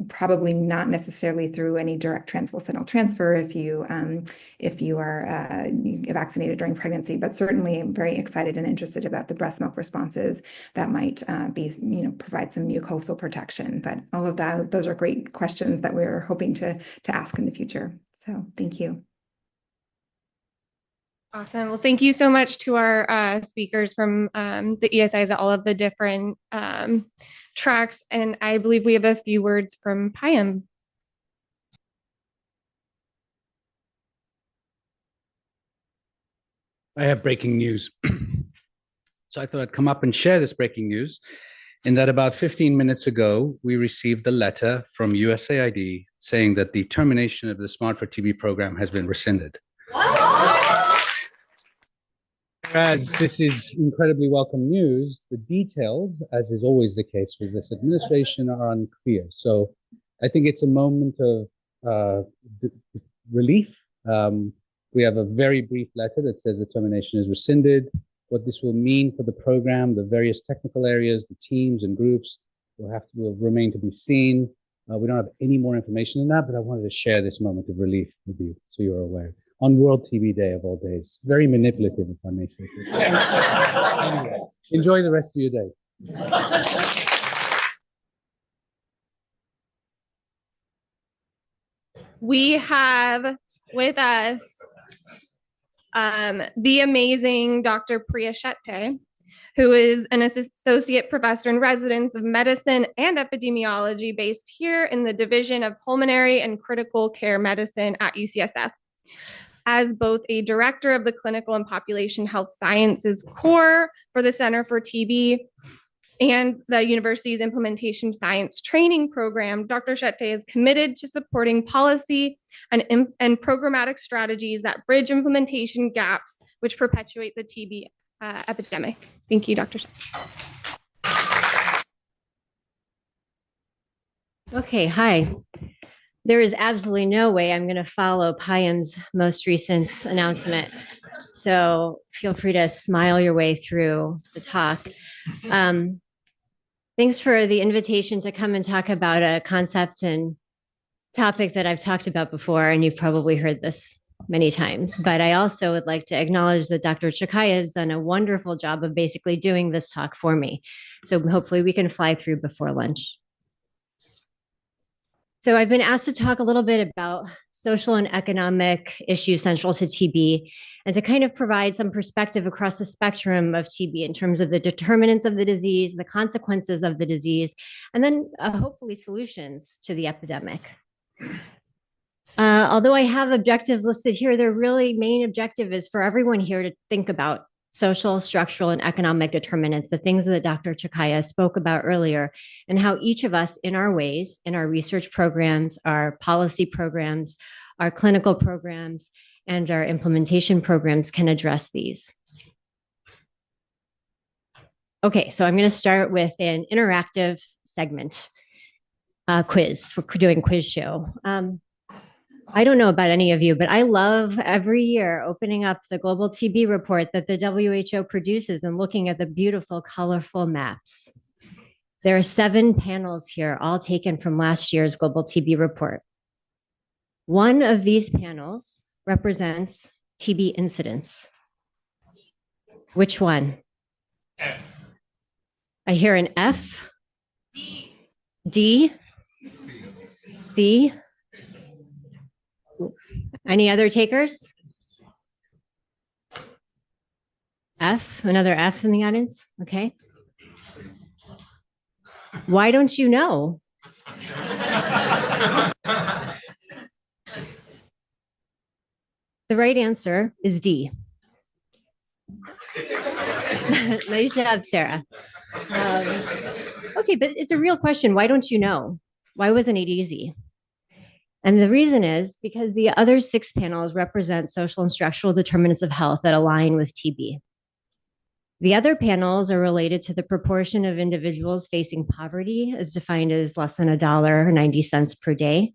Probably not necessarily through any direct transplacental transfer if you are vaccinated during pregnancy, but certainly I'm very excited and interested about the breast milk responses that might provide some mucosal protection. But all of that, those are great questions that we're hoping to ask in the future. So thank you. Awesome. Well, thank you so much to our speakers from the ESIs at all of the different tracks. And I believe we have a few words from Payam. I have breaking news. So I thought I'd come up and share this breaking news in that about 15 minutes ago, we received a letter from USAID saying that the termination of the Smart for TB program has been rescinded. As this is incredibly welcome news, the details, as is always the case with this administration, are unclear. So I think it's a moment of relief. We have a very brief letter that says the termination is rescinded. What this will mean for the program, the various technical areas, the teams and groups will remain to be seen. We don't have any more information than that, but I wanted to share this moment of relief with you so you're aware. On World TB Day of all days. Very manipulative, if I may say so. Anyway, enjoy the rest of your day. We have with us the amazing Dr. Priya Shetty, who is an associate professor in residence of medicine and epidemiology based here in the Division of Pulmonary and Critical Care Medicine at UCSF. As both a director of the Clinical and Population Health Sciences Core for the Center for TB and the university's Implementation Science Training Program, Dr. Shetty is committed to supporting policy and programmatic strategies that bridge implementation gaps which perpetuate the TB epidemic. Thank you, Dr. Shetty. Okay, hi. There is absolutely no way I'm going to follow Payam's most recent announcement. So feel free to smile your way through the talk. Thanks for the invitation to come and talk about a concept and topic that I've talked about before, and you've probably heard this many times, but I also would like to acknowledge that Dr. Chakaya has done a wonderful job of basically doing this talk for me. So hopefully we can fly through before lunch. So I've been asked to talk a little bit about social and economic issues central to TB, and to kind of provide some perspective across the spectrum of TB in terms of the determinants of the disease, the consequences of the disease, and then hopefully solutions to the epidemic. Although I have objectives listed here, their really main objective is for everyone here to think about social, structural, and economic determinants, the things that Dr. Chakaya spoke about earlier, and how each of us in our ways, in our research programs, our policy programs, our clinical programs, and our implementation programs can address these. Okay, so I'm going to start with an interactive segment, quiz. We're doing quiz show. I don't know about any of you, but I love every year opening up the global TB report that the WHO produces and looking at the beautiful, colorful maps. There are 7 panels here, all taken from last year's global TB report. One of these panels represents TB incidence. Which one? F. I hear an F. D. C. Any other takers? F, another F in the audience. Okay. Why don't you know? The right answer is D. Nice job, Sarah. Okay, but it's a real question. Why don't you know? Why wasn't it easy? And the reason is because the other 6 panels represent social and structural determinants of health that align with TB. The other panels are related to the proportion of individuals facing poverty, as defined as less than $1.90 per day.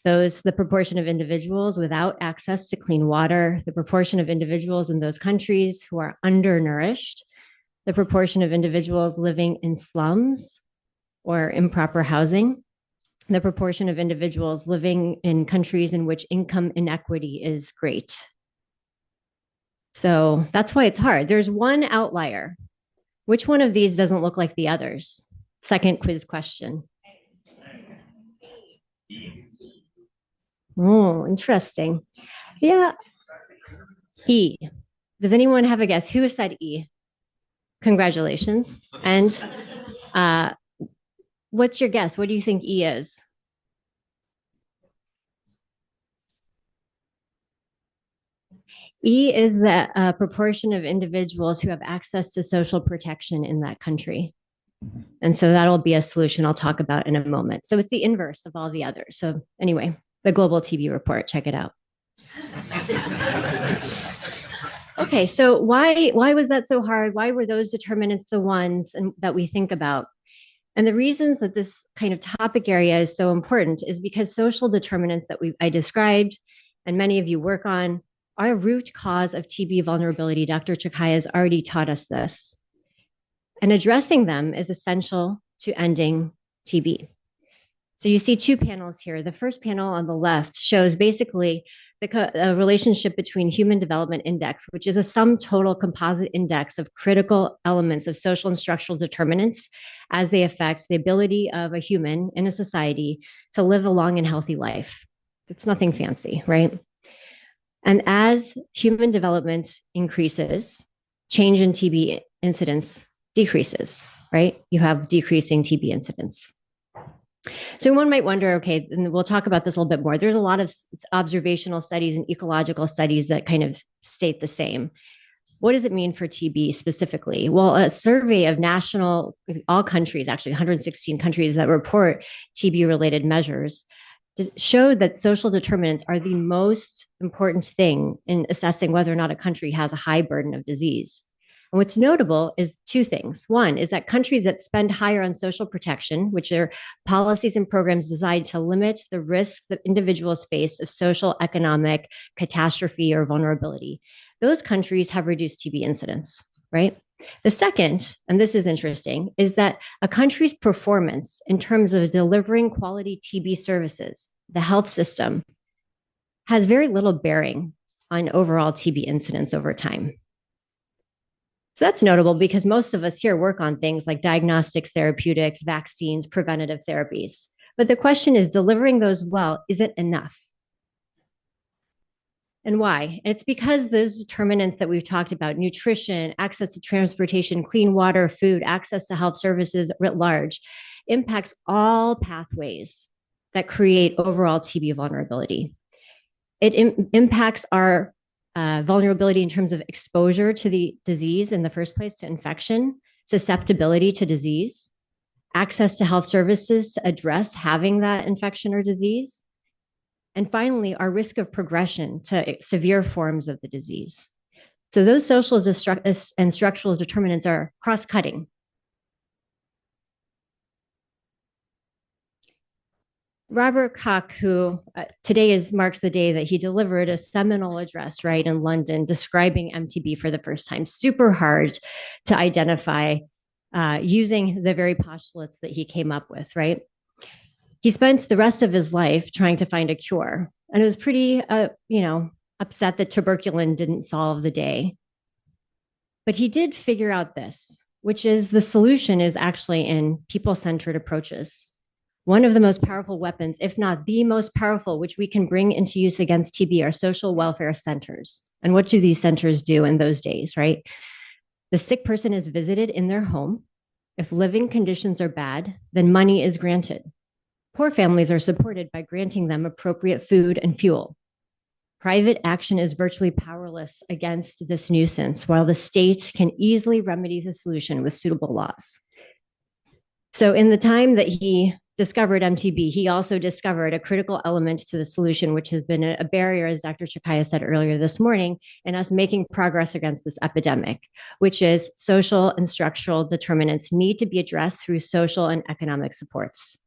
The proportion of individuals without access to clean water, the proportion of individuals in those countries who are undernourished, the proportion of individuals living in slums or improper housing, the proportion of individuals living in countries in which income inequity is great. So that's why it's hard. There's one outlier. Which one of these doesn't look like the others? Second quiz question. Oh, interesting. Yeah. E. Does anyone have a guess? Who said E? Congratulations. And what's your guess? What do you think E is? E is the proportion of individuals who have access to social protection in that country. And so that'll be a solution I'll talk about in a moment. So it's the inverse of all the others. So anyway, the global TB report, check it out. Okay, so why was that so hard? Why were those determinants the ones that we think about? And the reasons that this kind of topic area is so important is because social determinants that I described and many of you work on are a root cause of TB vulnerability. Dr. Chakaya has already taught us this. And addressing them is essential to ending TB. So you see 2 panels here. The first panel on the left shows basically the relationship between Human Development Index, which is a sum total composite index of critical elements of social and structural determinants as they affect the ability of a human in a society to live a long and healthy life. It's nothing fancy, right? And as human development increases, change in TB incidence decreases, right? You have decreasing TB incidence. So one might wonder, okay, and we'll talk about this a little bit more. there's a lot of observational studies and ecological studies that kind of state the same. What does it mean for TB specifically? Well, a survey of all countries, actually 116 countries that report TB-related measures, showed that social determinants are the most important thing in assessing whether or not a country has a high burden of disease. And what's notable is 2 things. One is that countries that spend higher on social protection, which are policies and programs designed to limit the risk that individuals face of social, economic catastrophe or vulnerability, those countries have reduced TB incidence, right? The second, and this is interesting, is that a country's performance in terms of delivering quality TB services, the health system, has very little bearing on overall TB incidence over time. So that's notable because most of us here work on things like diagnostics, therapeutics, vaccines, preventative therapies. But the question is, delivering those well isn't enough. And why? It's because those determinants that we've talked about, nutrition, access to transportation, clean water, food, access to health services writ large, impacts all pathways that create overall TB vulnerability. It impacts our vulnerability in terms of exposure to the disease in the first place, to infection, susceptibility to disease, access to health services to address having that infection or disease, and finally, our risk of progression to severe forms of the disease. So those social and structural determinants are cross-cutting. Robert Koch, who today marks the day that he delivered a seminal address, right, in London, describing MTB for the first time, super hard to identify using the very postulates that he came up with, right? He spent the rest of his life trying to find a cure, and it was pretty, upset that tuberculin didn't solve the day. But he did figure out this, which is the solution is actually in people-centered approaches. One of the most powerful weapons, if not the most powerful, which we can bring into use against TB, are social welfare centers. And what do these centers do in those days, right? The sick person is visited in their home. If living conditions are bad, then money is granted. Poor families are supported by granting them appropriate food and fuel. Private action is virtually powerless against this nuisance, while the state can easily remedy the solution with suitable laws. So in the time that he discovered MTB, he also discovered a critical element to the solution, which has been a barrier, as Dr. Chakaya said earlier this morning, in us making progress against this epidemic, which is social and structural determinants need to be addressed through social and economic supports.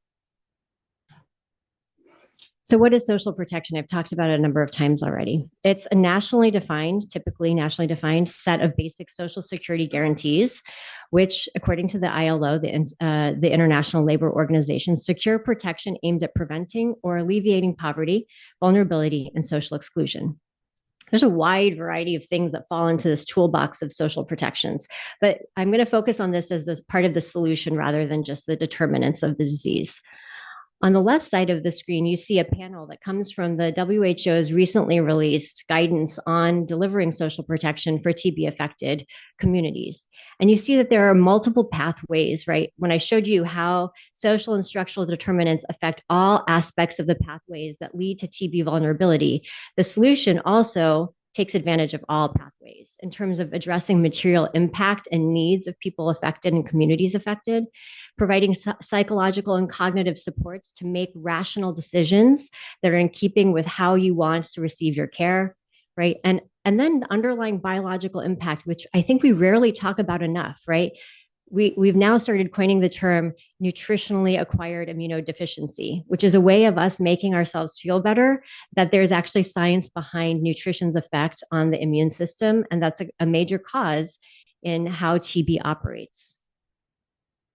So what is social protection? I've talked about it a number of times already. It's a typically nationally defined set of basic social security guarantees, which, according to the ILO, the International Labor Organization, secure protection aimed at preventing or alleviating poverty, vulnerability, and social exclusion. There's a wide variety of things that fall into this toolbox of social protections, but I'm going to focus on this as part of the solution rather than just the determinants of the disease. On the left side of the screen, you see a panel that comes from the WHO's recently released guidance on delivering social protection for TB-affected communities. And you see that there are multiple pathways, right? When I showed you how social and structural determinants affect all aspects of the pathways that lead to TB vulnerability, the solution also takes advantage of all pathways in terms of addressing material impact and needs of people affected and communities affected, providing psychological and cognitive supports to make rational decisions that are in keeping with how you want to receive your care, right? And then the underlying biological impact, which I think we rarely talk about enough, right? We've now started coining the term nutritionally acquired immunodeficiency, which is a way of us making ourselves feel better, that there's actually science behind nutrition's effect on the immune system, and that's a major cause in how TB operates.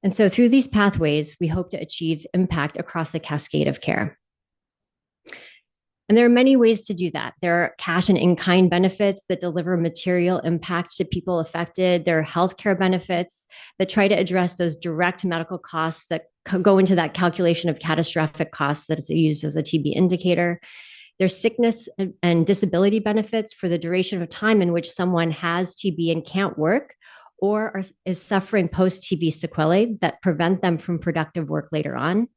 And so through these pathways, we hope to achieve impact across the cascade of care. And there are many ways to do that. There are cash and in-kind benefits that deliver material impact to people affected. There are healthcare benefits that try to address those direct medical costs that go into that calculation of catastrophic costs that is used as a TB indicator. There's sickness and disability benefits for the duration of time in which someone has TB and can't work, or is suffering post-TB sequelae that prevent them from productive work later on.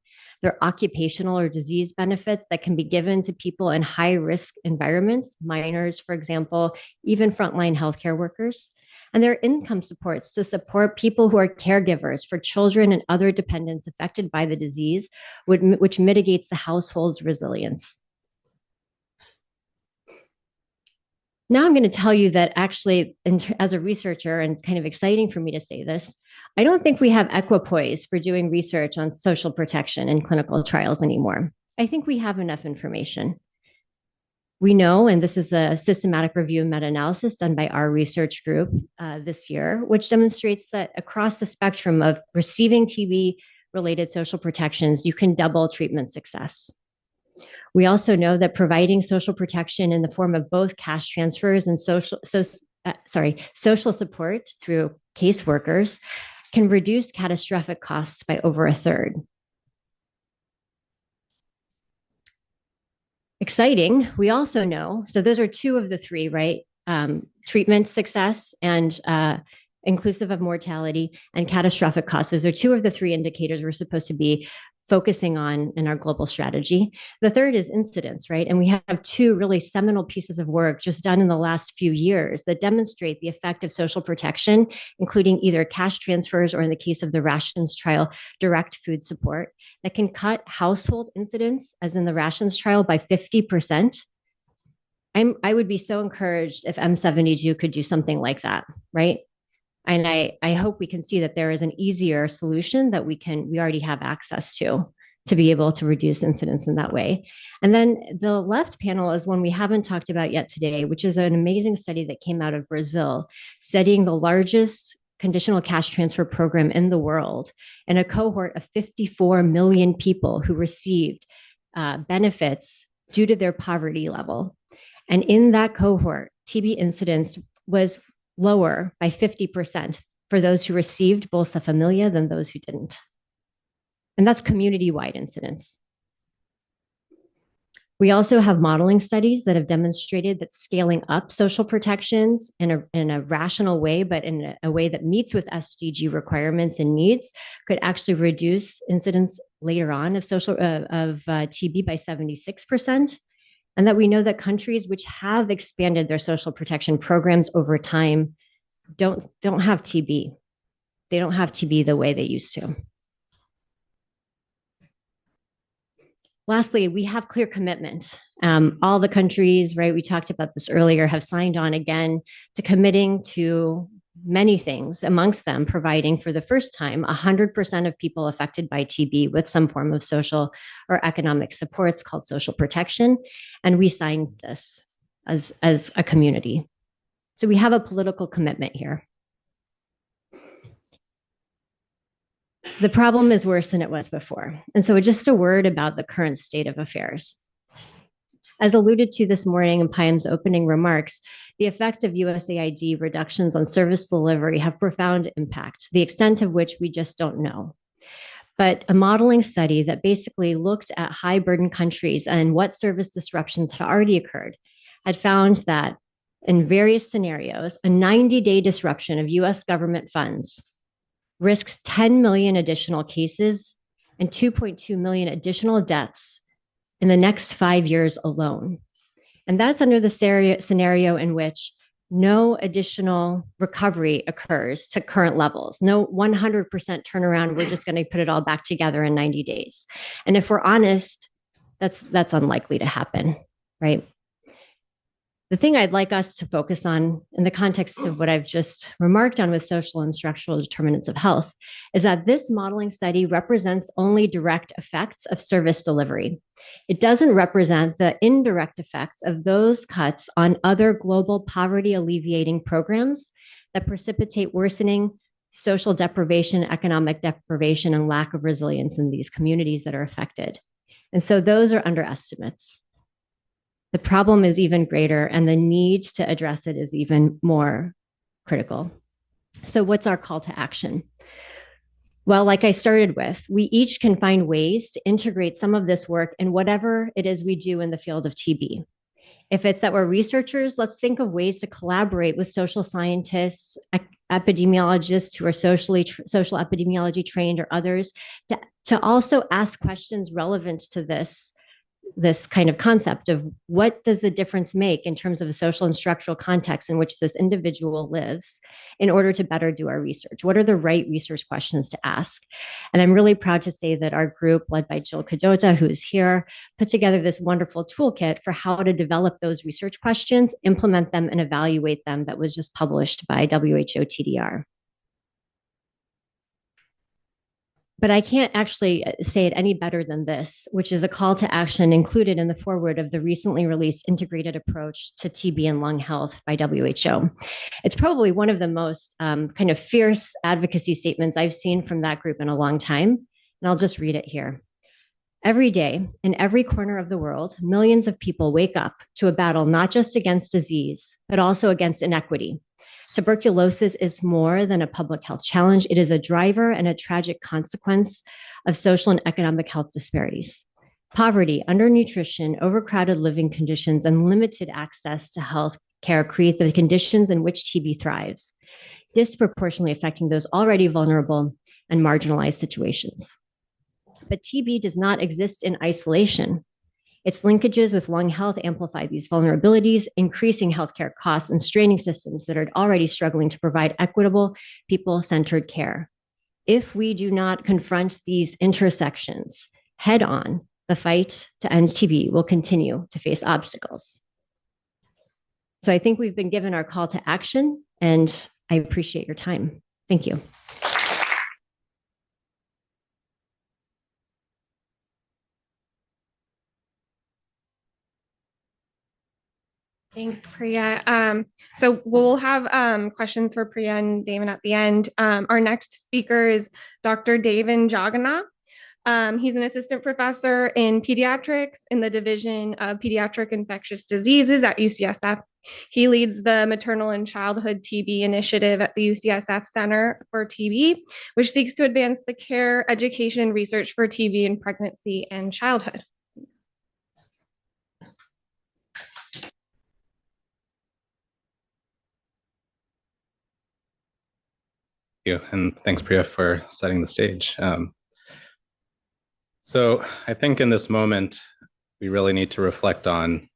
There are occupational or disease benefits that can be given to people in high-risk environments, minors, for example, even frontline healthcare workers. And there are income supports to support people who are caregivers for children and other dependents affected by the disease, which mitigates the household's resilience. Now I'm going to tell you that actually, as a researcher, and kind of exciting for me to say this, I don't think we have equipoise for doing research on social protection in clinical trials anymore. I think we have enough information. We know, and this is a systematic review and meta-analysis done by our research group this year, which demonstrates that across the spectrum of receiving TB-related social protections, you can double treatment success. We also know that providing social protection in the form of both cash transfers and social support through caseworkers can reduce catastrophic costs by over a third. Exciting, we also know, so those are two of the three, right? Treatment success and inclusive of mortality and catastrophic costs. Those are two of the three indicators we're supposed to be focusing on in our global strategy. The third is incidence, right? And we have two really seminal pieces of work just done in the last few years that demonstrate the effect of social protection, including either cash transfers or, in the case of the rations trial, direct food support that can cut household incidence, as in the rations trial, by 50%. I would be so encouraged if M72 could do something like that, right? And I hope we can see that there is an easier solution that we already have access to be able to reduce incidence in that way. And then the left panel is one we haven't talked about yet today, which is an amazing study that came out of Brazil, studying the largest conditional cash transfer program in the world in a cohort of 54 million people who received benefits due to their poverty level. And in that cohort, TB incidence was lower by 50% for those who received Bolsa Familia than those who didn't. And that's community-wide incidence. We also have modeling studies that have demonstrated that scaling up social protections in a rational way, but in a way that meets with SDG requirements and needs, could actually reduce incidence later on of TB by 76%. And that we know that countries which have expanded their social protection programs over time don't have TB. They don't have TB the way they used to. Lastly, we have clear commitment. All the countries, right, we talked about this earlier, have signed on again to committing to many things, amongst them providing for the first time 100% of people affected by TB with some form of social or economic supports called social protection. And we signed this as a community. So we have a political commitment here. The problem is worse than it was before. And so just a word about the current state of affairs. As alluded to this morning in Payam's opening remarks, the effect of USAID reductions on service delivery have profound impact, the extent of which we just don't know. But a modeling study that basically looked at high burden countries and what service disruptions had already occurred had found that in various scenarios, a 90-day disruption of US government funds risks 10 million additional cases and 2.2 million additional deaths in the next 5 years alone. And that's under the scenario in which no additional recovery occurs to current levels, no 100% turnaround, we're just going to put it all back together in 90 days. And if we're honest, that's unlikely to happen, right? The thing I'd like us to focus on in the context of what I've just remarked on with social and structural determinants of health is that this modeling study represents only direct effects of service delivery. It doesn't represent the indirect effects of those cuts on other global poverty alleviating programs that precipitate worsening social deprivation, economic deprivation, and lack of resilience in these communities that are affected. And so those are underestimates. The problem is even greater, and the need to address it is even more critical. So what's our call to action? Well, like I started with, we each can find ways to integrate some of this work in whatever it is we do in the field of TB. If it's that we're researchers, let's think of ways to collaborate with social scientists, epidemiologists who are social epidemiology trained or others to also ask questions relevant to this kind of concept of what does the difference make in terms of a social and structural context in which this individual lives in order to better do our research? What are the right research questions to ask? And I'm really proud to say that our group, led by Jill Cadota, who's here, put together this wonderful toolkit for how to develop those research questions, implement them, and evaluate them that was just published by WHO TDR. But I can't actually say it any better than this, which is a call to action included in the foreword of the recently released Integrated Approach to TB and Lung Health by WHO. It's probably one of the most kind of fierce advocacy statements I've seen from that group in a long time. And I'll just read it here. Every day, in every corner of the world, millions of people wake up to a battle not just against disease, but also against inequity. Tuberculosis is more than a public health challenge. It is a driver and a tragic consequence of social and economic health disparities. Poverty, undernutrition, overcrowded living conditions, and limited access to health care create the conditions in which TB thrives, disproportionately affecting those already vulnerable and marginalized situations. But TB does not exist in isolation. Its linkages with lung health amplify these vulnerabilities, increasing healthcare costs and straining systems that are already struggling to provide equitable, people-centered care. If we do not confront these intersections head on, the fight to end TB will continue to face obstacles. So I think we've been given our call to action, and I appreciate your time. Thank you. Thanks, Priya. So we'll have questions for Priya and Damon at the end. Our next speaker is Dr. Devan Jagannath. He's an assistant professor in pediatrics in the Division of Pediatric Infectious Diseases at UCSF. He leads the Maternal and Childhood TB Initiative at the UCSF Center for TB, which seeks to advance the care, education, and research for TB in pregnancy and childhood. You, and thanks, Priya, for setting the stage. So I think in this moment, we really need to reflect on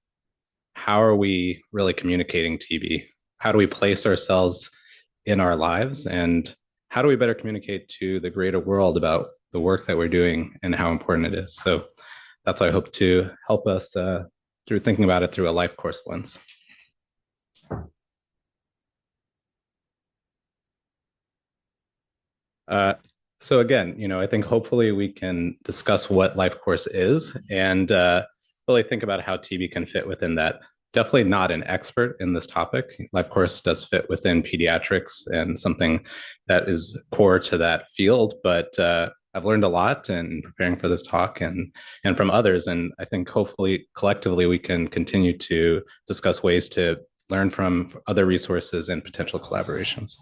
how are we really communicating TB? How do we place ourselves in our lives? And how do we better communicate to the greater world about the work that we're doing and how important it is? So that's what I hope to help us through thinking about it through a life course lens. So again, I think hopefully we can discuss what life course is and really think about how TB can fit within that. Definitely not an expert in this topic. Life course does fit within pediatrics and something that is core to that field, but I've learned a lot in preparing for this talk and from others. And I think hopefully collectively we can continue to discuss ways to learn from other resources and potential collaborations.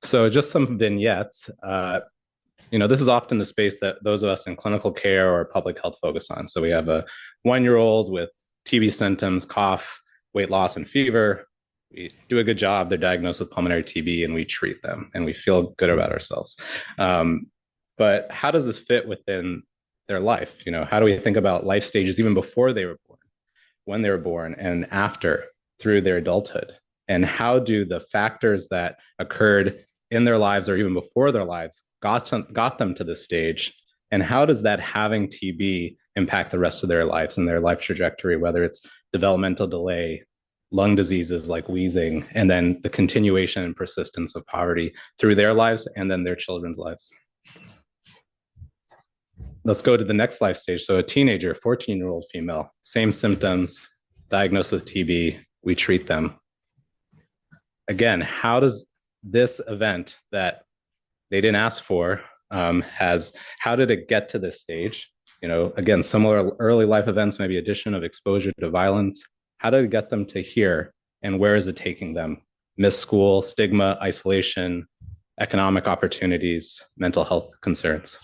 So just some vignettes. This is often the space that those of us in clinical care or public health focus on. So we have a 1-year-old with TB symptoms, cough, weight loss, and fever. We do a good job. They're diagnosed with pulmonary TB and we treat them and we feel good about ourselves. But how does this fit within their life? How do we think about life stages even before they were born, when they were born, and after through their adulthood? And how do the factors that occurred in their lives or even before their lives got them to this stage? And how does that having TB impact the rest of their lives and their life trajectory, whether it's developmental delay, lung diseases like wheezing, and then the continuation and persistence of poverty through their lives and then their children's lives? Let's go to the next life stage. So a teenager, 14-year-old female, same symptoms, diagnosed with TB, we treat them. Again, how does this event that they didn't ask for, how did it get to this stage? Again, similar early life events, maybe addition of exposure to violence. How did it get them to here? And where is it taking them? Missed school, stigma, isolation, economic opportunities, mental health concerns.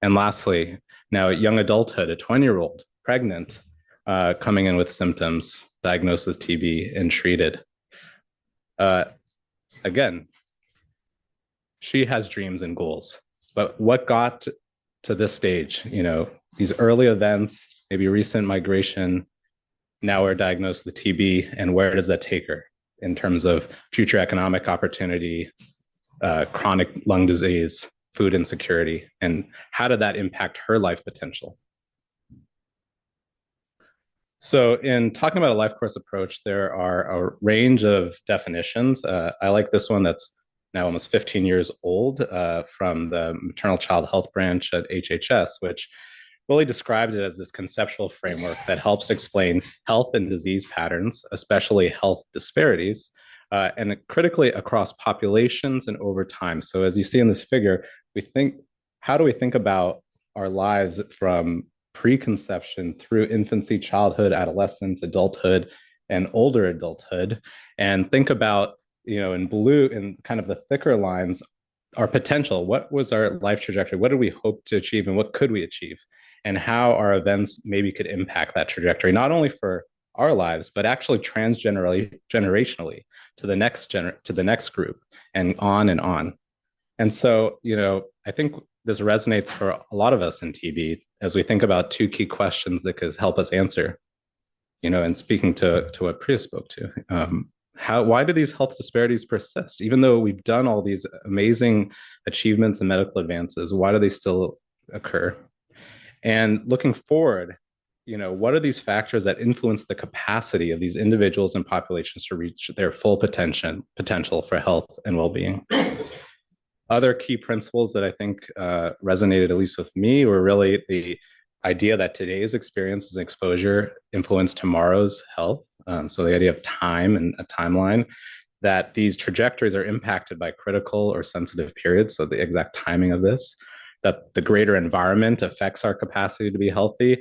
And lastly, now young adulthood, a 20-year-old pregnant, coming in with symptoms, diagnosed with TB and treated. Again, she has dreams and goals, but what got to this stage? These early events, maybe recent migration, now we're diagnosed with TB, and where does that take her in terms of future economic opportunity, chronic lung disease, food insecurity, and how did that impact her life potential? So in talking about a life course approach, there are a range of definitions. I like this one that's now almost 15 years old, from the maternal child health branch at HHS, which really described it as this conceptual framework that helps explain health and disease patterns, especially health disparities, and critically across populations and over time. So as you see in this figure, how do we think about our lives from preconception through infancy, childhood, adolescence, adulthood, and older adulthood, and think about, in blue, in kind of the thicker lines, our potential. What was our life trajectory? What did we hope to achieve, and what could we achieve? And how our events maybe could impact that trajectory, not only for our lives, but actually generationally to the next group, and on and on. And so, I think this resonates for a lot of us in TB as we think about two key questions that could help us answer, and speaking to what Priya spoke to. Why do these health disparities persist? Even though we've done all these amazing achievements and medical advances, why do they still occur? And looking forward, what are these factors that influence the capacity of these individuals and populations to reach their full potential for health and well-being? Other key principles that I think resonated, at least with me, were really the idea that today's experiences and exposure influence tomorrow's health. So the idea of time and a timeline, that these trajectories are impacted by critical or sensitive periods, so the exact timing of this, that the greater environment affects our capacity to be healthy.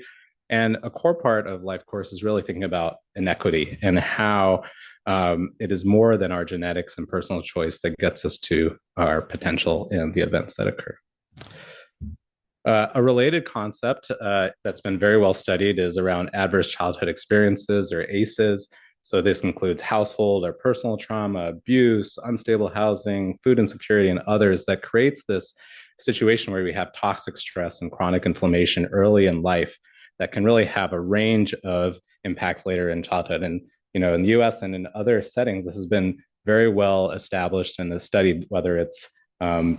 And a core part of life course is really thinking about inequity and how it is more than our genetics and personal choice that gets us to our potential and the events that occur. A related concept that's been very well studied is around adverse childhood experiences, or ACEs. So this includes household or personal trauma, abuse, unstable housing, food insecurity, and others, that creates this situation where we have toxic stress and chronic inflammation early in life that can really have a range of impacts later in childhood. And in the US and in other settings, this has been very well established and is studied, whether it's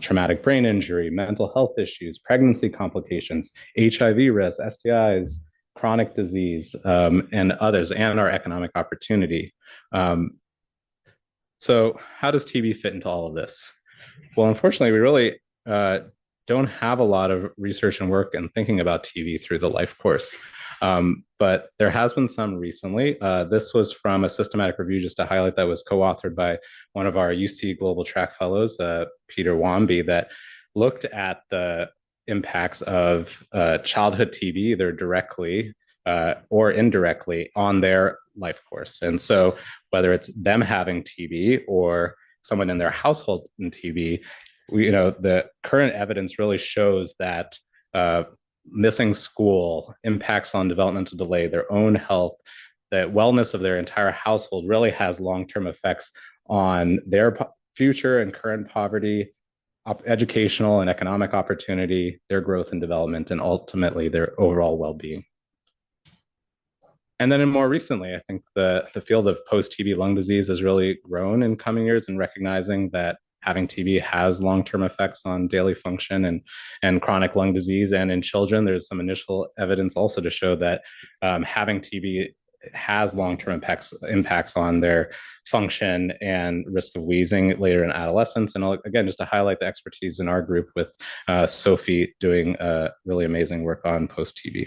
traumatic brain injury, mental health issues, pregnancy complications, HIV risk, STIs, chronic disease, and others, and our economic opportunity. So how does TB fit into all of this? Well, unfortunately, we really don't have a lot of research and work and thinking about TB through the life course. But there has been some recently. This was from a systematic review, just to highlight, that was co-authored by one of our UC Global TRAC Fellows, Peter Wamby, that looked at the impacts of childhood TB, either directly or indirectly, on their life course. And so whether it's them having TB or someone in their household in TB, the current evidence really shows that missing school, impacts on developmental delay, their own health, the wellness of their entire household really has long-term effects on their future and current poverty, educational and economic opportunity, their growth and development, and ultimately their overall well-being. And then more recently, I think the field of post-TB lung disease has really grown in coming years, and recognizing that having TB has long-term effects on daily function and chronic lung disease. And in children, there's some initial evidence also to show that having TB has long-term impacts on their function and risk of wheezing later in adolescence. And again, just to highlight the expertise in our group with Sophie doing really amazing work on post-TB.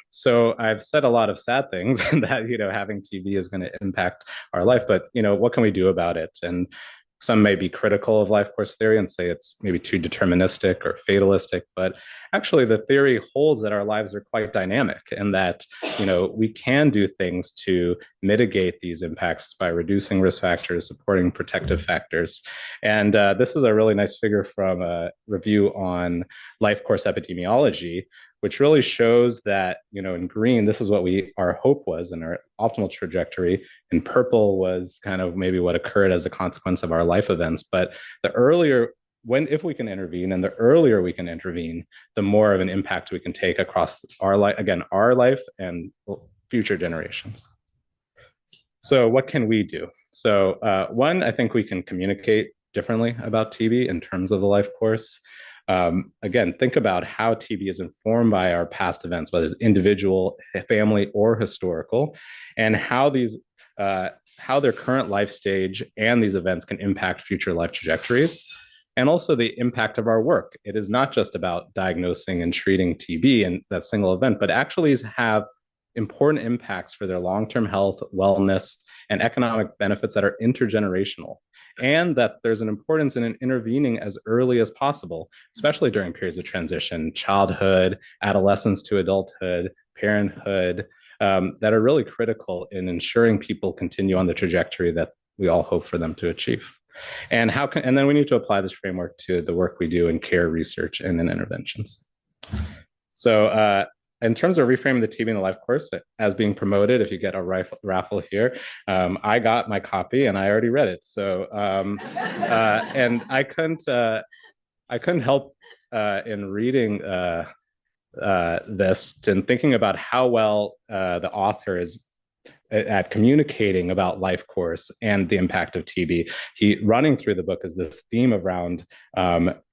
So I've said a lot of sad things that, having TB is going to impact our life, but, what can we do about it? And some may be critical of life course theory and say it's maybe too deterministic or fatalistic, but actually the theory holds that our lives are quite dynamic, and that, we can do things to mitigate these impacts by reducing risk factors, supporting protective factors. And this is a really nice figure from a review on life course epidemiology, which really shows that, in green, this is what our hope was and our optimal trajectory. In purple was kind of maybe what occurred as a consequence of our life events. But the earlier, if we can intervene, and the earlier we can intervene, the more of an impact we can take across our life, our life and future generations. So what can we do? So one, I think we can communicate differently about TB in terms of the life course. Again, think about how TB is informed by our past events, whether it's individual, family, or historical, and how these how their current life stage and these events can impact future life trajectories, and also the impact of our work. It is not just about diagnosing and treating TB and that single event, but actually have important impacts for their long-term health, wellness, and economic benefits that are intergenerational. And that there's an importance in intervening as early as possible, especially during periods of transition, childhood, adolescence to adulthood, parenthood, that are really critical in ensuring people continue on the trajectory that we all hope for them to achieve. And then we need to apply this framework to the work we do in care research and in interventions. So in terms of reframing the TB in the life course as being promoted, if you get a raffle here, I got my copy and I already read it. So and I couldn't help in reading this and thinking about how well the author is at communicating about life course and the impact of TB. He running through the book is this theme around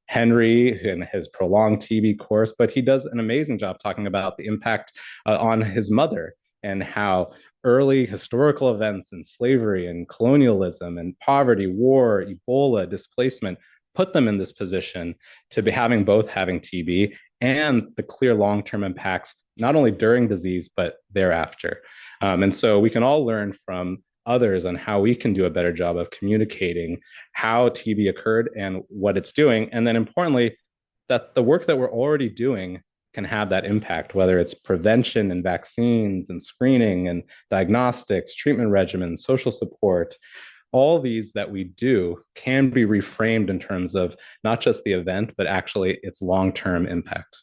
Henry and his prolonged TB course, but he does an amazing job talking about the impact on his mother and how early historical events and slavery and colonialism and poverty, war, Ebola, displacement put them in this position to be having TB and the clear long-term impacts, not only during disease, but thereafter. And so we can all learn from others on how we can do a better job of communicating how TB occurred and what it's doing. And then importantly, that the work that we're already doing can have that impact, whether it's prevention and vaccines and screening and diagnostics, treatment regimens, social support. All these that we do can be reframed in terms of not just the event, but actually its long-term impact.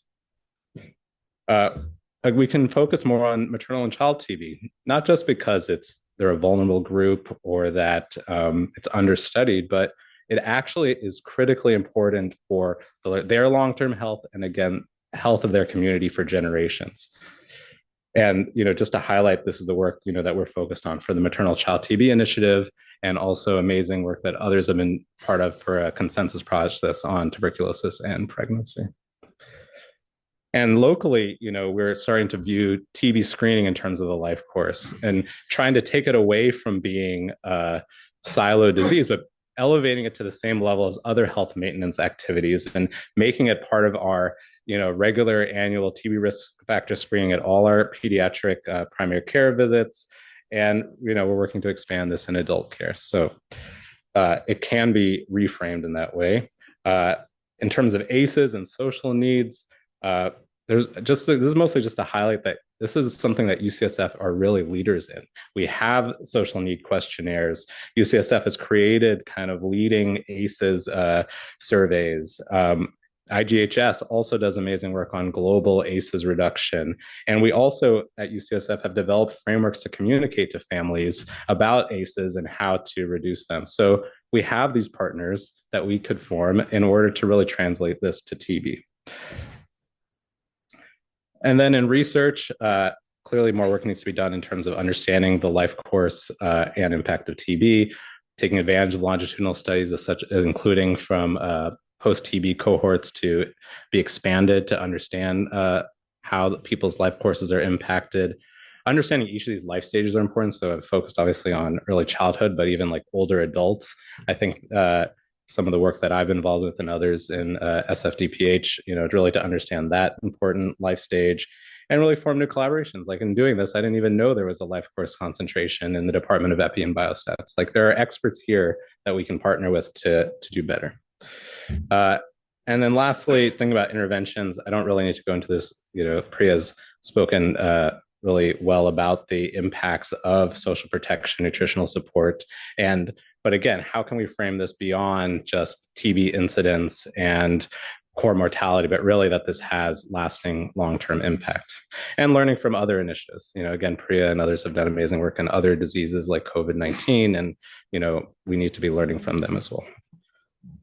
We can focus more on maternal and child TB, not just because they're a vulnerable group or that it's understudied, but it actually is critically important for their long-term health and again, health of their community for generations. And just to highlight, this is the work that we're focused on for the Maternal Child TB Initiative, and also amazing work that others have been part of for a consensus process on tuberculosis and pregnancy. And locally, we're starting to view TB screening in terms of the life course and trying to take it away from being a siloed disease, but elevating it to the same level as other health maintenance activities and making it part of our regular annual TB risk factor screening at all our pediatric primary care visits. And we're working to expand this in adult care. So it can be reframed in that way. In terms of ACEs and social needs, this is mostly just to highlight that this is something that UCSF are really leaders in. We have social need questionnaires. UCSF has created kind of leading ACEs surveys. IGHS also does amazing work on global ACEs reduction. And we also at UCSF have developed frameworks to communicate to families about ACEs and how to reduce them. So we have these partners that we could form in order to really translate this to TB. And then in research, clearly more work needs to be done in terms of understanding the life course and impact of TB, taking advantage of longitudinal studies including from post-TB cohorts to be expanded to understand how people's life courses are impacted. Understanding each of these life stages are important. So I've focused obviously on early childhood, but even like older adults. I think some of the work that I've been involved with and others in SFDPH, really to understand that important life stage and really form new collaborations. Like in doing this, I didn't even know there was a life course concentration in the Department of Epi and Biostats. Like there are experts here that we can partner with to do better. And then lastly, thinking about interventions, I don't really need to go into this, Priya's spoken really well about the impacts of social protection, nutritional support, but again, how can we frame this beyond just TB incidents and core mortality, but really that this has lasting long-term impact and learning from other initiatives. Again, Priya and others have done amazing work in other diseases like COVID-19, and, we need to be learning from them as well.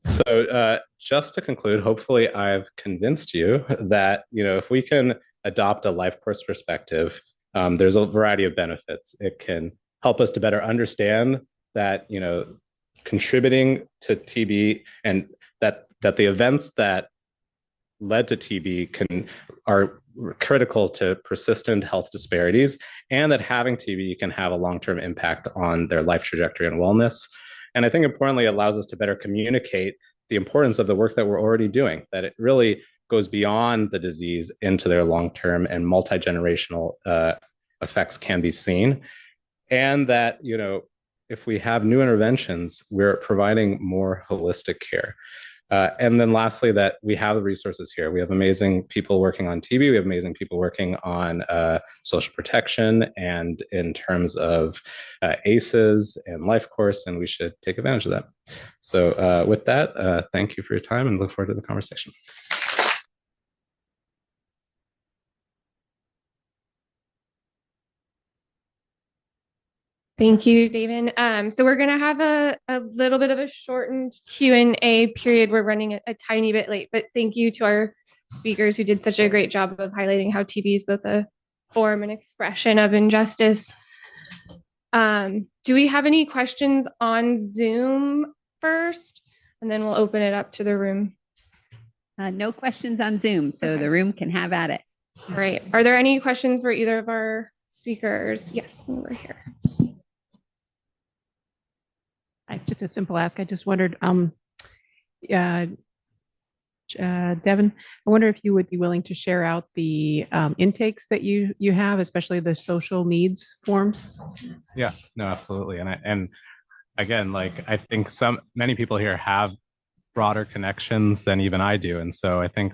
So just to conclude, hopefully I've convinced you that, if we can adopt a life course perspective, there's a variety of benefits. It can help us to better understand that, contributing to TB and that the events that led to TB are critical to persistent health disparities, and that having TB can have a long-term impact on their life trajectory and wellness. And I think importantly, it allows us to better communicate the importance of the work that we're already doing, that it really goes beyond the disease into their long-term and multi-generational effects can be seen. And that, if we have new interventions, we're providing more holistic care. And then lastly, that we have the resources here. We have amazing people working on TB. We have amazing people working on social protection and in terms of ACEs and life course, and we should take advantage of that. So with that, thank you for your time and look forward to the conversation. Thank you, David. So we're going to have a little bit of a shortened Q&A period. We're running a tiny bit late, but thank you to our speakers who did such a great job of highlighting how TB is both a form and expression of injustice. Do we have any questions on Zoom first? And then we'll open it up to the room. No questions on Zoom, so the room can have at it. Great. Are there any questions for either of our speakers? Yes, over here. Just a simple ask. I just wondered, Devin, I wonder if you would be willing to share out the intakes that you have, especially the social needs forms. Yeah, no, absolutely. And again, like I think many people here have broader connections than even I do. And so I think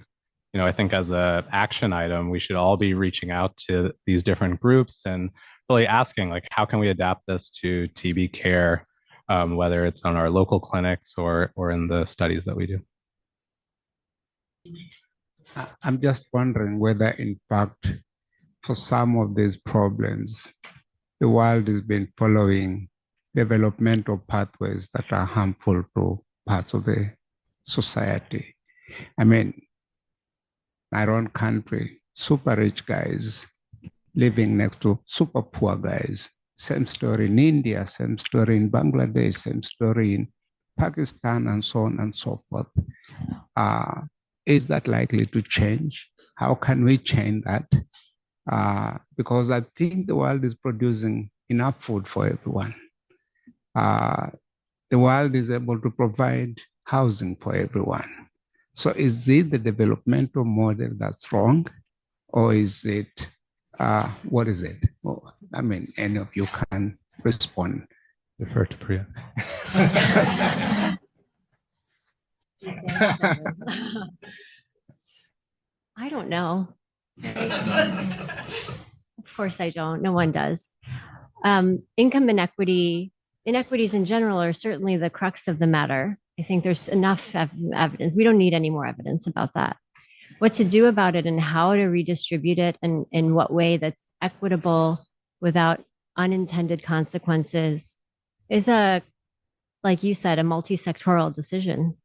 as a action item, we should all be reaching out to these different groups and really asking, like, how can we adapt this to TB care, whether it's on our local clinics or in the studies that we do. I'm just wondering whether, in fact, for some of these problems, the world has been following developmental pathways that are harmful to parts of the society. I mean, my own country, super rich guys living next to super poor guys. Same story in India, same story in Bangladesh, same story in Pakistan, and so on and so forth. Is that likely to change? How can we change that? Because I think the world is producing enough food for everyone. The world is able to provide housing for everyone. So is it the developmental model that's wrong? Or is it, what is it? Well, I mean, any of you can respond. Refer to Priya. I don't know. Of course I don't. No one does. Income inequities in general are certainly the crux of the matter. I think there's enough evidence. We don't need any more evidence about that. What to do about it and how to redistribute it and in what way that's equitable without unintended consequences is like you said, a multi-sectoral decision,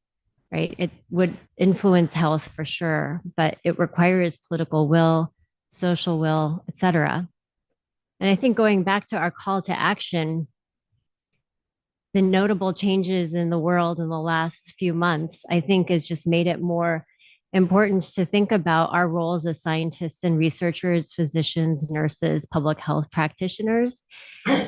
right? It would influence health for sure, but it requires political will, social will, et cetera. And I think going back to our call to action, the notable changes in the world in the last few months, I think has just made it more important to think about our roles as scientists and researchers, physicians, nurses, public health practitioners,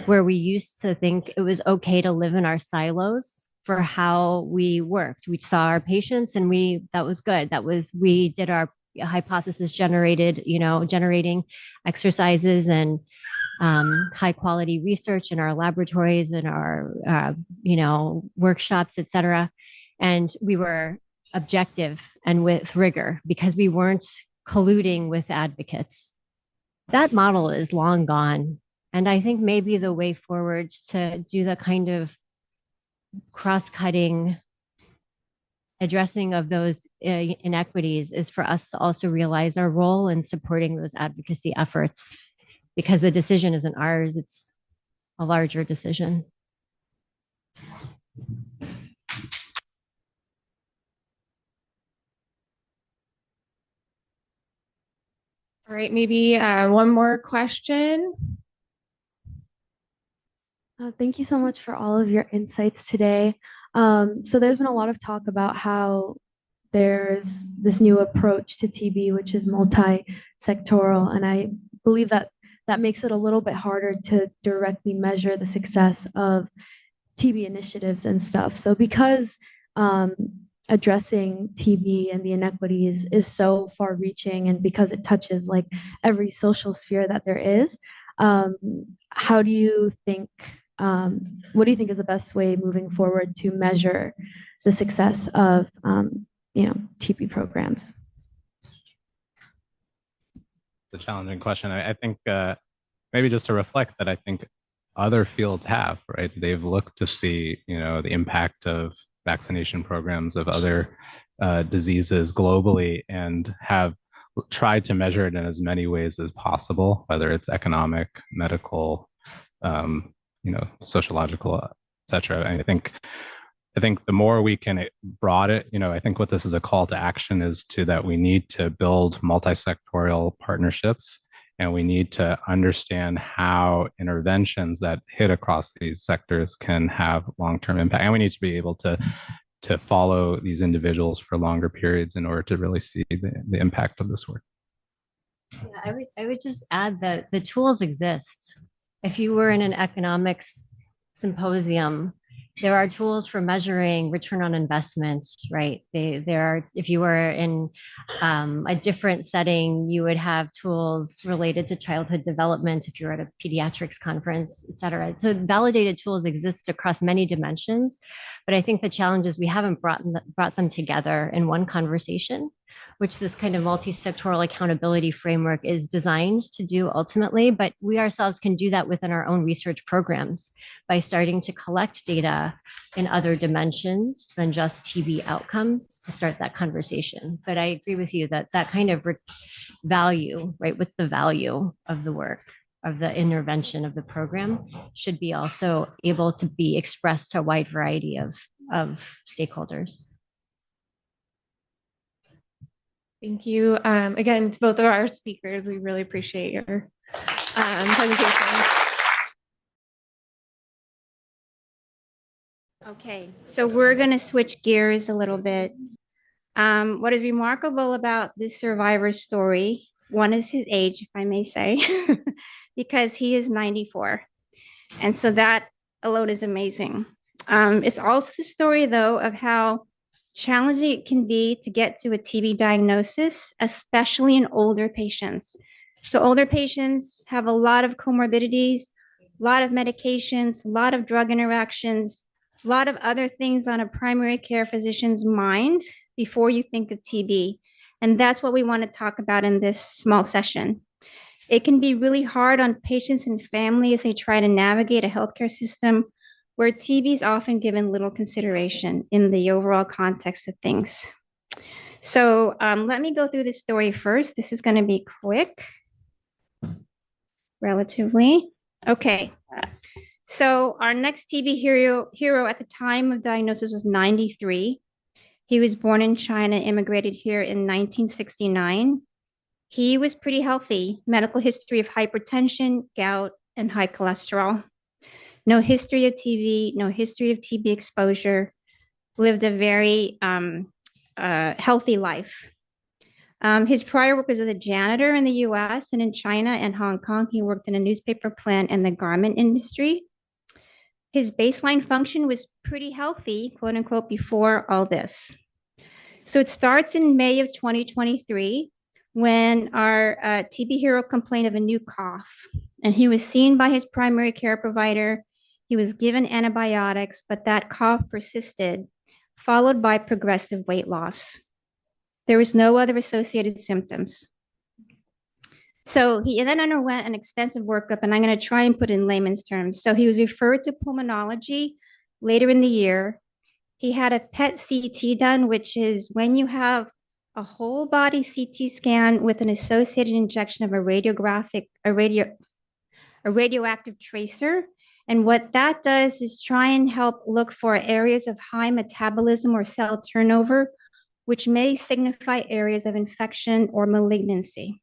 where we used to think it was okay to live in our silos for how we worked. We saw our patients and that was good. We did our hypothesis generating exercises and high quality research in our laboratories and our, workshops, et cetera. And we were objective and with rigor because we weren't colluding with advocates. That model is long gone. And I think maybe the way forward to do the kind of cross-cutting addressing of those inequities is for us to also realize our role in supporting those advocacy efforts, because the decision isn't ours, it's a larger decision. All right, maybe one more question. Thank you so much for all of your insights today. So there's been a lot of talk about how there's this new approach to TB, which is multi-sectoral. And I believe that that makes it a little bit harder to directly measure the success of TB initiatives and stuff. So because addressing TB and the inequities is so far reaching, and because it touches like every social sphere that there is, how do you think, what do you think is the best way moving forward to measure the success of, TB programs? It's a challenging question. I think maybe just to reflect that I think other fields have, right? They've looked to see, the impact of vaccination programs of other diseases globally and have tried to measure it in as many ways as possible, whether it's economic, medical, sociological, et cetera. I think the more we can broaden it, I think what this is a call to action is that we need to build multi-sectorial partnerships, and we need to understand how interventions that hit across these sectors can have long-term impact. And we need to be able to follow these individuals for longer periods in order to really see the impact of this work. Yeah, I would just add that the tools exist. If you were in an economics symposium, there are tools for measuring return on investment, right? There are, if you were in a different setting, you would have tools related to childhood development if you're at a pediatrics conference, et cetera. So validated tools exist across many dimensions, but I think the challenge is we haven't brought them together in one conversation, which this kind of multi-sectoral accountability framework is designed to do ultimately, but we ourselves can do that within our own research programs by starting to collect data in other dimensions than just TB outcomes to start that conversation. But I agree with you that that kind of value, right, what's the value of the work, of the intervention of the program, should be also able to be expressed to a wide variety of stakeholders. Thank you. Again, to both of our speakers, we really appreciate your presentation. Okay, so we're going to switch gears a little bit. What is remarkable about this survivor's story, one is his age, if I may say, because he is 94. And so that alone is amazing. It's also the story, though, of how challenging it can be to get to a TB diagnosis, especially in older patients. So older patients have a lot of comorbidities, a lot of medications, a lot of drug interactions, a lot of other things on a primary care physician's mind before you think of TB. And that's what we want to talk about in this small session. It can be really hard on patients and families as they try to navigate a healthcare system where TB is often given little consideration in the overall context of things. So let me go through this story first. This is going to be quick, relatively. Okay. So our next TB hero at the time of diagnosis was 93. He was born in China, immigrated here in 1969. He was pretty healthy, medical history of hypertension, gout, and high cholesterol. No history of TB, no history of TB exposure, lived a very healthy life. His prior work was as a janitor in the US and in China and Hong Kong. He worked in a newspaper plant and the garment industry. His baseline function was pretty healthy, quote unquote, before all this. So it starts in May of 2023 when our TB hero complained of a new cough, and he was seen by his primary care provider. He was given antibiotics, but that cough persisted, followed by progressive weight loss. There was no other associated symptoms. So he then underwent an extensive workup, and I'm going to try and put it in layman's terms. So he was referred to pulmonology later in the year. He had a PET CT done, which is when you have a whole body CT scan with an associated injection of a radioactive tracer. And what that does is try and help look for areas of high metabolism or cell turnover, which may signify areas of infection or malignancy.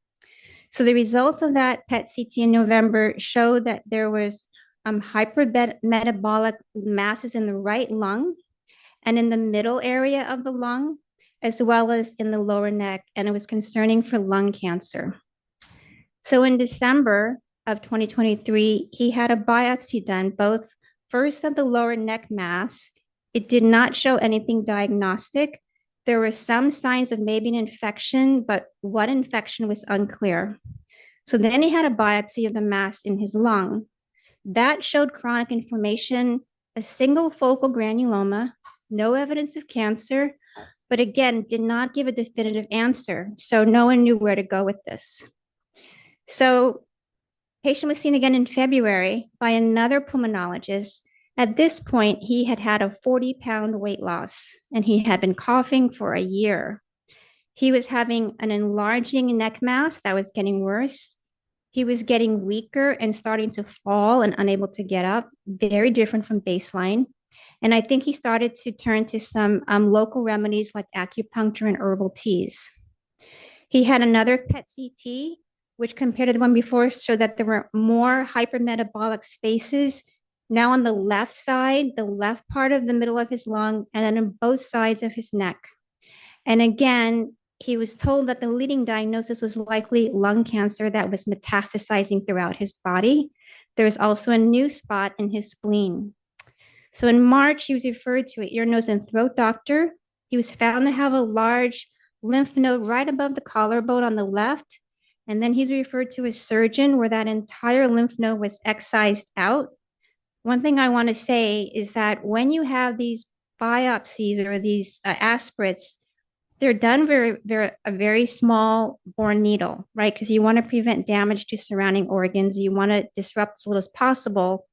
So the results of that PET CT in November showed that there was hypermetabolic masses in the right lung and in the middle area of the lung, as well as in the lower neck, and it was concerning for lung cancer. So in December of 2023, he had a biopsy done, both first of the lower neck mass. It did not show anything diagnostic. There were some signs of maybe an infection, but what infection was unclear. So then he had a biopsy of the mass in his lung. That showed chronic inflammation, a single focal granuloma, no evidence of cancer, but again, did not give a definitive answer. So no one knew where to go with this. So patient was seen again in February by another pulmonologist. At this point, he had had a 40-pound weight loss, and he had been coughing for a year. He was having an enlarging neck mass that was getting worse. He was getting weaker and starting to fall and unable to get up, very different from baseline. And I think he started to turn to some local remedies like acupuncture and herbal teas. He had another PET CT, which compared to the one before showed that there were more hypermetabolic spaces now on the left side, the left part of the middle of his lung, and then on both sides of his neck. And again, he was told that the leading diagnosis was likely lung cancer that was metastasizing throughout his body. There was also a new spot in his spleen. So in March, he was referred to an ear, nose, and throat doctor. He was found to have a large lymph node right above the collarbone on the left. And then he's referred to a surgeon where that entire lymph node was excised out. One thing I want to say is that when you have these biopsies or these aspirates, they're done a very small bore needle, right? Because you want to prevent damage to surrounding organs. You want to disrupt as little as possible.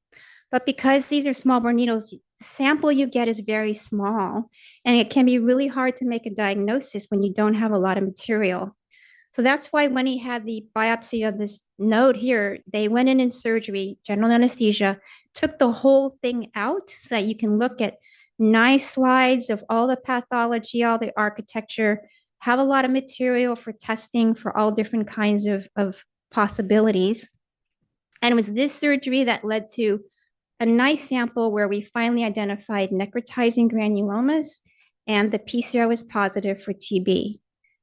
But because these are small bore needles, the sample you get is very small, and it can be really hard to make a diagnosis when you don't have a lot of material. So that's why when he had the biopsy of this node here, they went in surgery, general anesthesia, took the whole thing out so that you can look at nice slides of all the pathology, all the architecture, have a lot of material for testing for all different kinds of possibilities. And it was this surgery that led to a nice sample where we finally identified necrotizing granulomas, and the PCR was positive for TB.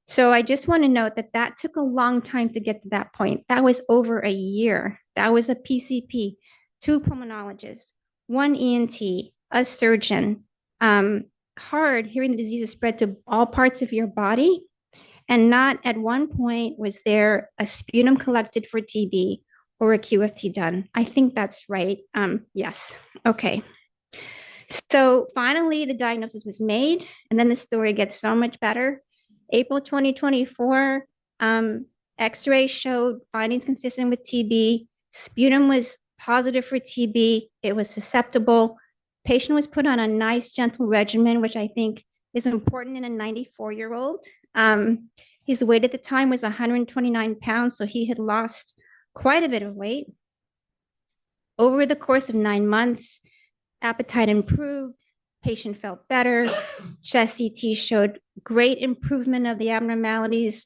So I just want to note that that took a long time to get to that point. That was over a year. That was a PCP, 2 pulmonologists, 1 ENT, a surgeon. Hard hearing the disease is spread to all parts of your body, and not at one point was there a sputum collected for TB or a QFT done. I think that's right. Yes. Okay. So finally, the diagnosis was made, and then the story gets so much better. April 2024, X-ray showed findings consistent with TB. Sputum was positive for TB. It was susceptible. Patient was put on a nice, gentle regimen, which I think is important in a 94-year-old. His weight at the time was 129 pounds, so he had lost quite a bit of weight. Over the course of 9 months, appetite improved. Patient felt better. Chest CT showed great improvement of the abnormalities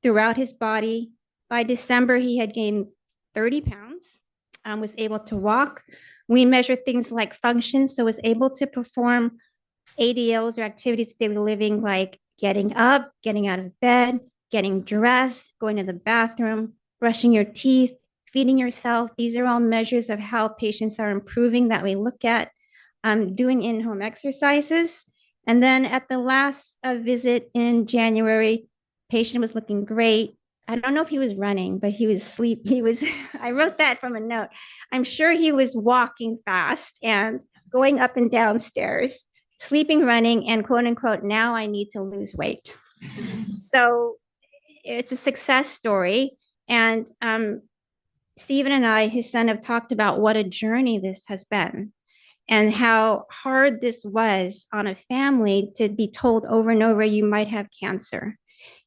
throughout his body. By December, he had gained 30 pounds, was able to walk. We measured things like function, so was able to perform ADLs or activities of daily living, like getting up, getting out of bed, getting dressed, going to the bathroom, brushing your teeth, feeding yourself. These are all measures of how patients are improving that we look at. Doing in-home exercises. And then at the last visit in January, patient was looking great. I don't know if he was running, but he was asleep. I wrote that from a note. I'm sure he was walking fast and going up and down stairs, sleeping, running, and quote unquote, now I need to lose weight. So it's a success story. And Stephen and I, his son, have talked about what a journey this has been, and how hard this was on a family to be told over and over, you might have cancer.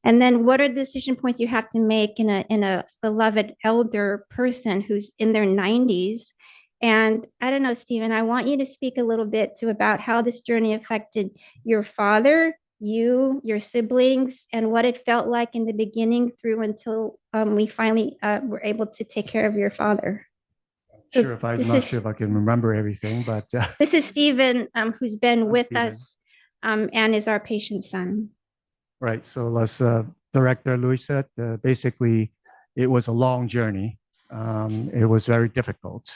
And then what are the decision points you have to make in a beloved elder person who's in their 90s? And I don't know, Stephen, I want you to speak a little bit too about how this journey affected your father, you, your siblings, and what it felt like in the beginning through until we finally were able to take care of your father. Sure, I'm not sure if I can remember everything, but this is Stephen, who's been with us and is our patient's son. right? So as Director Luis said, basically, it was a long journey. It was very difficult.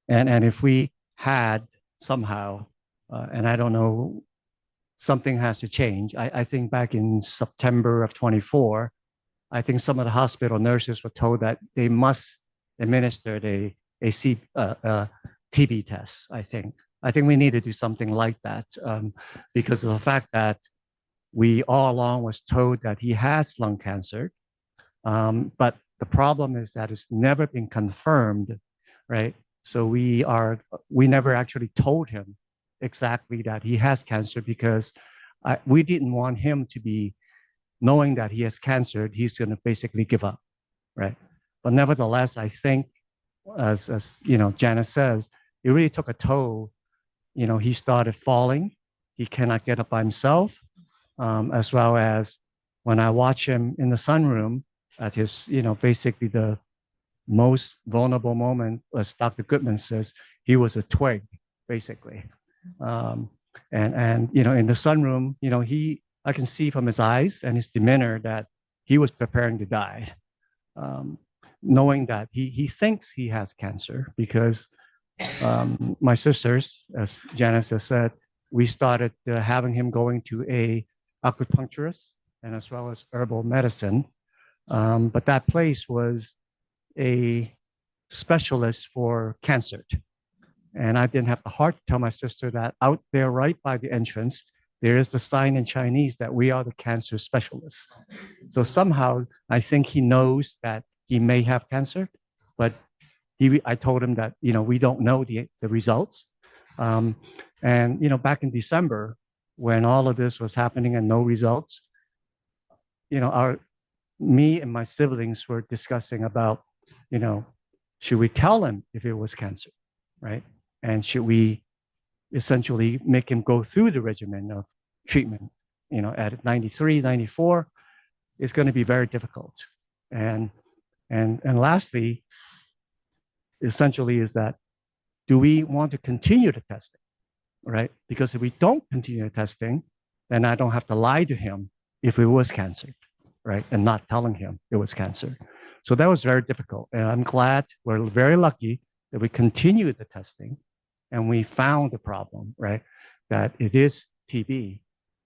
And if we had somehow, and I don't know, something has to change. I think back in September of 24, I think some of the hospital nurses were told that they must administer a TB test, I think. I think we need to do something like that because of the fact that we all along was told that he has lung cancer. But the problem is that it's never been confirmed, right? So we never actually told him exactly that he has cancer because we didn't want him to be knowing that he has cancer, he's going to basically give up, right? But nevertheless, I think, as you know, Janice says, it really took a toll. You know, he started falling. He cannot get up by himself, as well as when I watch him in the sunroom at his, you know, basically the most vulnerable moment, as Dr. Goodman says, he was a twig, basically. And you know, in the sunroom, you know, I can see from his eyes and his demeanor that he was preparing to die, knowing that he thinks he has cancer because my sisters, as Janice has said, we started having him going to a acupuncturist and as well as herbal medicine. But that place was a specialist for cancer. And I didn't have the heart to tell my sister that out there right by the entrance, there is the sign in Chinese that we are the cancer specialists. So somehow I think he knows that he may have cancer, but I told him that, you know, we don't know the results. And, you know, back in December, when all of this was happening and no results, you know, me and my siblings were discussing about, you know, should we tell him if it was cancer, right? And should we essentially make him go through the regimen of treatment, you know, at 93, 94, it's going to be very difficult. And lastly, essentially is that, do we want to continue the testing, right? Because if we don't continue the testing, then I don't have to lie to him if it was cancer, right? And not telling him it was cancer. So that was very difficult. And I'm glad, we're very lucky that we continued the testing and we found the problem, right? That it is TB.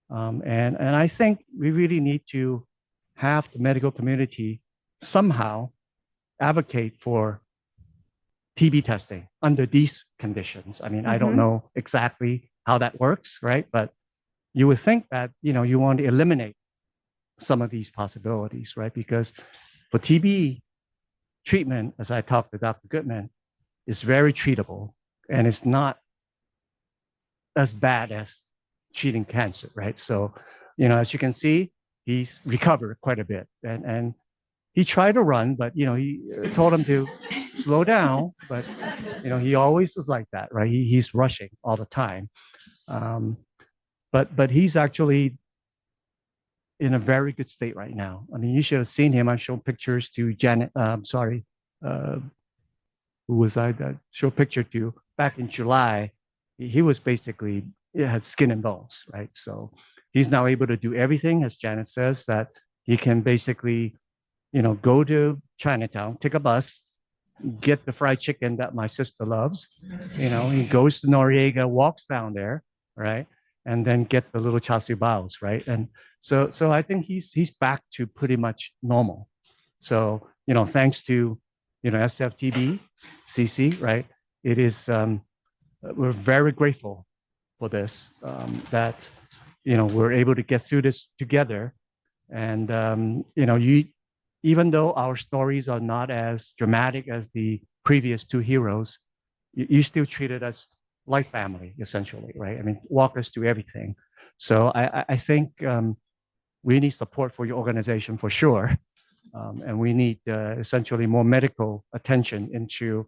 And I think we really need to have the medical community somehow advocate for TB testing under these conditions. I mean, I don't know exactly how that works, right? But you would think that, you know, you want to eliminate some of these possibilities, right? Because for TB treatment, as I talked to Dr. Goodman, is very treatable and it's not as bad as treating cancer, right? So, you know, as you can see, he's recovered quite a bit. And he tried to run, but, you know, he told him to slow down, but, you know, he always is like that, right? He's rushing all the time. But he's actually in a very good state right now. I mean, you should have seen him. I showed pictures to Janet, who was I that showed picture to back in July. He was basically, had skin and bones, right? So he's now able to do everything, as Janet says, that he can basically, you know, go to Chinatown, take a bus, get the fried chicken that my sister loves. You know, he goes to Noriega, walks down there, right? And then get the little char siu baos, right? And so I think he's back to pretty much normal. So, you know, thanks to, you know, SFTB, CC, right? It is, we're very grateful for this, that, you know, we're able to get through this together. And, you know, even though our stories are not as dramatic as the previous two heroes, you still treated us like family, essentially, right? I mean, walk us through everything. So I think we need support for your organization for sure. And we need essentially more medical attention into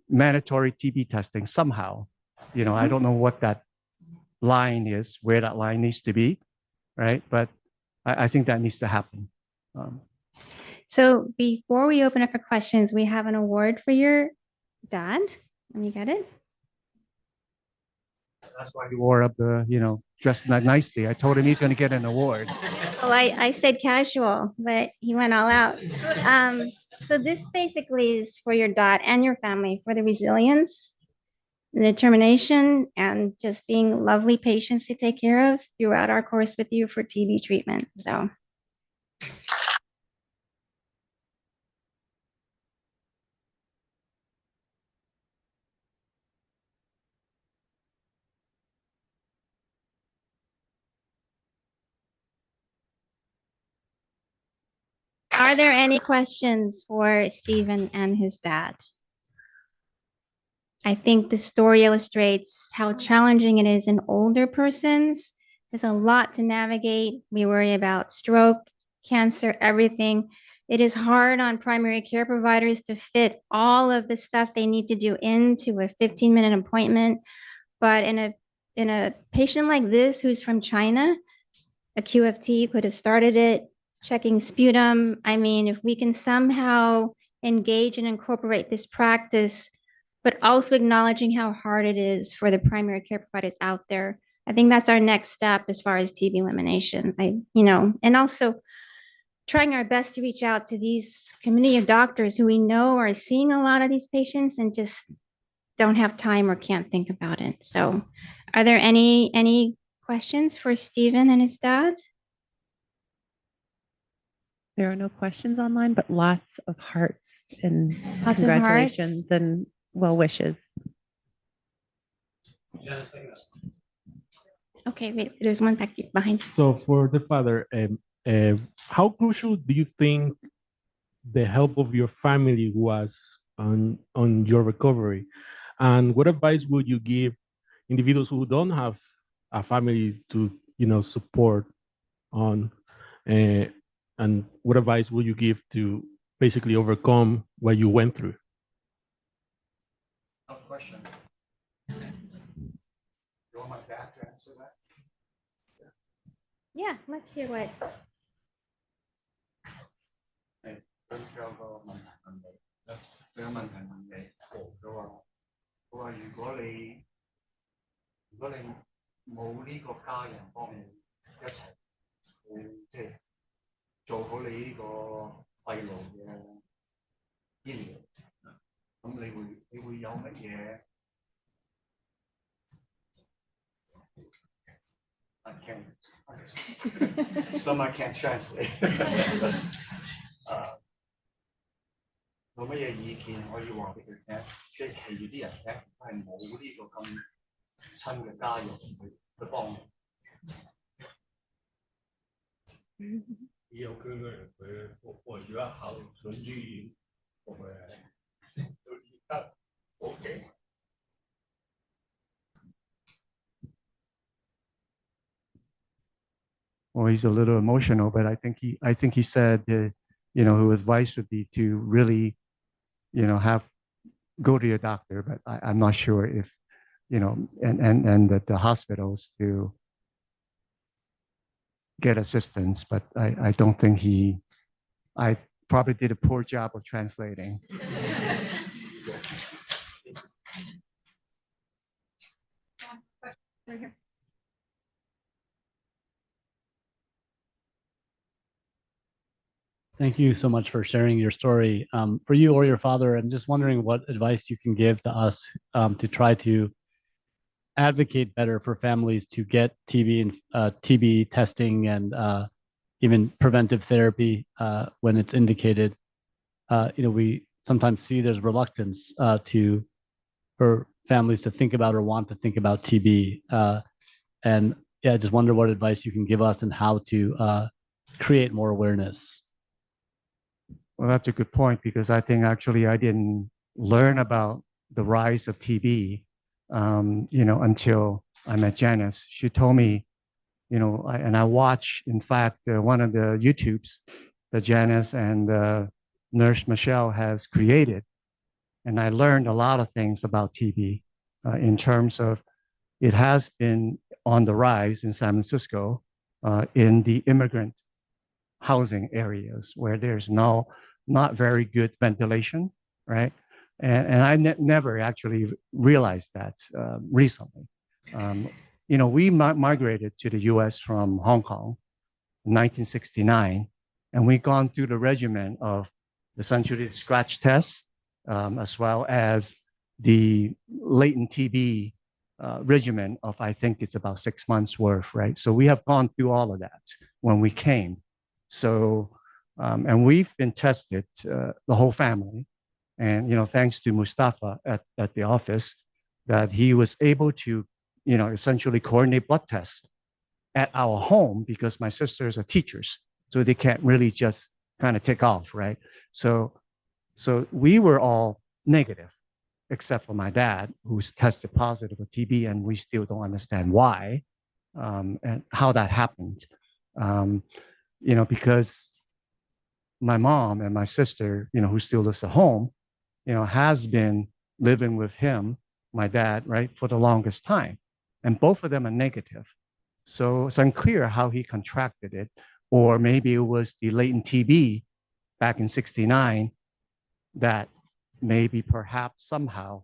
mandatory TB testing somehow. You know, I don't know what that line is, where that line needs to be, right? But I think that needs to happen. So before we open up for questions, we have an award for your dad. Let me get it. That's why he wore up the, dressed nicely. I told him he's going to get an award. Well, I said casual, but he went all out. So this basically is for your dot and your family for the resilience, the determination, and just being lovely patients to take care of throughout our course with you for TB treatment. So. Are there any questions for Stephen and his dad? I think the story illustrates how challenging it is in older persons. There's a lot to navigate. We worry about stroke, cancer, everything. It is hard on primary care providers to fit all of the stuff they need to do into a 15-minute appointment. But in a patient like this who's from China, a QFT could have started it, checking sputum. I mean, if we can somehow engage and incorporate this practice, but also acknowledging how hard it is for the primary care providers out there, I think that's our next step as far as TB elimination. And also trying our best to reach out to these community of doctors who we know are seeing a lot of these patients and just don't have time or can't think about it. So are there any questions for Stephen and his dad? There are no questions online, but lots of hearts and Lots of congratulations and well wishes. Okay, wait, there's one back behind you. So for the father, how crucial do you think the help of your family was on your recovery? And what advice would you give individuals who don't have a family to, support on? And what advice would you give to basically overcome what you went through? Tough question. You want my dad to answer that? Yeah, let's hear what. 佢有個問題問你，佢有問題問你，佢話如果你冇呢個家人幫你一齊去即係做好你呢個肺癆嘅醫療，咁你會有乜嘢？I can't. Some I can't translate. 有乜嘢意見可以話俾佢聽？即係其餘啲人咧都係冇呢個咁親嘅家人去幫你。有佢我如果考上醫院，我都記得 OK。Well, he's a little emotional, but I think he said, his advice would be to really, go to your doctor. But I'm not sure if, and that the hospitals to get assistance. But I don't think I probably did a poor job of translating. Right here. Thank you so much for sharing your story. For you or your father, I'm just wondering what advice you can give to us to try to advocate better for families to get TB testing and even preventive therapy when it's indicated. We sometimes see there's reluctance for families to think about or want to think about TB. And yeah, I just wonder what advice you can give us and how to create more awareness. Well, that's a good point, because I think actually I didn't learn about the rise of TB, until I met Janice. She told me, and I watched, in fact, one of the YouTubes that Janice and Nurse Michelle has created. And I learned a lot of things about TB in terms of it has been on the rise in San Francisco in the immigrant housing areas where there's not very good ventilation, right? And I never actually realized that recently. We migrated to the US from Hong Kong in 1969, and we've gone through the regimen of essentially the scratch test, as well as the latent TB regimen of, I think it's about 6 months worth, right? So we have gone through all of that when we came. So, and we've been tested, the whole family. And, thanks to Mustafa at the office, that he was able to, essentially coordinate blood tests at our home because my sisters are teachers. So they can't really just kind of take off, right? So we were all negative, except for my dad, who's tested positive for TB, and we still don't understand why and how that happened. Because my mom and my sister, who still lives at home, has been living with him, my dad, right, for the longest time. And both of them are negative. So it's unclear how he contracted it, or maybe it was the latent TB back in 69 that maybe perhaps somehow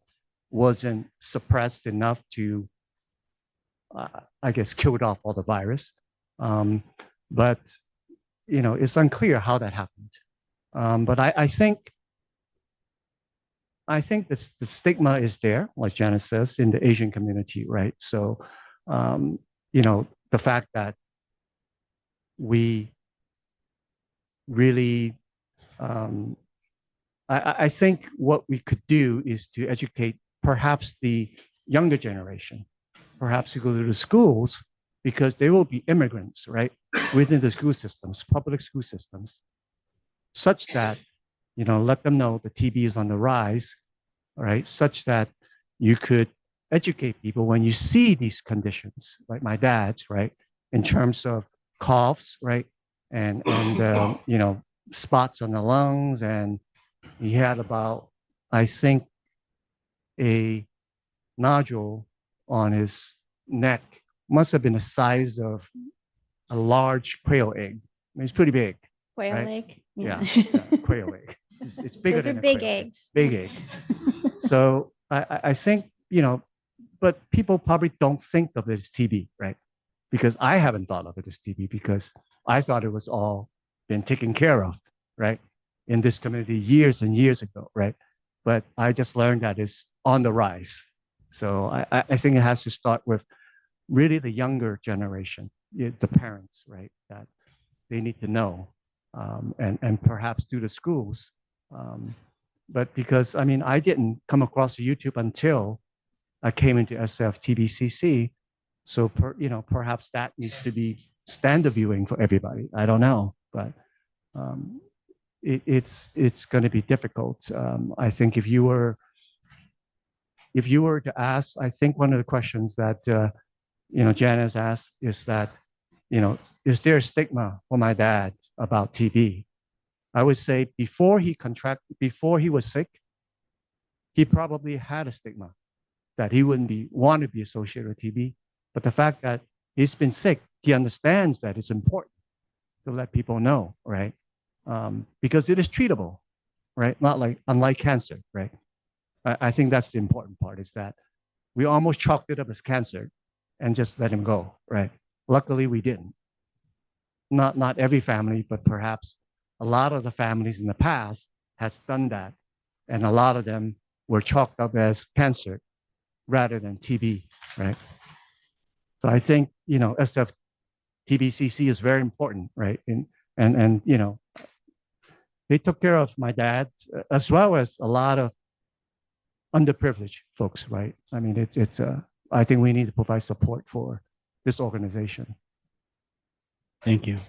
wasn't suppressed enough to, I guess, killed off all the virus. But, it's unclear how that happened. But I think the stigma is there, like Janice says, in the Asian community, right? So, the fact that we really, I think what we could do is to educate perhaps the younger generation, perhaps to go to the schools, because they will be immigrants, right, within the school systems, public school systems, such that, let them know the TB is on the rise, right, such that you could educate people when you see these conditions, like my dad's, right, in terms of coughs, right, and spots on the lungs, and he had about, I think, a nodule on his neck, must have been the size of a large quail egg. I mean, it's pretty big. Quail right? egg. Yeah, quail egg. It's bigger Those than are a big quail egg. eggs. Big egg. So I think, but people probably don't think of it as TB, right? Because I haven't thought of it as TB because I thought it was all been taken care of, right? In this community years and years ago, right? But I just learned that it's on the rise. So I think it has to start with really the younger generation, the parents, right? That they need to know, and perhaps through the schools. But because, I didn't come across YouTube until I came into SF TBCC. So, perhaps that needs to be standard viewing for everybody. I don't know, but it's going to be difficult. I think if you were to ask, I think one of the questions that Janice asked is that, is there a stigma for my dad about TB? I would say before he was sick, he probably had a stigma that he wouldn't want to be associated with TB. But the fact that he's been sick, he understands that it's important to let people know, right? Because it is treatable, right? Unlike cancer, right? I think that's the important part, is that we almost chalked it up as cancer and just let him go, right? Luckily, we didn't. Not every family, but perhaps a lot of the families in the past has done that, and a lot of them were chalked up as cancer rather than TB, right? So I think, SF TBCC is very important, right? And they took care of my dad as well as a lot of underprivileged folks, right? I mean, I think we need to provide support for this organization. Thank you.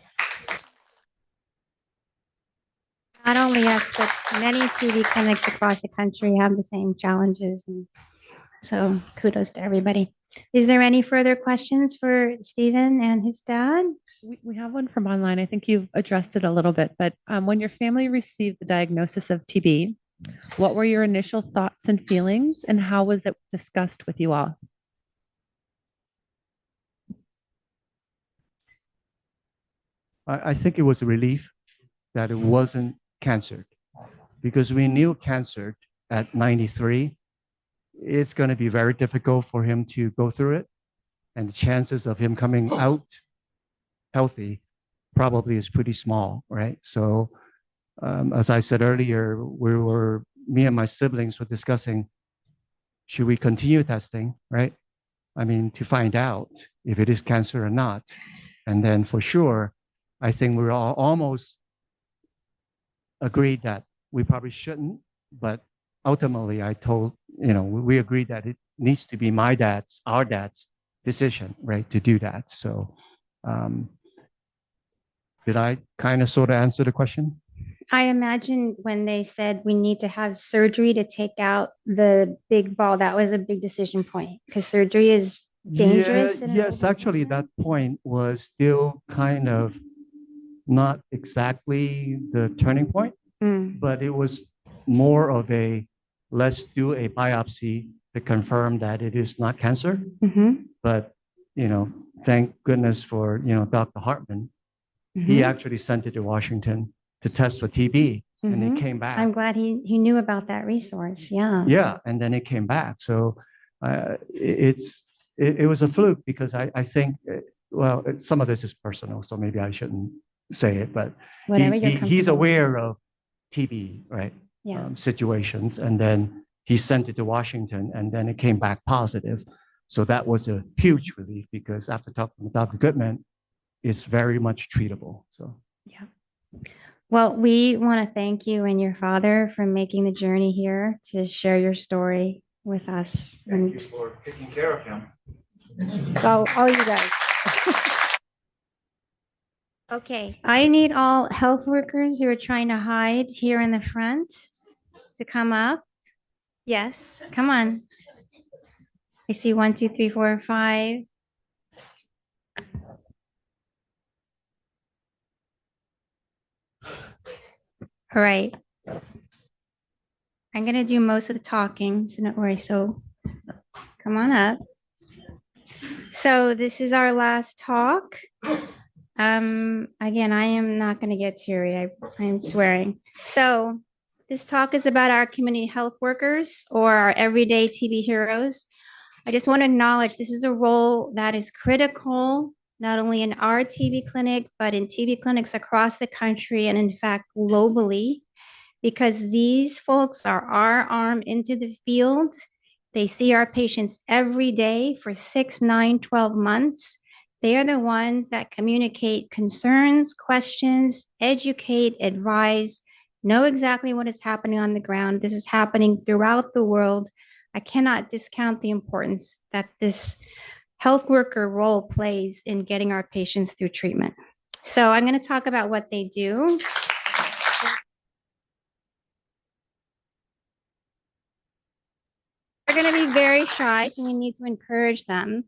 Not only us, but many TB clinics across the country have the same challenges. And so kudos to everybody. Is there any further questions for Stephen and his dad? We have one from online. I think you've addressed it a little bit, but when your family received the diagnosis of TB, what were your initial thoughts and feelings, and how was it discussed with you all? I think it was a relief that it wasn't cancer, because we knew cancer at 93, it's going to be very difficult for him to go through it. and the chances of him coming out healthy probably is pretty small, right? So as I said earlier, me and my siblings were discussing, should we continue testing, right? I mean, to find out if it is cancer or not. And then for sure, I think we're all almost agreed that we probably shouldn't, but ultimately we agreed that it needs to be our dad's decision, right, to do that. So did I kind of sort of answer the question? I imagine when they said we need to have surgery to take out the big ball, that was a big decision point because surgery is dangerous. Yes, actually, that point was still kind of not exactly the turning point, but it was more of let's do a biopsy to confirm that it is not cancer. But, thank goodness for, Dr. Hartman. He actually sent it to Washington to test for TB, and it came back. I'm glad he knew about that resource. Yeah. Yeah, and then it came back. So it was a fluke because I think, some of this is personal, so maybe I shouldn't say it, but he's aware of TB, right? Yeah. Situations, and then he sent it to Washington, and then it came back positive. So that was a huge relief because after talking with Dr. Goodman, it's very much treatable. So yeah. Well, we want to thank you and your father for making the journey here to share your story with us. Thank you for taking care of him. All you guys. Okay, I need all health workers who are trying to hide here in the front to come up. Yes, come on. I see 1, 2, 3, 4, 5. All right. I'm going to do most of the talking, so don't worry. So come on up. So this is our last talk. Again, I am not going to get teary. I'm swearing. So this talk is about our community health workers or our everyday TB heroes. I just want to acknowledge this is a role that is critical, not only in our TB clinic, but in TB clinics across the country and in fact, globally, because these folks are our arm into the field. They see our patients every day for 6, 9, 12 months. They are the ones that communicate concerns, questions, educate, advise, know exactly what is happening on the ground. This is happening throughout the world. I cannot discount the importance that this health worker role plays in getting our patients through treatment. So I'm going to talk about what they do. They're going to be very shy, so we need to encourage them.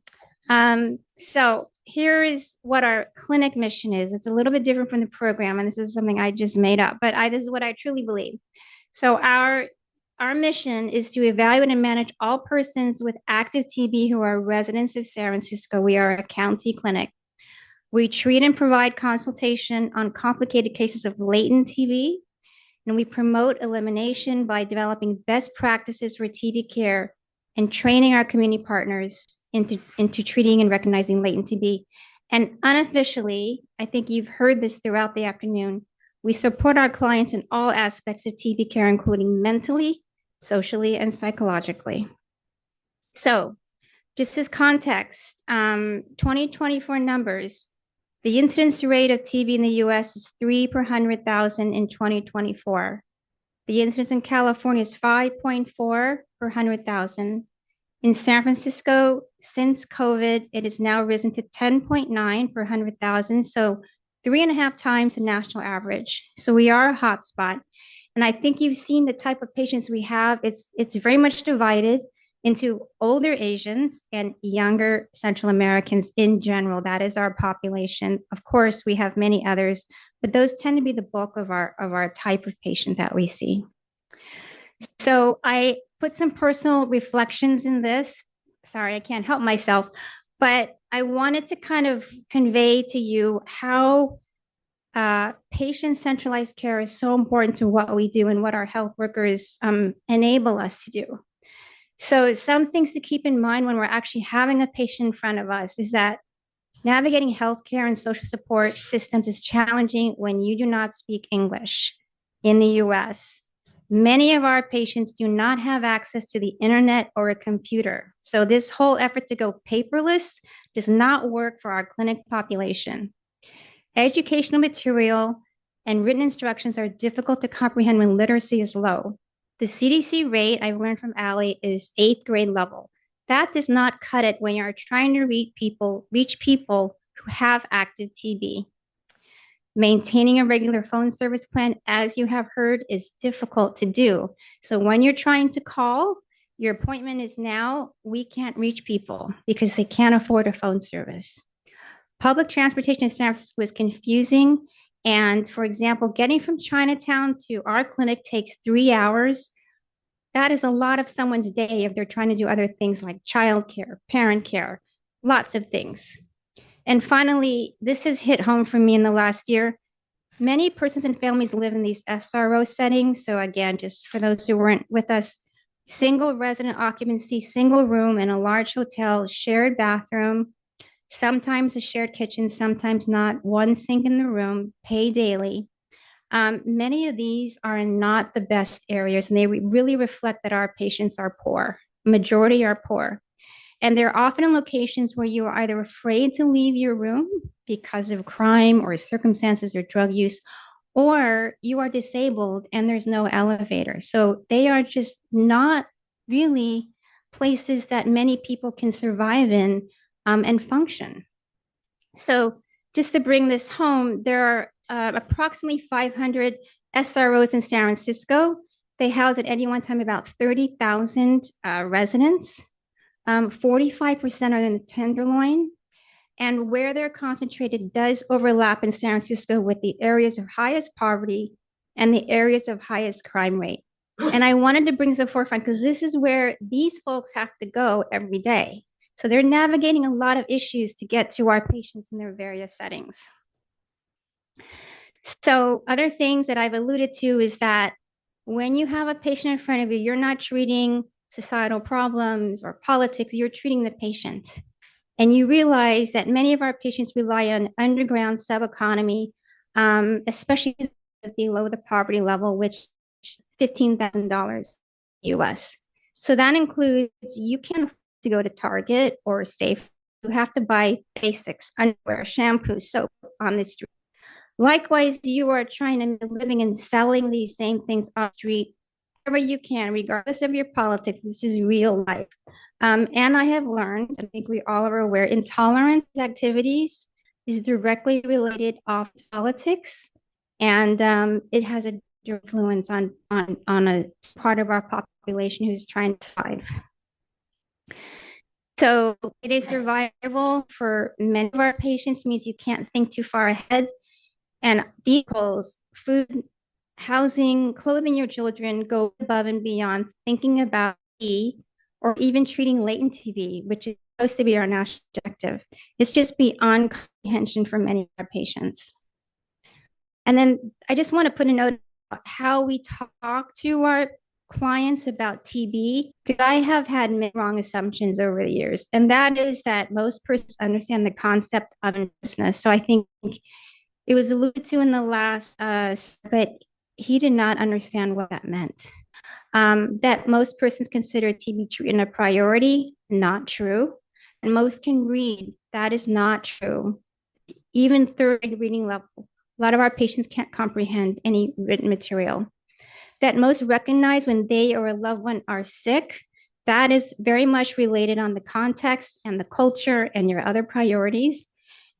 So here is what our clinic mission is. It's a little bit different from the program, and this is something I just made up, but this is what I truly believe. So our mission is to evaluate and manage all persons with active TB who are residents of San Francisco. We are a county clinic. We treat and provide consultation on complicated cases of latent TB, and we promote elimination by developing best practices for TB care and training our community partners into treating and recognizing latent TB. And unofficially, I think you've heard this throughout the afternoon, we support our clients in all aspects of TB care, including mentally, socially, and psychologically. So just as context, 2024 numbers, the incidence rate of TB in the US is 3 per 100,000 in 2024. The incidence in California is 5.4 per 100,000. In San Francisco, since COVID, it has now risen to 10.9 per 100,000. So 3.5 times the national average. So we are a hotspot. And I think you've seen the type of patients we have. It's very much divided into older Asians and younger Central Americans in general. That is our population. Of course, we have many others, but those tend to be the bulk of our type of patient that we see. So I put some personal reflections in this. Sorry, I can't help myself, but I wanted to kind of convey to you how patient centralized care is so important to what we do and what our health workers enable us to do. So some things to keep in mind when we're actually having a patient in front of us is that navigating healthcare and social support systems is challenging when you do not speak English. In the US, many of our patients do not have access to the internet or a computer. So this whole effort to go paperless does not work for our clinic population. Educational material and written instructions are difficult to comprehend when literacy is low. The CDC rate, I've learned from Allie, is 8th grade level. That does not cut it when you're trying to reach people who have active TB. Maintaining a regular phone service plan, as you have heard, is difficult to do. So when you're trying to call, your appointment is now, we can't reach people because they can't afford a phone service. Public transportation in San Francisco is confusing. And for example, getting from Chinatown to our clinic takes 3 hours. That is a lot of someone's day if they're trying to do other things like childcare, parent care, lots of things. And finally, this has hit home for me in the last year. Many persons and families live in these SRO settings. So again, just for those who weren't with us, single resident occupancy, single room in a large hotel, shared bathroom, sometimes a shared kitchen, sometimes not, one sink in the room, pay daily. Many of these are not the best areas, and they really reflect that our patients are poor. Majority are poor. And they're often in locations where you are either afraid to leave your room because of crime or circumstances or drug use, or you are disabled and there's no elevator. So they are just not really places that many people can survive in and function. So just to bring this home, there are approximately 500 SROs in San Francisco. They house at any one time about 30,000 residents. 45% are in the Tenderloin. And where they're concentrated does overlap in San Francisco with the areas of highest poverty and the areas of highest crime rate. And I wanted to bring this to the forefront because this is where these folks have to go every day. So they're navigating a lot of issues to get to our patients in their various settings. So other things that I've alluded to is that when you have a patient in front of you, you're not treating societal problems or politics, you're treating the patient. And you realize that many of our patients rely on underground sub-economy, especially below the poverty level, which is $15,000 US. So that includes you can't afford to go to Target or Safe. You have to buy basics, underwear, shampoo, soap on the street. Likewise, you are trying to make a living and selling these same things on the street wherever you can, regardless of your politics. This is real life. And I have learned, I think we all are aware, intolerance activities is directly related off politics, and it has a influence on a part of our population who's trying to survive. So it is survival for many of our patients, means you can't think too far ahead. And vehicles, food, housing, clothing your children, go above and beyond thinking about TB or even treating latent TB, which is supposed to be our national objective. It's just beyond comprehension for many of our patients. And then I just want to put a note about how we talk to our clients about TB, because I have had many wrong assumptions over the years. And that is that most persons understand the concept of business. So I think it was alluded to in the last, but he did not understand what that meant. That most persons consider TB treatment a priority, not true. And most can read, that is not true. Even third grade reading level, a lot of our patients can't comprehend any written material. That most recognize when they or a loved one are sick, that is very much related on the context and the culture and your other priorities.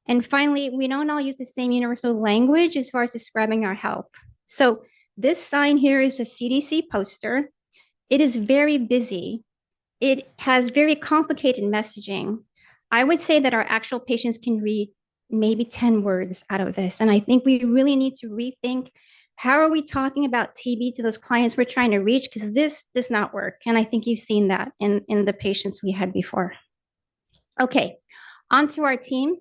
And finally, we don't all use the same universal language as far as describing our health. So this sign here is a CDC poster. It is very busy. It has very complicated messaging. I would say that our actual patients can read maybe 10 words out of this. And I think we really need to rethink, how are we talking about TB to those clients we're trying to reach? Because this does not work. And I think you've seen that in the patients we had before. Okay, on to our team.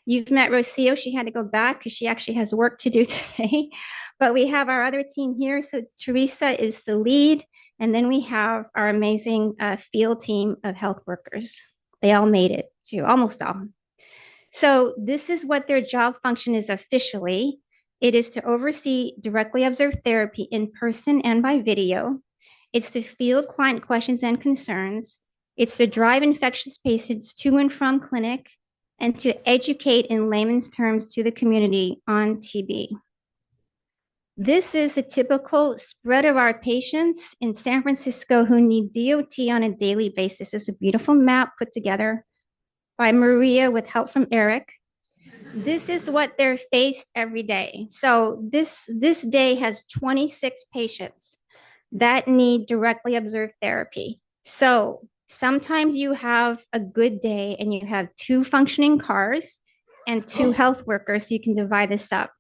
You've met Rocio. She had to go back because she actually has work to do today. But we have our other team here. So Teresa is the lead, And then we have our amazing field team of health workers. They all made it to almost all. So this is what their job function is officially. It is to oversee directly observed therapy in person and by video. It's to field client questions and concerns. It's to drive infectious patients to and from clinic and to educate in layman's terms to the community on TB. This is the typical spread of our patients in San Francisco who need DOT on a daily basis. It's a beautiful map put together by Maria with help from Eric. This is what they're faced every day. So this day has 26 patients that need directly observed therapy. So sometimes you have a good day and you have 2 functioning cars and 2 health workers, so you can divide this up.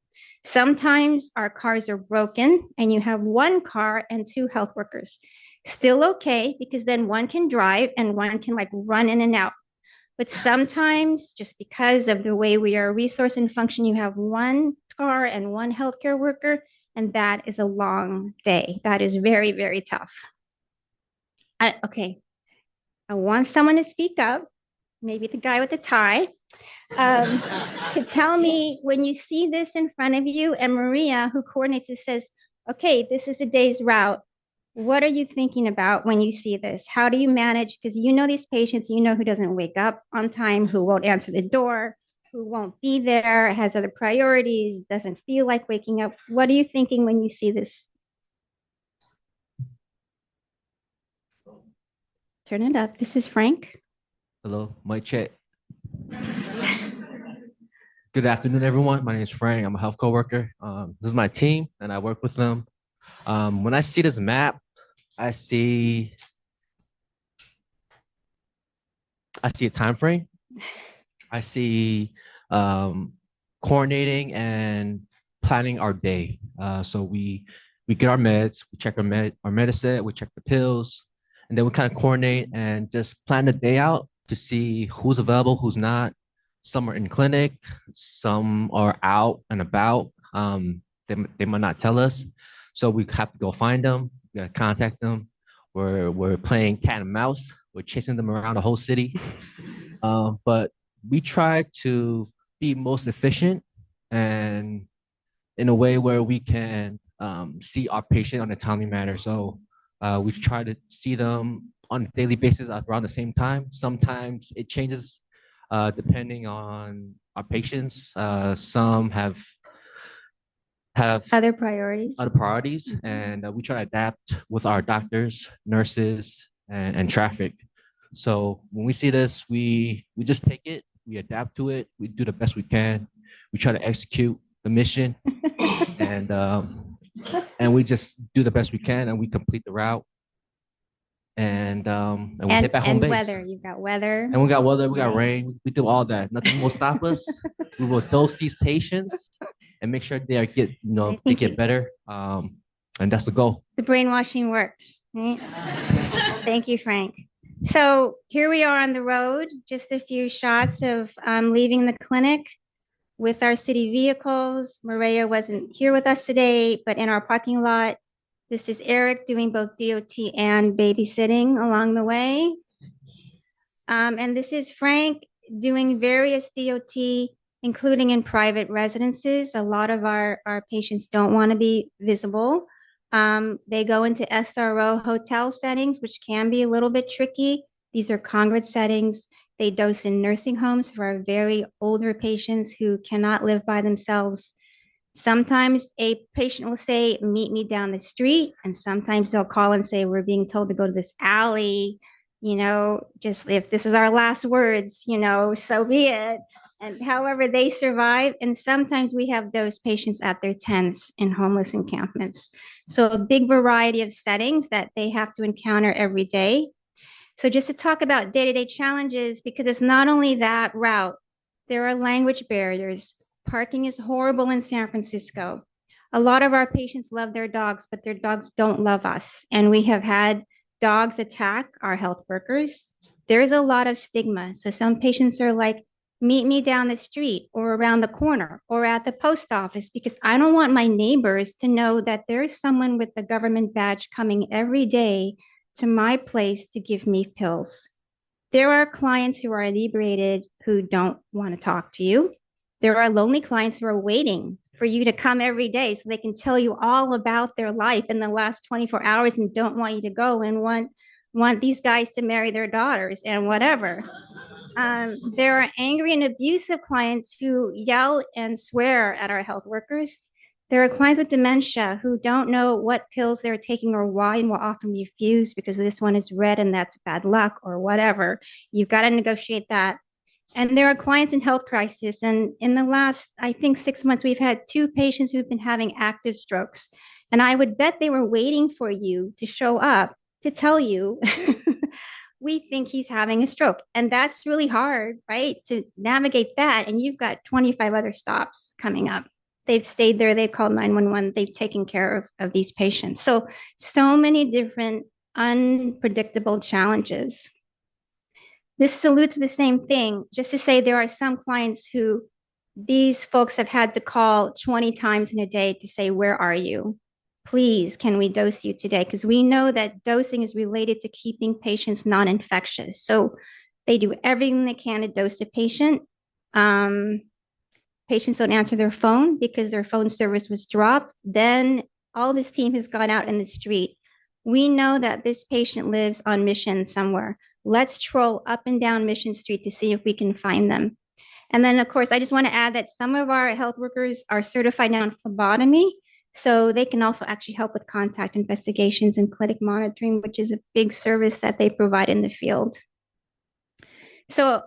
Sometimes our cars are broken and you have 1 car and 2 health workers. Still okay, because then one can drive and one can like run in and out. But sometimes, just because of the way we are resource and function, you have 1 car and 1 healthcare worker, and that is a long day. That is very, very tough. Okay, I want someone to speak up, maybe the guy with the tie, to tell me when you see this in front of you, and Maria, who coordinates this, says, okay, this is the day's route. What are you thinking about when you see this? How do you manage? Because you know these patients, you know who doesn't wake up on time, who won't answer the door, who won't be there, has other priorities, doesn't feel like waking up. What are you thinking when you see this? Turn it up. This is Frank. Hello, mic check. Good afternoon, everyone. My name is Frank. I'm a health coworker. This is my team, and I work with them. When I see this map, I see a time frame. I see coordinating and planning our day. So we get our meds, we check our medicine, we check the pills, and then we kind of coordinate and just plan the day out to see who's available, who's not. Some are in clinic, some are out and about. They might not tell us. So we have to go find them, we gotta contact them. We're playing cat and mouse. We're chasing them around the whole city. But we try to be most efficient and in a way where we can see our patient on a timely manner. So we try to see them on a daily basis around the same time. Sometimes it changes depending on our patients. Some have other priorities, and we try to adapt with our doctors, nurses, and traffic. So when we see this, we just take it, we adapt to it, we do the best we can, we try to execute the mission, and we just do the best we can, and we complete the route, and we hit back home base. Weather, you've got weather. And we got weather, we got rain, we do all that. Nothing will stop us. We will dose these patients and make sure they get better. And that's the goal. The brainwashing worked, right? Thank you, Frank. So here we are on the road, just a few shots of leaving the clinic with our city vehicles. Maria wasn't here with us today, but in our parking lot. This is Eric doing both DOT and babysitting along the way. And this is Frank doing various DOT, including in private residences. A lot of our patients don't want to be visible. They go into SRO hotel settings, which can be a little bit tricky. These are congregate settings. They dose in nursing homes for our very older patients who cannot live by themselves. Sometimes a patient will say, meet me down the street. And sometimes they'll call and say, we're being told to go to this alley, just if this is our last words, so be it. And however they survive. And sometimes we have those patients at their tents in homeless encampments. So a big variety of settings that they have to encounter every day. So just to talk about day-to-day challenges, because it's not only that route, there are language barriers. Parking is horrible in San Francisco. A lot of our patients love their dogs, but their dogs don't love us. And we have had dogs attack our health workers. There's a lot of stigma. So some patients are like, Meet me down the street or around the corner or at the post office, because I don't want my neighbors to know that there's someone with a government badge coming every day to my place to give me pills. There are clients who are inebriated who don't want to talk to you. There are lonely clients who are waiting for you to come every day so they can tell you all about their life in the last 24 hours and don't want you to go and want these guys to marry their daughters and whatever. There are angry and abusive clients who yell and swear at our health workers. There are clients with dementia who don't know what pills they're taking or why and will often refuse because this one is red and that's bad luck or whatever. You've got to negotiate that. And there are clients in health crisis. And in the last, I think, 6 months, we've had 2 patients who've been having active strokes. And I would bet they were waiting for you to show up to tell you, we think he's having a stroke. And that's really hard, right? To navigate that. And you've got 25 other stops coming up. They've stayed there, they've called 911, they've taken care of these patients. So many different unpredictable challenges. This alludes to the same thing, just to say there are some clients who these folks have had to call 20 times in a day to say, where are you? Please, can we dose you today? Because we know that dosing is related to keeping patients non-infectious. So they do everything they can to dose a patient. Patients don't answer their phone because their phone service was dropped. Then all this team has gone out in the street. We know that this patient lives on Mission somewhere. Let's troll up and down Mission Street to see if we can find them. And then, of course, I just want to add that some of our health workers are certified now in phlebotomy, so they can also actually help with contact investigations and clinic monitoring, which is a big service that they provide in the field. So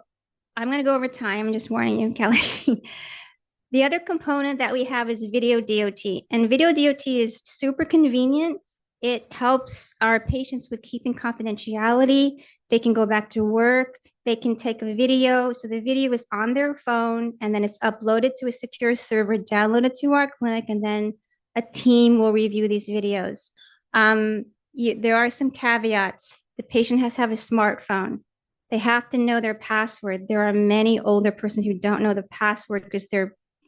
I'm going to go over time. I'm just warning you, Kelly. The other component that we have is video DOT. And video DOT is super convenient. It helps our patients with keeping confidentiality. They can go back to work. They can take a video. So the video is on their phone, and then it's uploaded to a secure server, downloaded to our clinic, and then a team will review these videos. There are some caveats. The patient has to have a smartphone. They have to know their password. There are many older persons who don't know the password because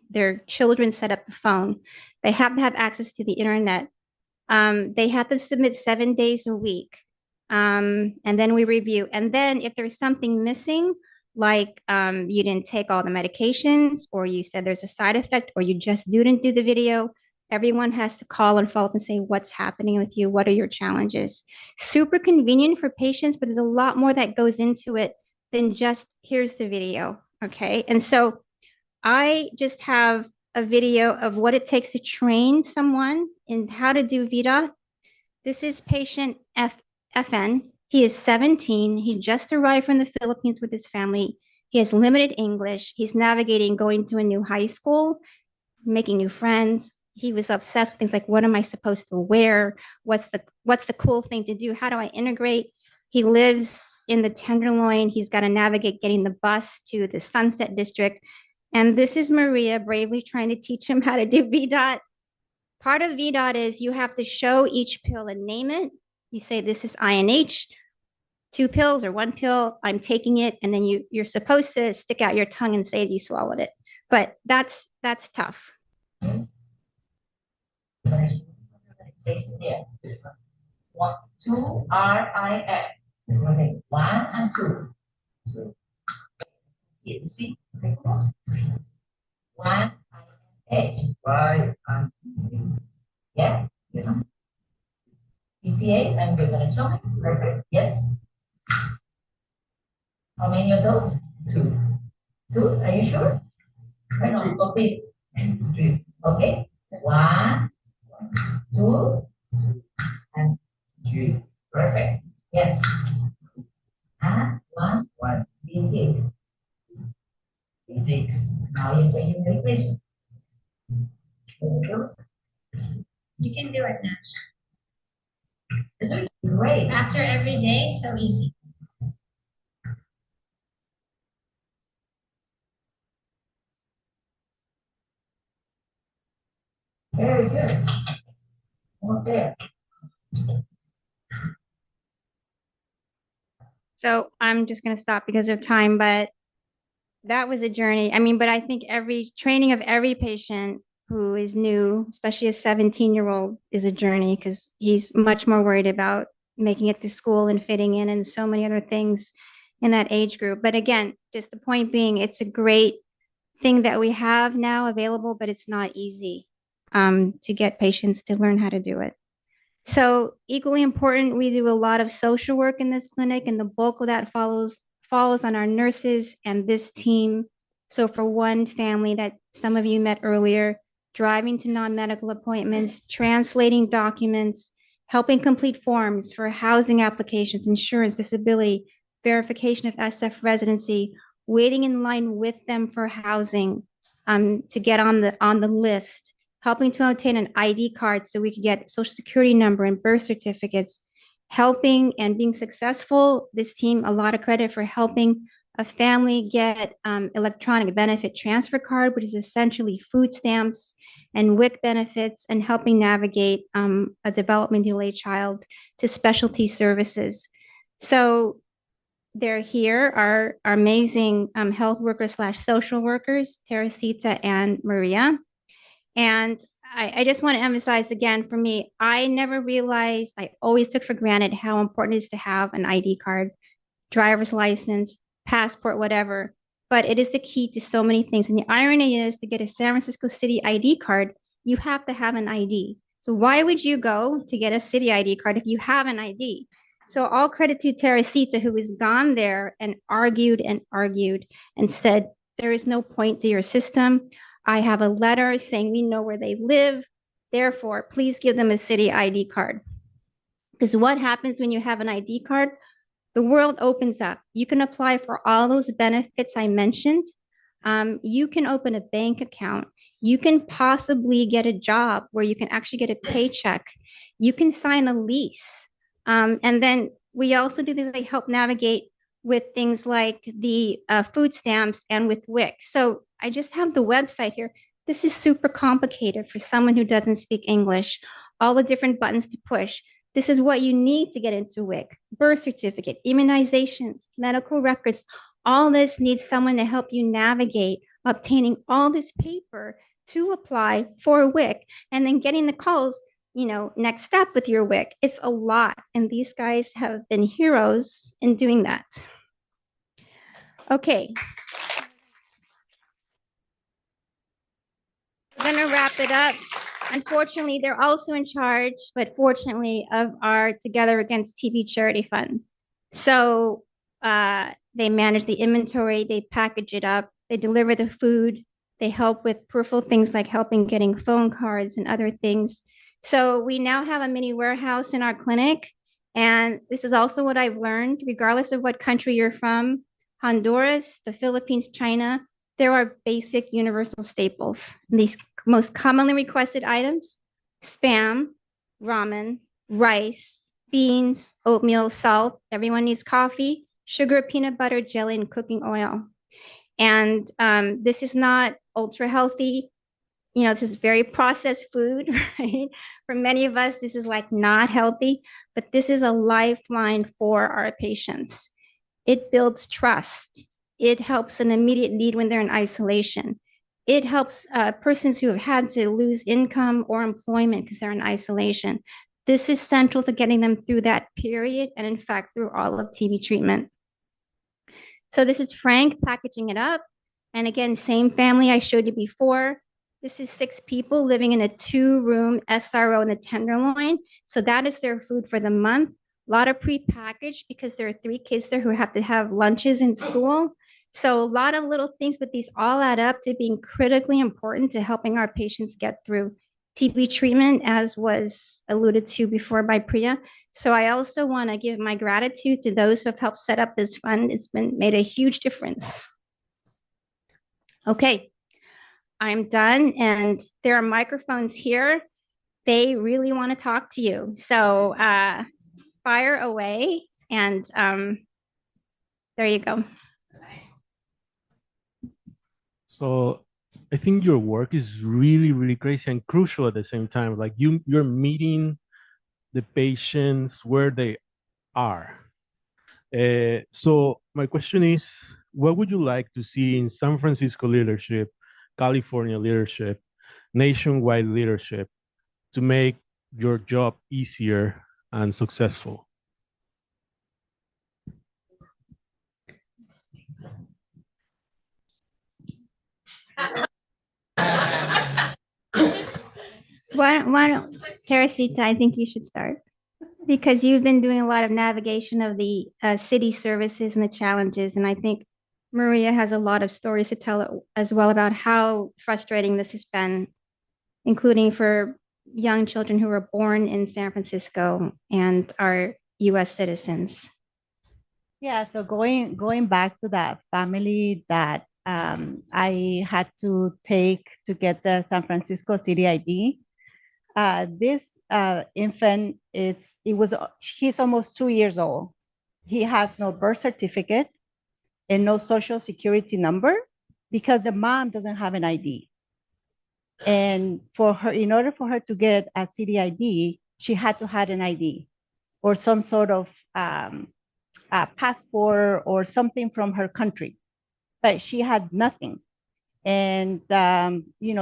their children set up the phone. They have to have access to the internet. They have to submit 7 days a week. And then we review. And then if there's something missing, like you didn't take all the medications, or you said there's a side effect, or you just didn't do the video, everyone has to call and follow up and say, what's happening with you? What are your challenges? Super convenient for patients, but there's a lot more that goes into it than just, here's the video, okay? And so I just have a video of what it takes to train someone in how to do VDOT. This is patient FN. He is 17. He just arrived from the Philippines with his family. He has limited English. He's navigating going to a new high school, making new friends. He was obsessed with things like, what am I supposed to wear? What's the cool thing to do? How do I integrate? He lives in the Tenderloin. He's got to navigate getting the bus to the Sunset District. And this is Maria bravely trying to teach him how to do VDOT. Part of VDOT is you have to show each pill and name it. You say, this is INH, 2 pills or 1 pill, I'm taking it. And then you're supposed to stick out your tongue and say you swallowed it. But that's tough. 1, 2, RIF. 1 and 2. See? 1 H. Y and yeah. PCA, and you're gonna show me. Perfect. Yes. How many of those? 2. 2. Are you sure? No, copies. 3. Okay. 1, 2, and 3. Perfect. Yes. And 1, 1. B6. B6. Now you're changing the equation. You can do it, Nash. Great. After every day, so easy. Very good. Almost there. So I'm just going to stop because of time, but that was a journey. I mean, but I think every training of every patient who is new, especially a 17-year-old, is a journey because he's much more worried about making it to school and fitting in and so many other things in that age group. But again, just the point being, it's a great thing that we have now available, but it's not easy to get patients to learn how to do it. So equally important, we do a lot of social work in this clinic, and the bulk of that falls on our nurses and this team. So for one family that some of you met earlier, driving to non-medical appointments, translating documents, helping complete forms for housing applications, insurance, disability, verification of SF residency, waiting in line with them for housing to get on the list, helping to obtain an ID card so we could get social security number and birth certificates, helping and being successful. This team, a lot of credit for helping a family get electronic benefit transfer card, which is essentially food stamps and WIC benefits, and helping navigate a development delayed child to specialty services. So they're here, our amazing health workers / social workers, Teresita and Maria. And I just want to emphasize again, for me, I never realized, I always took for granted how important it is to have an ID card, driver's license, passport, whatever. But it is the key to so many things. And the irony is, to get a San Francisco City ID card, you have to have an ID. So why would you go to get a city ID card if you have an ID? So all credit to Teresita, who has gone there and argued and said, there is no point to your system. I have a letter saying we know where they live. Therefore, please give them a city ID card. Because what happens when you have an ID card? The world opens up. You can apply for all those benefits I mentioned. You can open a bank account. You can possibly get a job where you can actually get a paycheck. You can sign a lease. And then we also do this, like, help navigate with things like the food stamps and with WIC. So I just have the website here. This is super complicated for someone who doesn't speak English. All the different buttons to push. This is what you need to get into WIC. Birth certificate, immunizations, medical records. All this needs someone to help you navigate obtaining all this paper to apply for WIC, and then getting the calls, next step with your WIC. It's a lot. And these guys have been heroes in doing that. Okay. We're going to wrap it up. Unfortunately, they're also in charge, but fortunately, of our Together Against TB charity fund. So they manage the inventory, they package it up, they deliver the food, they help with peripheral things like helping getting phone cards and other things. So we now have a mini warehouse in our clinic. And this is also what I've learned, regardless of what country you're from, Honduras, the Philippines, China, there are basic universal staples. These most commonly requested items: Spam, ramen, rice, beans, oatmeal, salt. Everyone needs coffee, sugar, peanut butter, jelly, and cooking oil. And this is not ultra healthy. This is very processed food, right? For many of us, this is like not healthy, but this is a lifeline for our patients. It builds trust. It helps an immediate need when they're in isolation. It helps persons who have had to lose income or employment because they're in isolation. This is central to getting them through that period, and in fact, through all of TB treatment. So this is Frank packaging it up. And again, same family I showed you before. This is 6 people living in a 2-room SRO in the Tenderloin. So that is their food for the month. A lot of prepackaged because there are 3 kids there who have to have lunches in school. So a lot of little things, but these all add up to being critically important to helping our patients get through TB treatment, as was alluded to before by Priya. So I also want to give my gratitude to those who have helped set up this fund. It's made a huge difference. Okay, I'm done, and there are microphones here. They really want to talk to you. So fire away, and there you go. So I think your work is really, really crazy and crucial at the same time. Like you're meeting the patients where they are. So my question is, what would you like to see in San Francisco leadership, California leadership, nationwide leadership to make your job easier and successful? Why don't, Teresita, I think you should start because you've been doing a lot of navigation of the city services and the challenges. And I think Maria has a lot of stories to tell as well about how frustrating this has been, including for young children who were born in San Francisco and are US citizens. Yeah, so going back to that family that I had to take to get the San Francisco City ID. This infant, he's almost 2 years old. He has no birth certificate and no social security number because the mom doesn't have an ID. And in order for her to get a city ID, she had to have an ID or some sort of passport or something from her country, but she had nothing. And,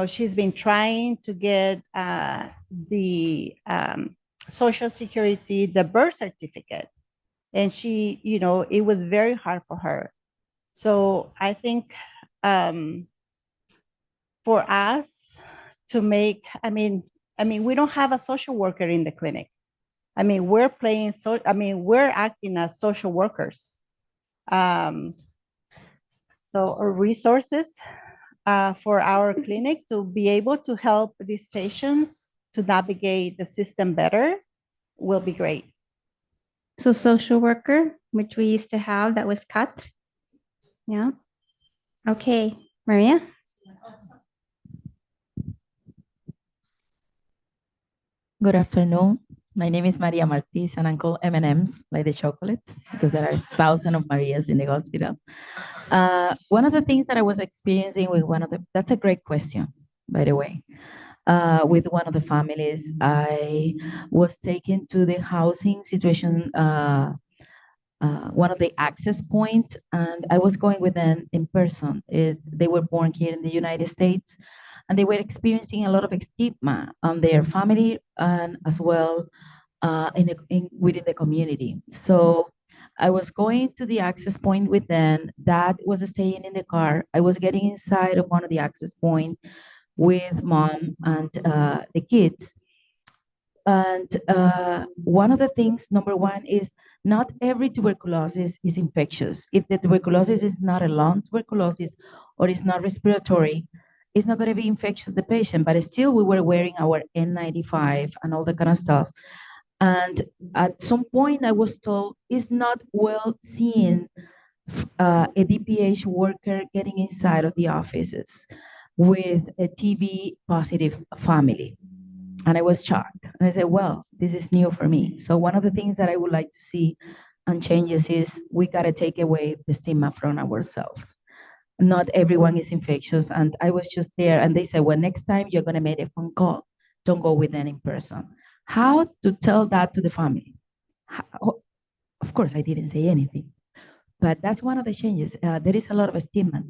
she's been trying to get the social security, the birth certificate. And she, it was very hard for her. So I think for us to make, we don't have a social worker in the clinic. We're acting as social workers. So our resources for our clinic to be able to help these patients to navigate the system better will be great. So social worker, which we used to have, that was cut. Yeah. Okay, Maria. Good afternoon. My name is Maria Martis, and I'm called M&Ms, like the chocolates, because there are thousands of Marias in the hospital. One of the things that I was experiencing with that's a great question, by the way. With one of the families, I was taken to the housing situation, one of the access point, and I was going with them in person. They were born here in the United States, and they were experiencing a lot of stigma on their family and as well within the community. So I was going to the access point with them. Dad was staying in the car. I was getting inside of one of the access points with mom and the kids. And one of the things, number one, is not every tuberculosis is infectious. If the tuberculosis is not a lung tuberculosis or is not respiratory, it's not going to be infectious the patient, but still we were wearing our N95 and all that kind of stuff. And at some point I was told it's not well seen a DPH worker getting inside of the offices with a TB positive family. And I was shocked. And I said, well, this is new for me. So one of the things that I would like to see and changes is we got to take away the stigma from ourselves. Not everyone is infectious. And I was just there and they said, well, next time you're going to make a phone call, don't go with them in person. How to tell that to the family? Of course, I didn't say anything, but that's one of the changes. There is a lot of stigma.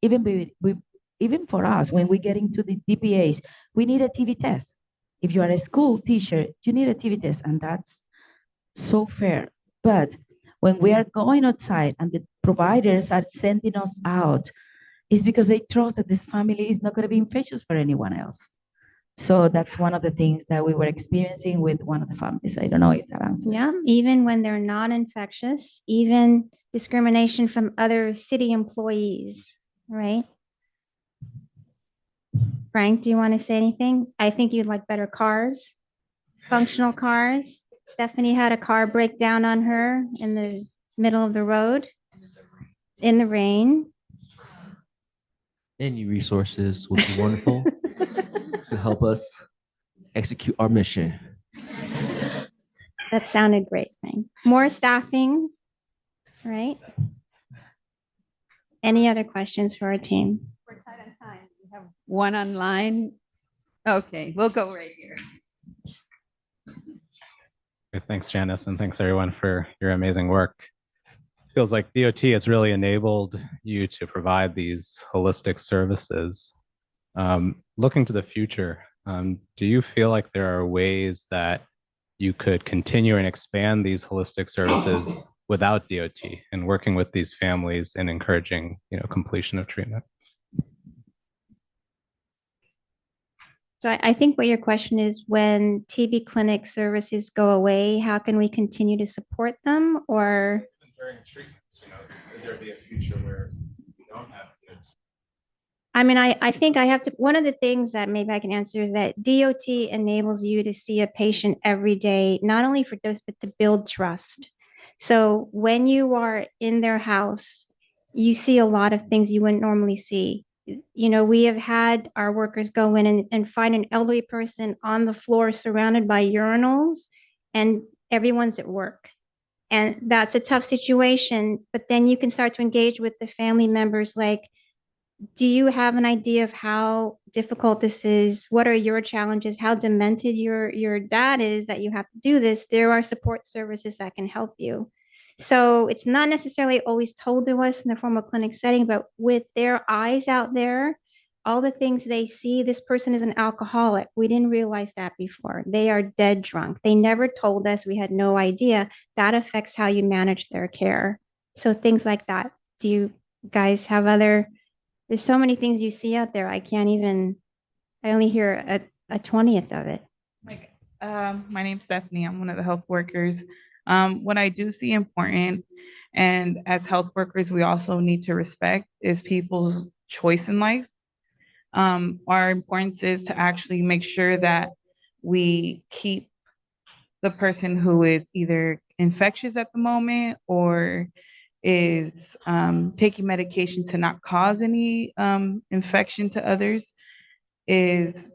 Even for us, when we get into the DPAs, we need a TB test. If you are a school teacher, you need a TB test, and that's so fair. But when we are going outside and the providers are sending us out, it's because they trust that this family is not going to be infectious for anyone else. So that's one of the things that we were experiencing with one of the families. I don't know if that answers. Yeah, even when they're non-infectious, even discrimination from other city employees, right? Frank, do you want to say anything? I think you'd like better cars, functional cars. Stephanie had a car break down on her in the middle of the road in the rain. Any resources would be wonderful to help us execute our mission. That sounded great, Frank. More staffing, right? Any other questions for our team? We're tight on time. We have one online. Okay, we'll go right here. Thanks, Janice, and thanks everyone for your amazing work. feels like DOT has really enabled you to provide these holistic services. Looking to the future, do you feel like there are ways that you could continue and expand these holistic services without DOT and working with these families and encouraging, completion of treatment? So I think what your question is, when TB clinic services go away, how can we continue to support them? Or during treatments, could there be a future where we don't have kids? I mean, I think I have to, one of the things that maybe I can answer is that DOT enables you to see a patient every day, not only for dose, but to build trust. So when you are in their house, you see a lot of things you wouldn't normally see. We have had our workers go in and find an elderly person on the floor surrounded by urinals, and everyone's at work. And that's a tough situation. But then you can start to engage with the family members like, do you have an idea of how difficult this is? What are your challenges? How demented your dad is that you have to do this? There are support services that can help you. So it's not necessarily always told to us in the formal clinic setting, but with their eyes out there, all the things they see, this person is an alcoholic. We didn't realize that before. They are dead drunk. They never told us. We had no idea. That affects how you manage their care. So things like that. Do you guys have other? There's so many things you see out there. I only hear a 20th of it. My name's Stephanie. I'm one of the health workers. What I do see important, and as health workers, we also need to respect, is people's choice in life. Our importance is to actually make sure that we keep the person who is either infectious at the moment or is taking medication to not cause any infection to others, is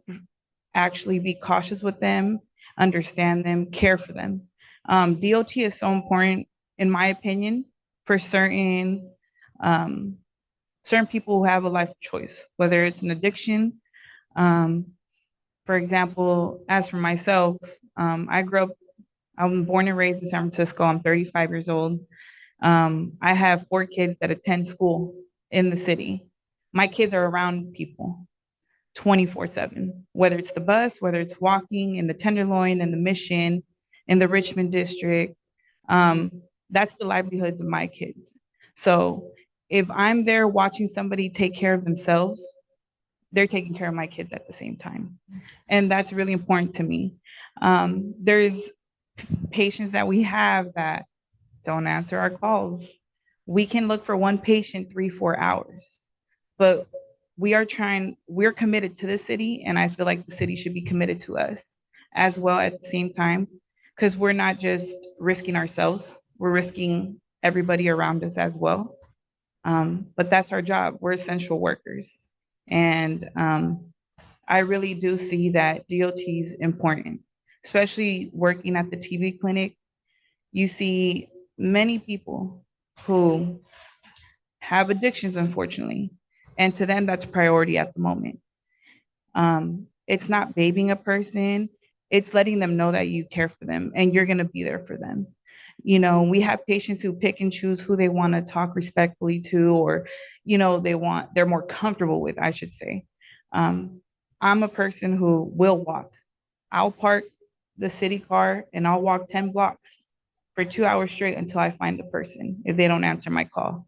actually be cautious with them, understand them, care for them. DOT is so important, in my opinion, for certain people who have a life choice, whether it's an addiction. For example, as for myself, I'm born and raised in San Francisco. I'm 35 years old. I have 4 kids that attend school in the city. My kids are around people 24/7, whether it's the bus, whether it's walking in the Tenderloin, in the Mission, in the Richmond district. That's the livelihoods of my kids. So if I'm there watching somebody take care of themselves, they're taking care of my kids at the same time. And that's really important to me. There's patients that we have that don't answer our calls. We can look for one patient 3-4 hours, but we're committed to the city, and I feel like the city should be committed to us as well at the same time, because we're not just risking ourselves, we're risking everybody around us as well. But that's our job. We're essential workers. And I really do see that DOT is important, especially working at the TB clinic. You see many people who have addictions, unfortunately, and to them, that's priority at the moment. It's not babying a person, it's letting them know that you care for them and you're gonna be there for them. We have patients who pick and choose who they wanna talk respectfully to, or, they're more comfortable with, I should say. I'm a person who will walk. I'll park the city car and I'll walk 10 blocks for 2 hours straight until I find the person if they don't answer my call.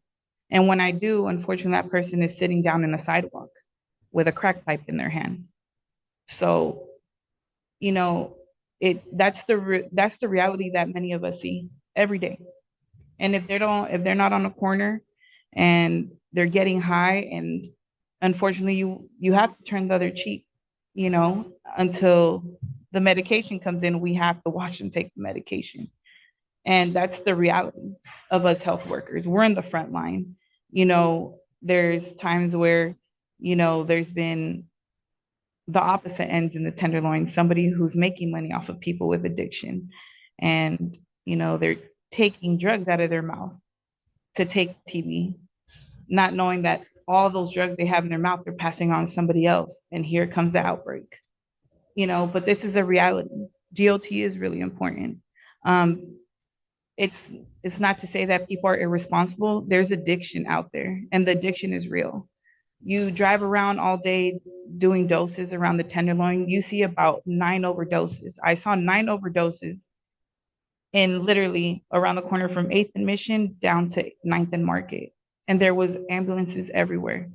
And when I do, unfortunately, that person is sitting down in a sidewalk with a crack pipe in their hand. So, that's the reality that many of us see every day. And if they're not on a corner and they're getting high, and unfortunately you have to turn the other cheek, until the medication comes in, we have to watch them take the medication. And that's the reality of us health workers. We're in the front line. There's times where, there's been the opposite ends in the Tenderloin, somebody who's making money off of people with addiction. And, they're taking drugs out of their mouth to take TB, not knowing that all those drugs they have in their mouth, they're passing on to somebody else. And here comes the outbreak, but this is a reality. DOT is really important. it's not to say that people are irresponsible. There's addiction out there, and the addiction is real. You drive around all day doing doses around the Tenderloin, you see about 9 overdoses. I saw 9 overdoses in literally around the corner from 8th and Mission down to 9th and Market. And there was ambulances everywhere.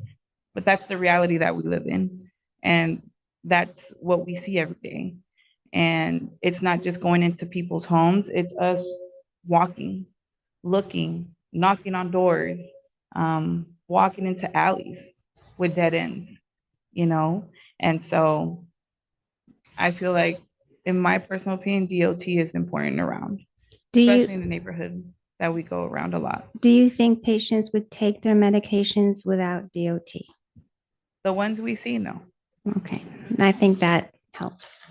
But that's the reality that we live in. And that's what we see every day. And it's not just going into people's homes, it's us walking, looking, knocking on doors, walking into alleys with dead ends, you know? And so I feel like, in my personal opinion, DOT is important around, especially in the neighborhood that we go around a lot. Do you think patients would take their medications without DOT? The ones we see, no. Okay, I think that helps.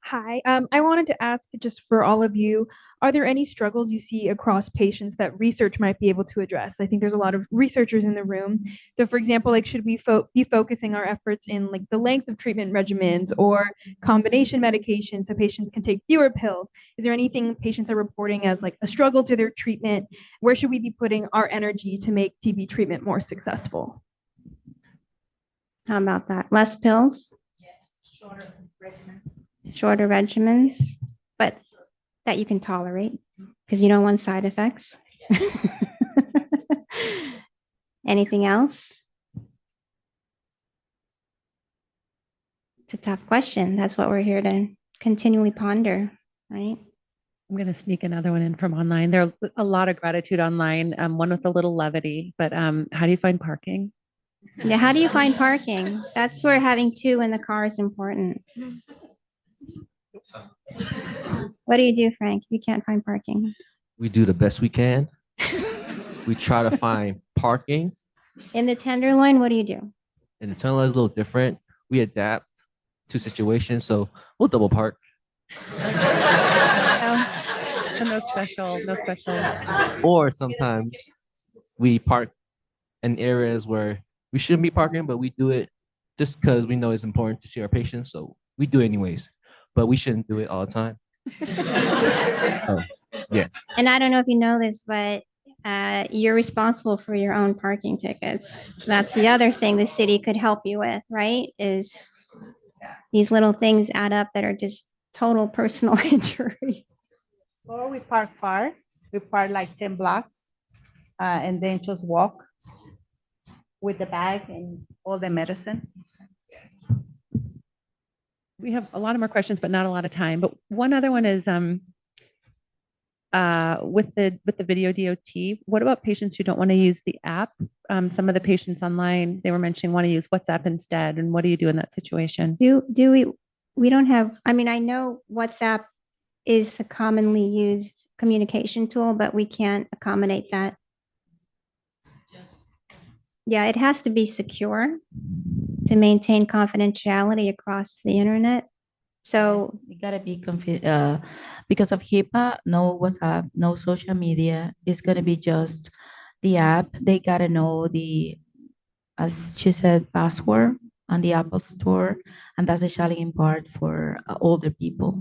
Hi, I wanted to ask just for all of you, are there any struggles you see across patients that research might be able to address? I think there's a lot of researchers in the room. So for example, like should we be focusing our efforts in like the length of treatment regimens or combination medication so patients can take fewer pills? Is there anything patients are reporting as like a struggle to their treatment? Where should we be putting our energy to make TB treatment more successful? How about that? Less pills? Yes, shorter regimens. Shorter regimens, but that you can tolerate because you don't want side effects. Anything else? It's a tough question. That's what we're here to continually ponder, right? I'm going to sneak another one in from online. There are a lot of gratitude online, one with a little levity, but how do you find parking? Yeah, how do you find parking? That's where having 2 in the car is important. What do you do, Frank, if you can't find parking? We do the best we can. We try to find parking. In the Tenderloin, what do you do? And the Tenderloin is a little different. We adapt to situations, so we'll double park. No special. Or sometimes we park in areas where we shouldn't be parking, but we do it just because we know it's important to see our patients, so we do it anyways. But we shouldn't do it all the time. Yes. And I don't know if you know this, but you're responsible for your own parking tickets. That's the other thing the city could help you with, right? Is these little things add up that are just total personal injury. Or we park far. We park like 10 blocks and then just walk with the bag and all the medicine. We have a lot of more questions, but not a lot of time. But one other one is with the video DOT, what about patients who don't want to use the app? Some of the patients online, they were mentioning want to use WhatsApp instead. And what do you do in that situation? We don't have, I mean, I know WhatsApp is the commonly used communication tool, but we can't accommodate that. Yeah, it has to be secure to maintain confidentiality across the internet. So you gotta be because of HIPAA, no WhatsApp, no social media. It's gonna be just the app. They gotta know as she said, password on the Apple Store, and that's the challenging part for older people.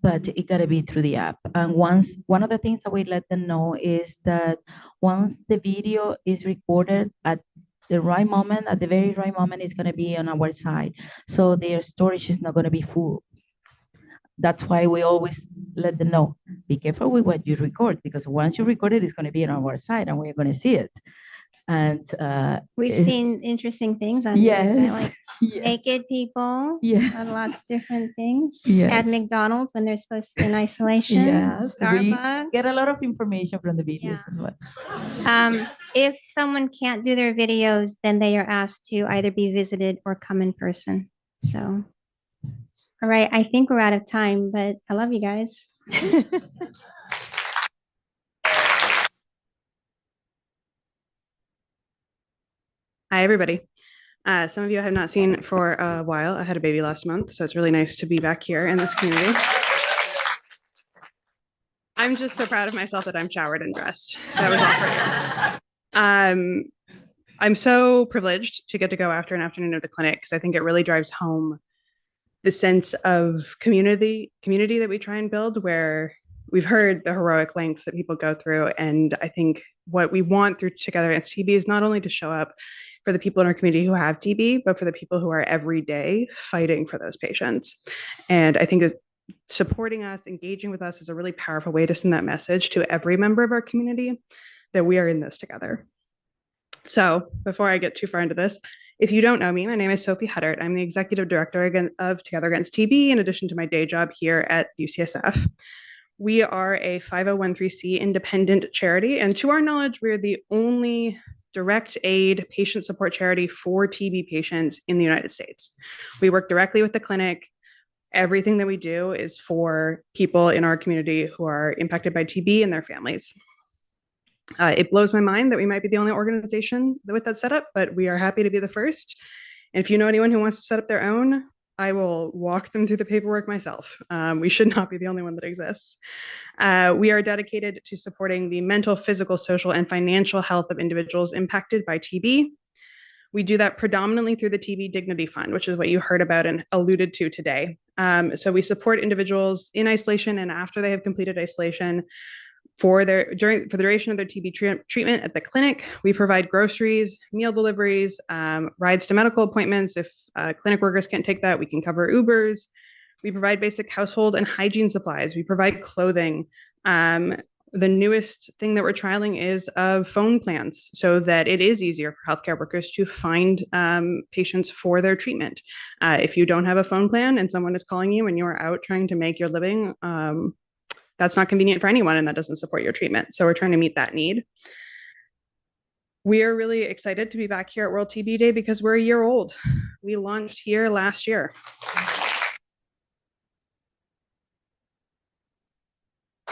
But it gotta be through the app. And one of the things that we let them know is that once the video is recorded at the right moment, at the very right moment, it's gonna be on our side. So their storage is not gonna be full. That's why we always let them know, be careful with what you record, because once you record it, it's gonna be on our side and we're gonna see it. And we've seen interesting things on yes, like naked people, yes, lots of different things. Yes. At McDonald's when they're supposed to be in isolation. Yes, Starbucks. we get a lot of information from the videos as well. If someone can't do their videos, then they are asked to either be visited or come in person. So, all right, I think we're out of time, but I love you guys. Hi, everybody. Some of you I have not seen for a while. I had a baby last month, so it's really nice to be back here in this community. I'm just so proud of myself that I'm showered and dressed. That was all for you. I'm so privileged to get to go after an afternoon of the clinic because I think it really drives home the sense of community that we try and build, where we've heard the heroic lengths that people go through. And I think what we want through Together Against TB is not only to show up for the people in our community who have TB, but for the people who are every day fighting for those patients. And I think that supporting us, engaging with us is a really powerful way to send that message to every member of our community that we are in this together. So before I get too far into this, if you don't know me, my name is Sophie Huddart. I'm the Executive Director of Together Against TB, in addition to my day job here at UCSF. We are a 501(c) independent charity, and to our knowledge, we're the only direct aid patient support charity for TB patients in the United States. We work directly with the clinic. Everything that we do is for people in our community who are impacted by TB and their families. It blows my mind that we might be the only organization with that setup, but we are happy to be the first. And if you know anyone who wants to set up their own, I will walk them through the paperwork myself. We should not be the only one that exists. We are dedicated to supporting the mental, physical, social, and financial health of individuals impacted by TB. We do that predominantly through the TB Dignity Fund, which is what you heard about and alluded to today. So we support individuals in isolation and after they have completed isolation for the duration of their TB treatment at the clinic. We provide groceries, meal deliveries, rides to medical appointments. If clinic workers can't take that, we can cover Ubers. We provide basic household and hygiene supplies. We provide clothing. The newest thing that we're trialing is phone plans, so that it is easier for healthcare workers to find patients for their treatment. If you don't have a phone plan and someone is calling you and you're out trying to make your living, that's not convenient for anyone, and that doesn't support your treatment. So we're trying to meet that need. We are really excited to be back here at World TB Day because we're a year old. We launched here last year.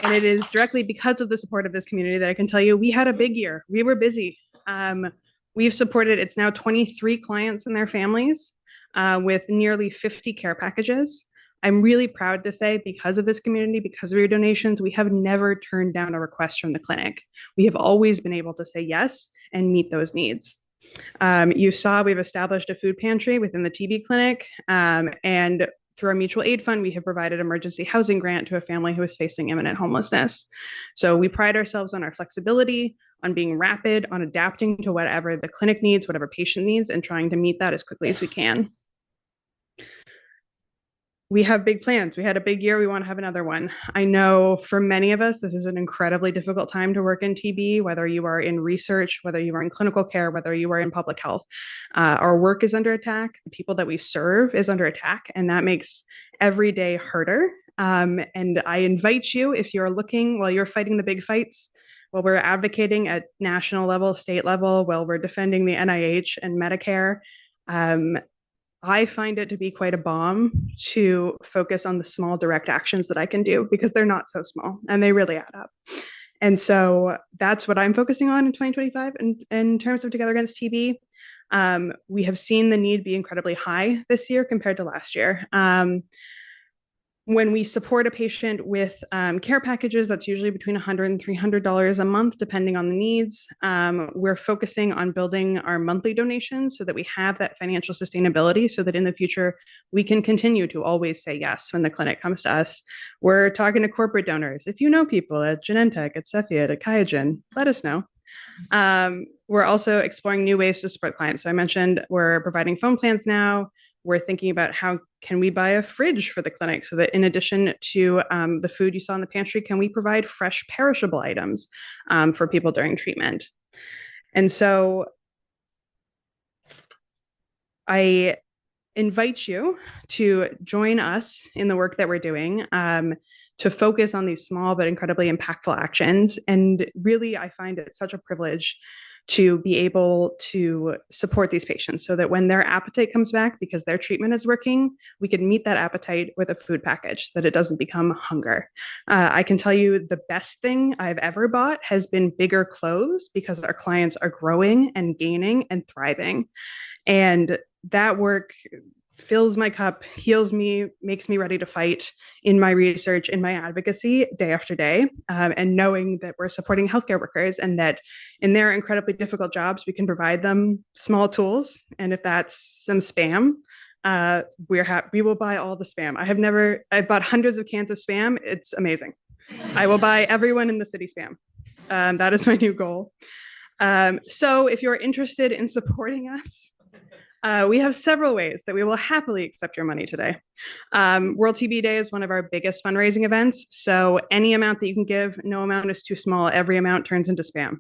And it is directly because of the support of this community that I can tell you we had a big year. We were busy. We've supported, it's now 23 clients and their families with nearly 50 care packages. I'm really proud to say, because of this community, because of your donations, we have never turned down a request from the clinic. We have always been able to say yes and meet those needs. You saw we've established a food pantry within the TB clinic, and through our mutual aid fund, we have provided emergency housing grant to a family who is facing imminent homelessness. So we pride ourselves on our flexibility, on being rapid, on adapting to whatever the clinic needs, whatever patient needs, and trying to meet that as quickly as we can. We have big plans. We had a big year. We want to have another one. I know for many of us, this is an incredibly difficult time to work in TB, whether you are in research, whether you are in clinical care, whether you are in public health. Our work is under attack. The people that we serve is under attack, and that makes every day harder. And I invite you, if you're looking while you're fighting the big fights, while we're advocating at national level, state level, while we're defending the NIH and Medicare, I find it to be quite a bomb to focus on the small direct actions that I can do, because they're not so small and they really add up. And so that's what I'm focusing on in 2025 in terms of Together Against TB. We have seen the need be incredibly high this year compared to last year. When we support a patient with care packages, that's usually between $100 and $300 a month, depending on the needs. We're focusing on building our monthly donations so that we have that financial sustainability, so that in the future, we can continue to always say yes when the clinic comes to us. We're talking to corporate donors. If you know people at Genentech, at Cepheid, at QIAGEN, let us know. We're also exploring new ways to support clients. So I mentioned we're providing phone plans now. We're thinking about how can we buy a fridge for the clinic, so that in addition to the food you saw in the pantry, can we provide fresh perishable items for people during treatment? And so I invite you to join us in the work that we're doing, to focus on these small but incredibly impactful actions. And really, I find it such a privilege to be able to support these patients, so that when their appetite comes back because their treatment is working, we can meet that appetite with a food package, so that it doesn't become hunger. I can tell you the best thing I've ever bought has been bigger clothes, because our clients are growing and gaining and thriving. And that work fills my cup, heals me, makes me ready to fight in my research, in my advocacy day after day, and knowing that we're supporting healthcare workers and that in their incredibly difficult jobs, we can provide them small tools. And if that's some spam, we will buy all the spam. I've bought hundreds of cans of spam. It's amazing. I will buy everyone in the city spam. That is my new goal. So if you're interested in supporting us, we have several ways that we will happily accept your money today. World TB Day is one of our biggest fundraising events. So any amount that you can give, no amount is too small. Every amount turns into spam.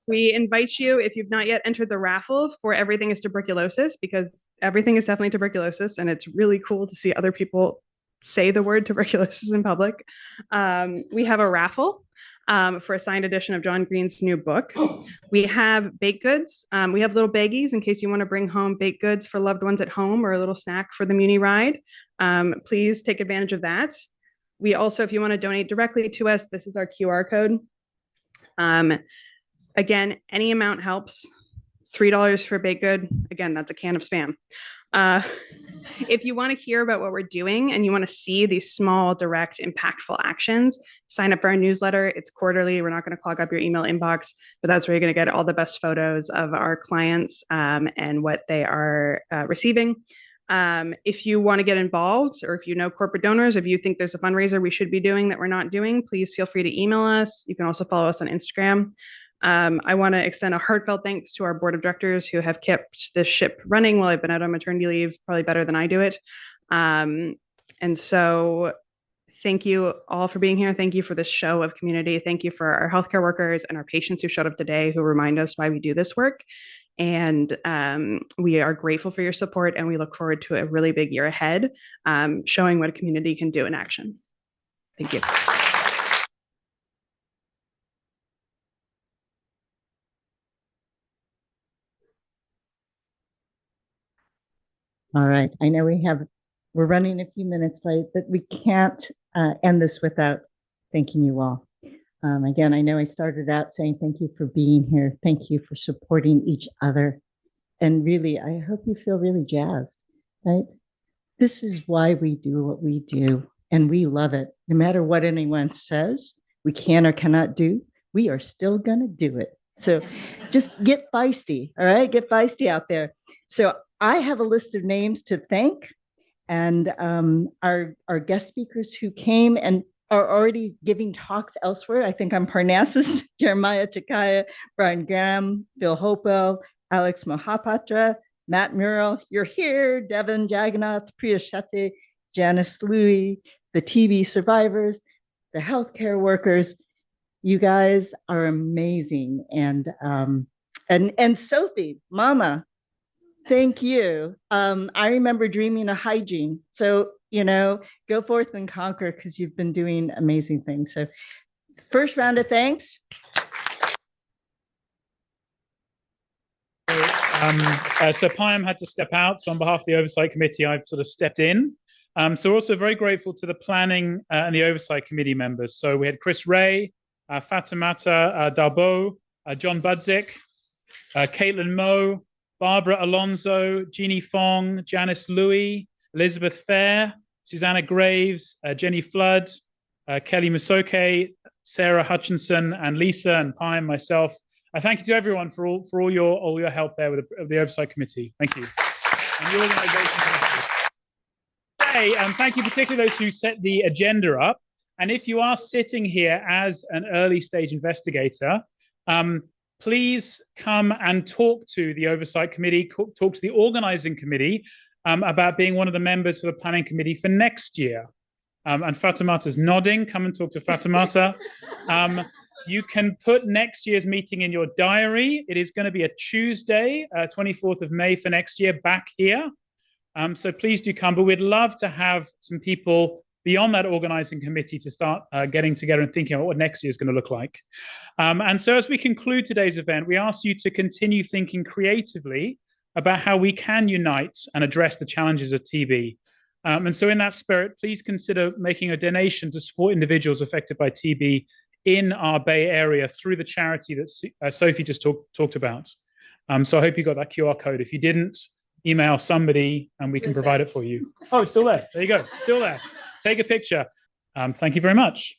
We invite you, if you've not yet entered the raffle for Everything is Tuberculosis, because everything is definitely tuberculosis, and it's really cool to see other people say the word tuberculosis in public. We have a raffle for a signed edition of John Green's new book. We have baked goods. We have little baggies in case you want to bring home baked goods for loved ones at home or a little snack for the Muni ride. Please take advantage of that. We also, if you want to donate directly to us, this is our QR code. Again, any amount helps. $3 for a baked good. Again, that's a can of spam. If you want to hear about what we're doing and you want to see these small, direct, impactful actions, sign up for our newsletter. It's quarterly. We're not going to clog up your email inbox, but that's where you're going to get all the best photos of our clients and what they are receiving. If you want to get involved, or if you know corporate donors, if you think there's a fundraiser we should be doing that we're not doing, please feel free to email us. You can also follow us on Instagram. I want to extend a heartfelt thanks to our board of directors who have kept this ship running while I've been out on maternity leave, probably better than I do it. And so thank you all for being here. Thank you for this show of community. Thank you for our healthcare workers and our patients who showed up today, who remind us why we do this work. And we are grateful for your support, and we look forward to a really big year ahead, showing what a community can do in action. Thank you. All right, I know we're running a few minutes late, but we can't end this without thanking you all. Again, I know I started out saying thank you for being here. Thank you for supporting each other. And really, I hope you feel really jazzed, right? This is why we do what we do, and we love it. No matter what anyone says, we can or cannot do, we are still gonna do it. So just get feisty, all right? Get feisty out there. So I have a list of names to thank, and our guest speakers who came and are already giving talks elsewhere. I think on Parnassus, Jeremiah Chikaya, Brian Graham, Bill Hopewell, Alex Mohapatra, Matt Murrell, you're here, Devin Jagannath, Priya Shetty, Janice Louie, the TB survivors, the healthcare workers. You guys are amazing. And Sophie, Mama, thank you. I remember dreaming of hygiene. So, go forth and conquer, because you've been doing amazing things. So first round of thanks. So Payam had to step out. So on behalf of the Oversight Committee, I've sort of stepped in. So we're also very grateful to the Planning and the Oversight Committee members. So we had Chris Ray, Fatimata Darbo, John Budzik, Caitlin Moe, Barbara Alonso, Jeannie Fong, Janice Louie, Elizabeth Fair, Susanna Graves, Jenny Flood, Kelly Musoke, Sarah Hutchinson, and Lisa and Pine, myself. I thank you to everyone for all your help there with the Oversight Committee. Thank you. And the organization. Thank you particularly those who set the agenda up. And if you are sitting here as an early stage investigator, please come and talk to the Oversight Committee, talk to the organizing committee about being one of the members for the planning committee for next year. And Fatimata's nodding. Come and talk to Fatimata. You can put next year's meeting in your diary. It is going to be a Tuesday, 24th of May for next year, back here. So please do come. But we'd love to have some people beyond that organizing committee to start getting together and thinking about what next year is going to look like. And so as we conclude today's event, we ask you to continue thinking creatively about how we can unite and address the challenges of TB. And so in that spirit, please consider making a donation to support individuals affected by TB in our Bay Area through the charity that Sophie just talked about. So I hope you got that QR code. If you didn't, email somebody and we can provide it for you. Oh, it's still there. There you go. Still there. Take a picture. Thank you very much.